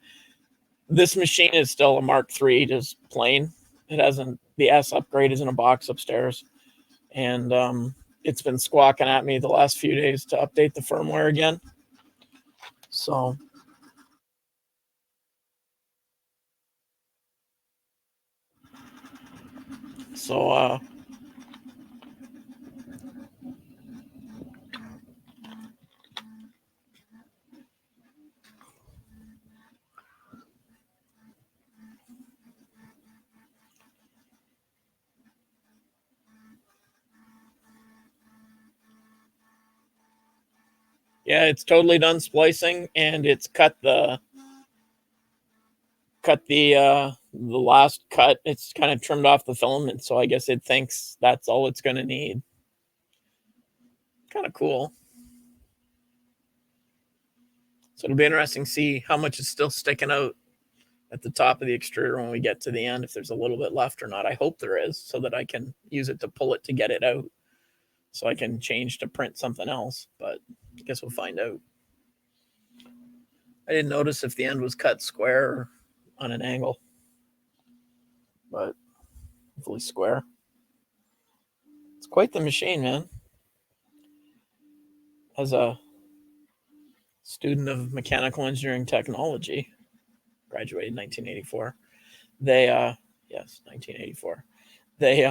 this machine is still a Mark III, just plain. It hasn't, the S upgrade is in a box upstairs, and it's been squawking at me the last few days to update the firmware again. So yeah, it's totally done splicing, and it's cut the last cut. It's kind of trimmed off the filament, so I guess it thinks that's all it's going to need. Kind of cool. So it'll be interesting to see how much is still sticking out at the top of the extruder when we get to the end, if there's a little bit left or not. I hope there is, so that I can use it to pull it to get it out, so I can change to print something else. But I guess we'll find out. I didn't notice if the end was cut square or on an angle, but hopefully square. It's quite the machine, man. As a student of mechanical engineering technology, graduated in 1984. They yes, 1984. They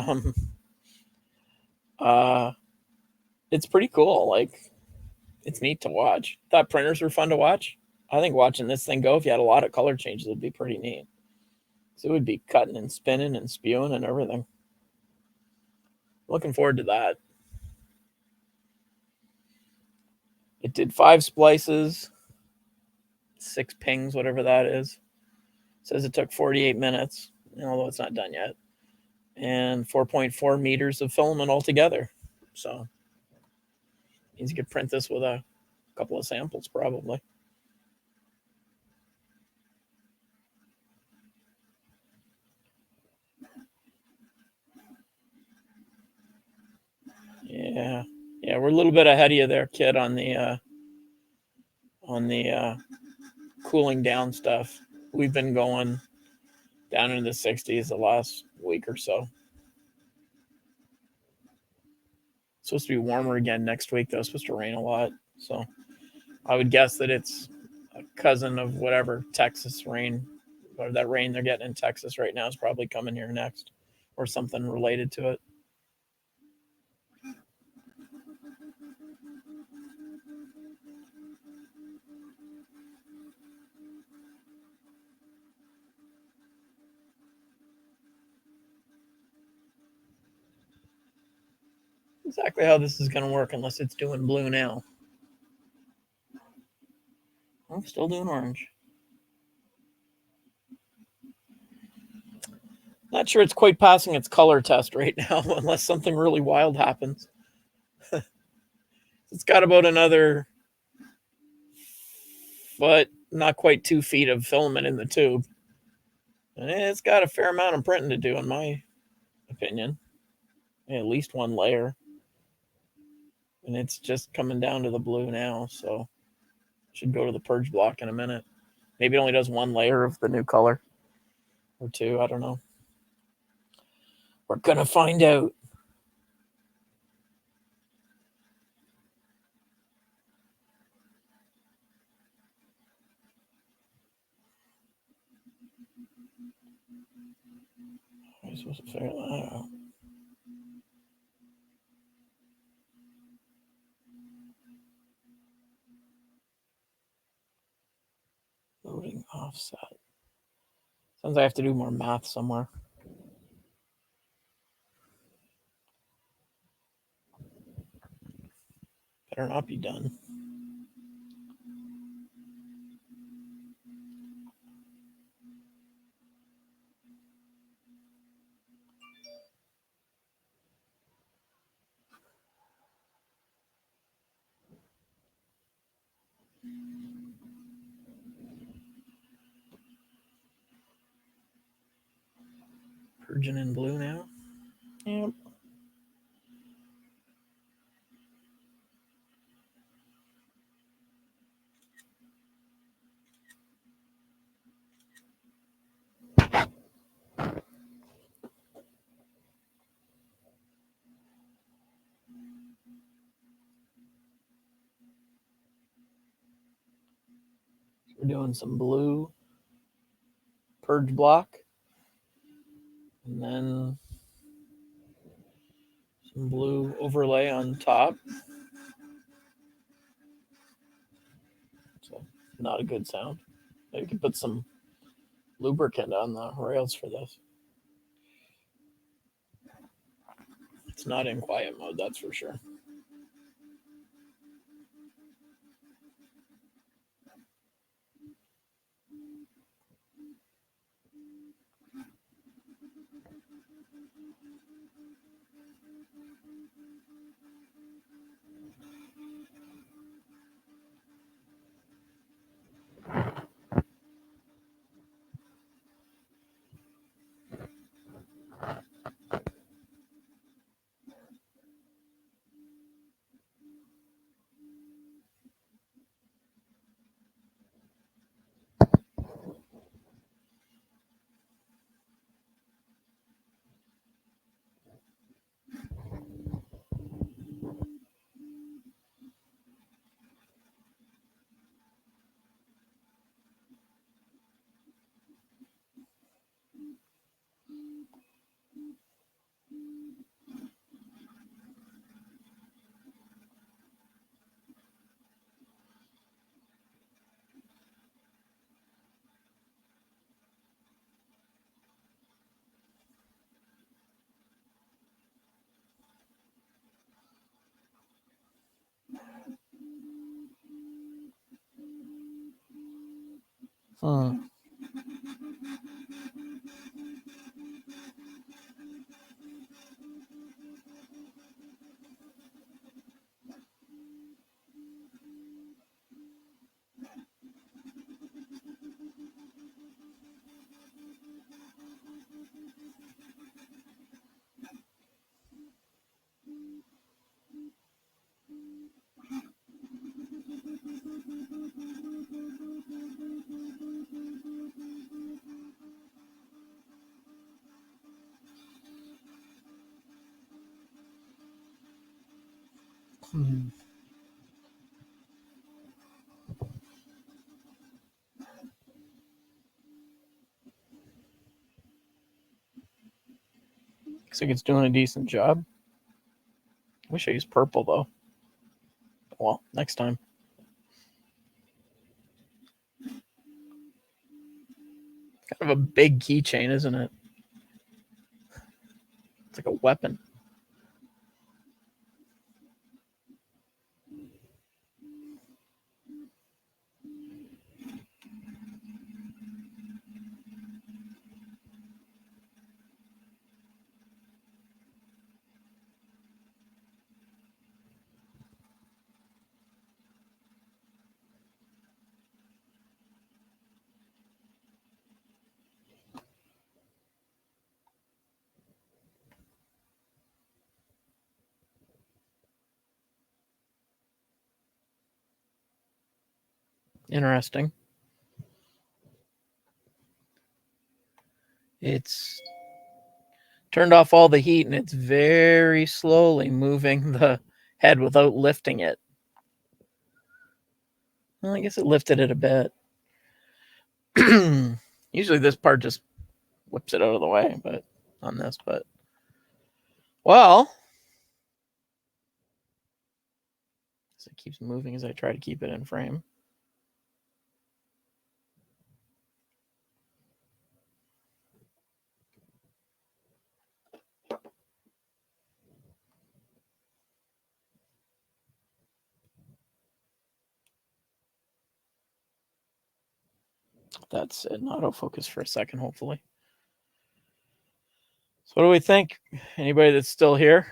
it's pretty cool. Like, it's neat to watch. Thought printers were fun to watch. I think watching this thing go, if you had a lot of color changes, it'd be pretty neat. So it would be cutting and spinning and spewing and everything. Looking forward to that. It did 5 splices, 6 pings, whatever that is. It says it took 48 minutes, although it's not done yet. And 4.4 meters of filament altogether. So means you could print this with a couple of samples, probably. Yeah, we're a little bit ahead of you there, kid, on the cooling down stuff. We've been going down into the 60s the last week or so. It's supposed to be warmer again next week, though. It's supposed to rain a lot. So I would guess that it's a cousin of whatever Texas rain, or that rain they're getting in Texas right now is probably coming here next, or something related to it. Exactly how this is going to work, unless it's doing blue now. I'm still doing orange. Not sure it's quite passing its color test right now, unless something really wild happens. It's got about another foot, not quite 2 feet of filament in the tube. And it's got a fair amount of printing to do, in my opinion. At least 1 layer. And it's just coming down to the blue now, so should go to the purge block in a minute. Maybe it only does 1 layer of the new color. or two. I don't know. We're gonna find out. I'm supposed to figure that out. Loading offset. Sounds like I have to do more math somewhere. Better not be done. Virgin in blue now. Yep. We're doing some blue purge block, and then some blue overlay on top. So not a good sound. Maybe we could put some lubricant on the rails for this. It's not in quiet mode, that's for sure. Looks like it's doing a decent job. Wish I used purple though. Well, next time. Kind of a big keychain, isn't it? It's like a weapon. Interesting. It's turned off all the heat and it's very slowly moving the head without lifting it. Well, I guess it lifted it a bit. Usually this part just whips it out of the way, but on this, but well, it keeps moving as I try to keep it in frame. That's it. Autofocus for a second, hopefully. So what do we think? Anybody that's still here?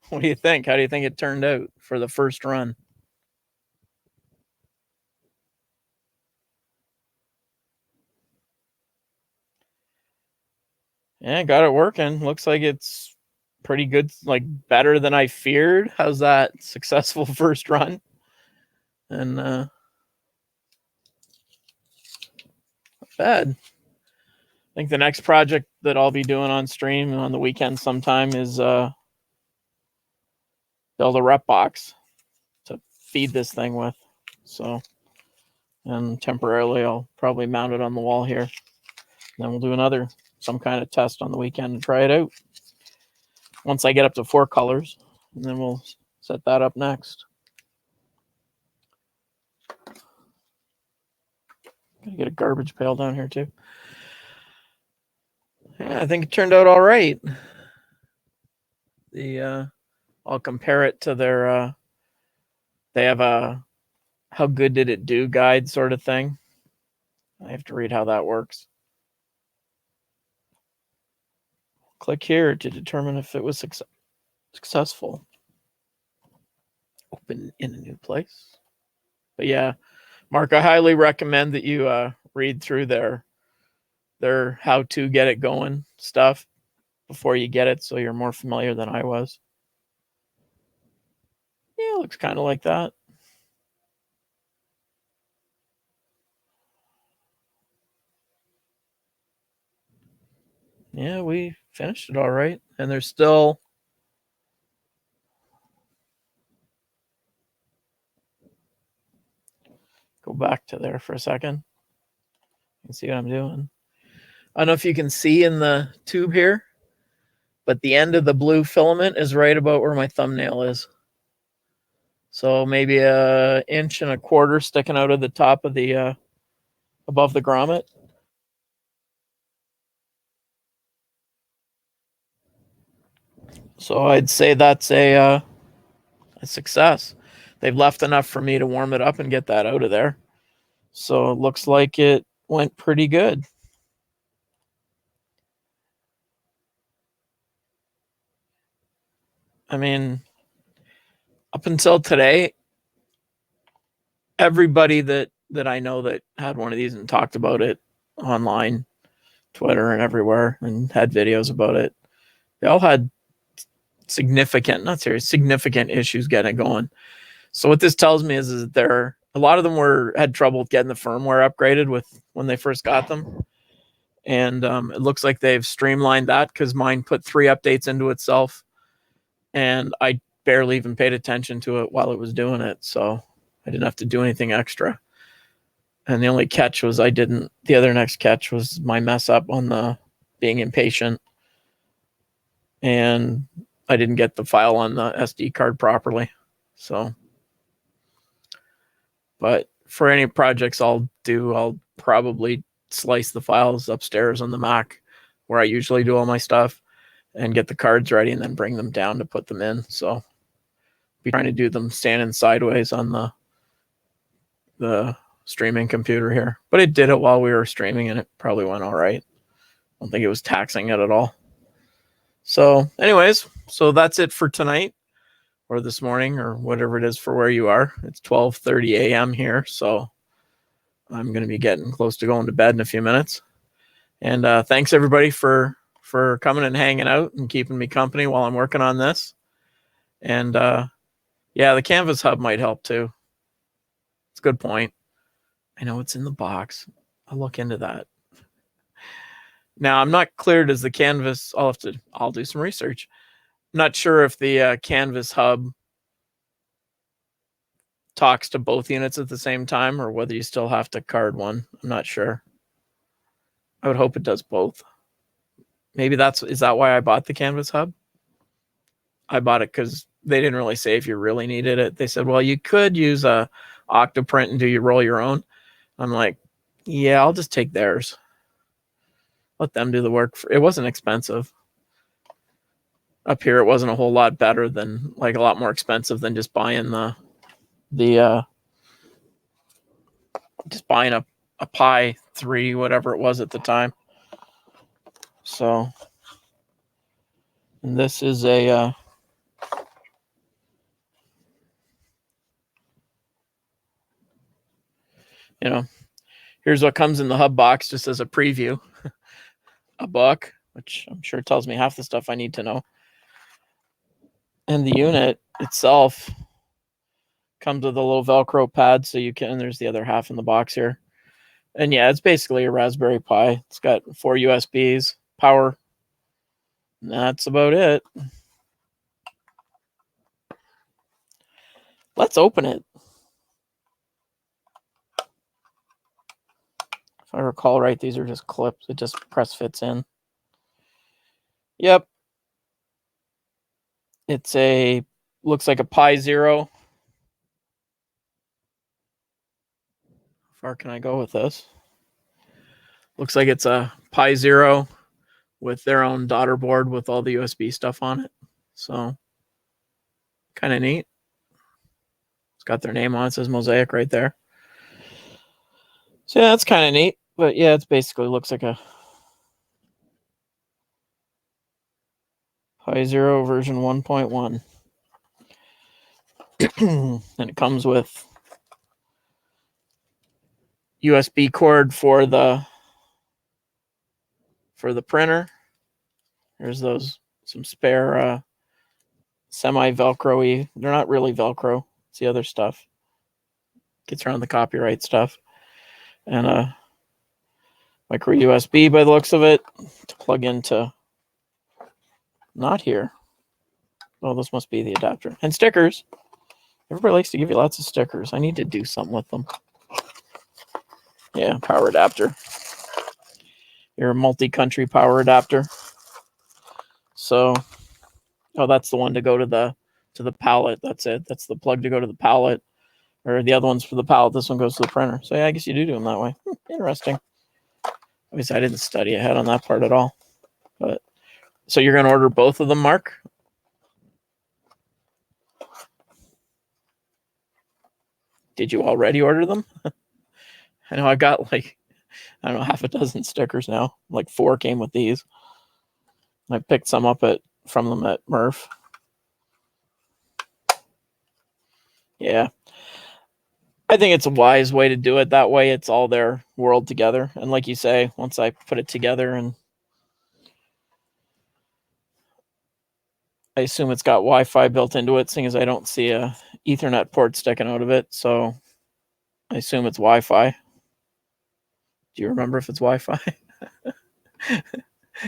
What do you think? How do you think it turned out for the first run? Yeah, got it working. Looks like it's pretty good, like better than I feared. How's that? Successful first run. And not bad. I think the next project that I'll be doing on stream on the weekend sometime is build a rep box to feed this thing with. So, and temporarily I'll probably mount it on the wall here. Then we'll do some kind of test on the weekend and try it out. Once I get up to 4 colors, and then we'll set that up next. Gotta get a garbage pail down here too. Yeah, I think it turned out all right. I'll compare it to their they have a how good did it do guide sort of thing. I have to read how that works. Click here to determine if it was successful. Open in a new place. But yeah, Mark, I highly recommend that you read through their how to get it going stuff before you get it, so you're more familiar than I was. Yeah, it looks kind of like that. Yeah, we finished it all right. And there's still go back to there for a second and see what I'm doing. I don't know if you can see in the tube here, but the end of the blue filament is right about where my thumbnail is. So maybe 1.25 inches sticking out of the top of the above the grommet. So I'd say that's a success. They've left enough for me to warm it up and get that out of there. So it looks like it went pretty good. I mean, up until today, everybody that I know that had one of these and talked about it online, Twitter and everywhere, and had videos about it, they all had significant issues getting it going. So what this tells me is that a lot of them had trouble getting the firmware upgraded with when they first got them. And it looks like they've streamlined that because mine put 3 updates into itself. And I barely even paid attention to it while it was doing it. So I didn't have to do anything extra. And the only catch was the other next catch was my mess up on the being impatient. And I didn't get the file on the SD card properly. So, but for any projects I'll probably slice the files upstairs on the Mac where I usually do all my stuff and get the cards ready and then bring them down to put them in. So I'll be trying to do them standing sideways on the streaming computer here. But it did it while we were streaming and it probably went all right. I don't think it was taxing it at all. So anyways, so that's it for tonight or this morning or whatever it is for where you are. It's 12:30 a.m. here. So I'm going to be getting close to going to bed in a few minutes. And thanks everybody for coming and hanging out and keeping me company while I'm working on this. And yeah, the Canvas hub might help too. It's a good point. I know it's in the box. I'll look into that. Now I'm not clear. Does the canvas? I'll do some research. I'm not sure if the canvas hub talks to both units at the same time, or whether you still have to card one. I'm not sure. I would hope it does both. Maybe is that why I bought the canvas hub? I bought it because they didn't really say if you really needed it. They said, well, you could use a Octoprint and roll your own. I'm like, yeah, I'll just take theirs. Let them do the work. It wasn't expensive. Up here, it wasn't a whole lot better than, like, a lot more expensive than just buying just buying a Pi 3, whatever it was at the time. So, and this is a here's what comes in the hub box, just as a preview. A book, which I'm sure tells me half the stuff I need to know. And the unit itself comes with a little Velcro pad, so you can, there's the other half in the box here. And yeah, it's basically a Raspberry Pi. It's got 4 USBs, power. And that's about it. Let's open it. If I recall right, these are just clips. It just press fits in. Yep. It's looks like a Pi Zero. How far can I go with this? Looks like it's a Pi Zero with their own daughter board with all the USB stuff on it. So, kind of neat. It's got their name on it. It says Mosaic right there. So yeah, that's kind of neat. But yeah, it basically looks like a Pi Zero version 1.1. And it comes with USB cord for the printer. There's some spare semi-Velcro-y. They're not really Velcro. It's the other stuff. Gets around the copyright stuff. And a micro USB by the looks of it to plug into. Not here. Oh, this must be the adapter. And stickers. Everybody likes to give you lots of stickers. I need to do something with them. Yeah, power adapter. Your multi-country power adapter. So, oh, that's the one to go to the palette. That's it. That's the plug to go to the palette. Or the other one's for the palette. This one goes to the printer. So yeah, I guess you do them that way. Interesting. Obviously, I didn't study ahead on that part at all. But so you're going to order both of them, Mark? Did you already order them? I know I got like, I don't know, half a dozen stickers now. Like 4 came with these. I picked some up from them at Murph. Yeah. I think it's a wise way to do it. That way it's all their world together. And like you say, once I put it together, and I assume it's got Wi-Fi built into it, seeing as I don't see a Ethernet port sticking out of it. So I assume it's Wi-Fi. Do you remember if it's Wi-Fi?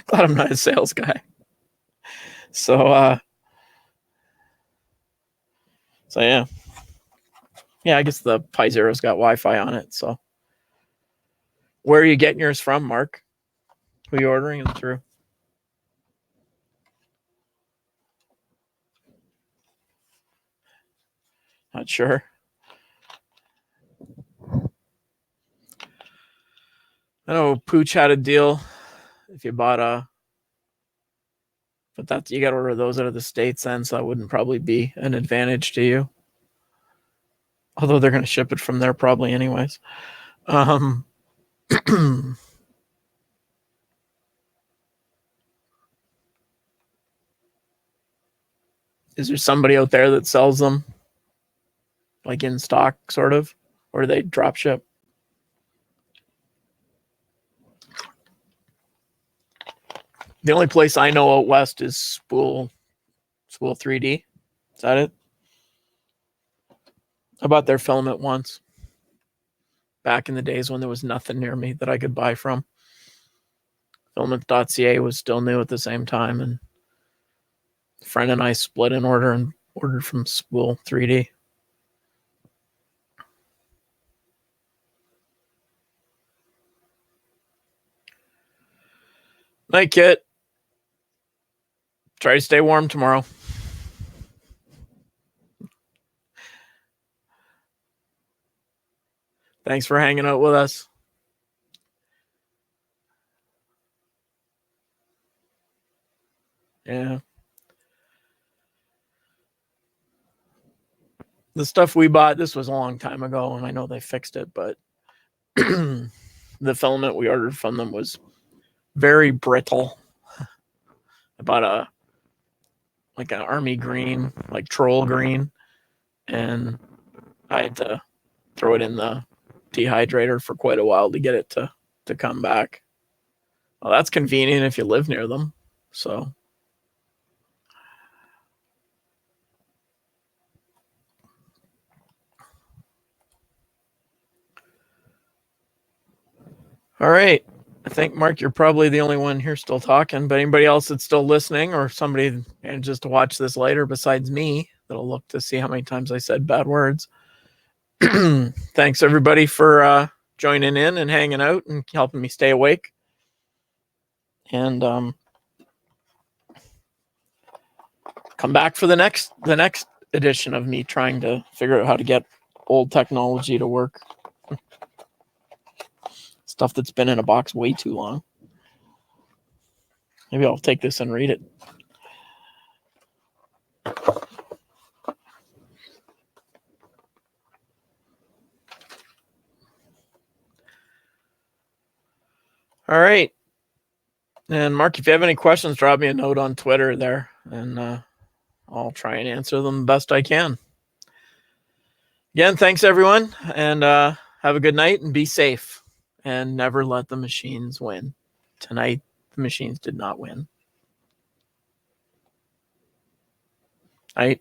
Glad I'm not a sales guy. So yeah. Yeah, I guess the Pi Zero's got Wi-Fi on it. So where are you getting yours from, Mark? Who are you ordering it through? Not sure. I know Pooch had a deal. If you bought but you got to order those out of the States then, so that wouldn't probably be an advantage to you. Although they're going to ship it from there probably anyways. Is there somebody out there that sells them, like in stock, sort of, or do they drop ship? The only place I know out west is Spool 3D. Is that it? I bought their filament once, back in the days when there was nothing near me that I could buy from. Filament.ca was still new at the same time, and a friend and I split an order and ordered from Spool 3D. Night, Kit. Try to stay warm tomorrow. Thanks for hanging out with us. Yeah. The stuff we bought, this was a long time ago, and I know they fixed it, but the filament we ordered from them was very brittle. About like an army green, like troll green, and I had to throw it in the dehydrator for quite a while to get it to come back. Well, that's convenient if you live near them. So all right. I think, Mark, you're probably the only one here still talking, but anybody else that's still listening or somebody manages to watch this later besides me that'll look to see how many times I said bad words. Thanks, everybody, for joining in and hanging out and helping me stay awake. And come back for the next edition of me trying to figure out how to get old technology to work. Stuff that's been in a box way too long. Maybe I'll take this and read it. All right. And Mark, if you have any questions, drop me a note on Twitter there, and I'll try and answer them the best I can. Again, thanks, everyone, and have a good night and be safe. And never let the machines win. Tonight, the machines did not win. Night.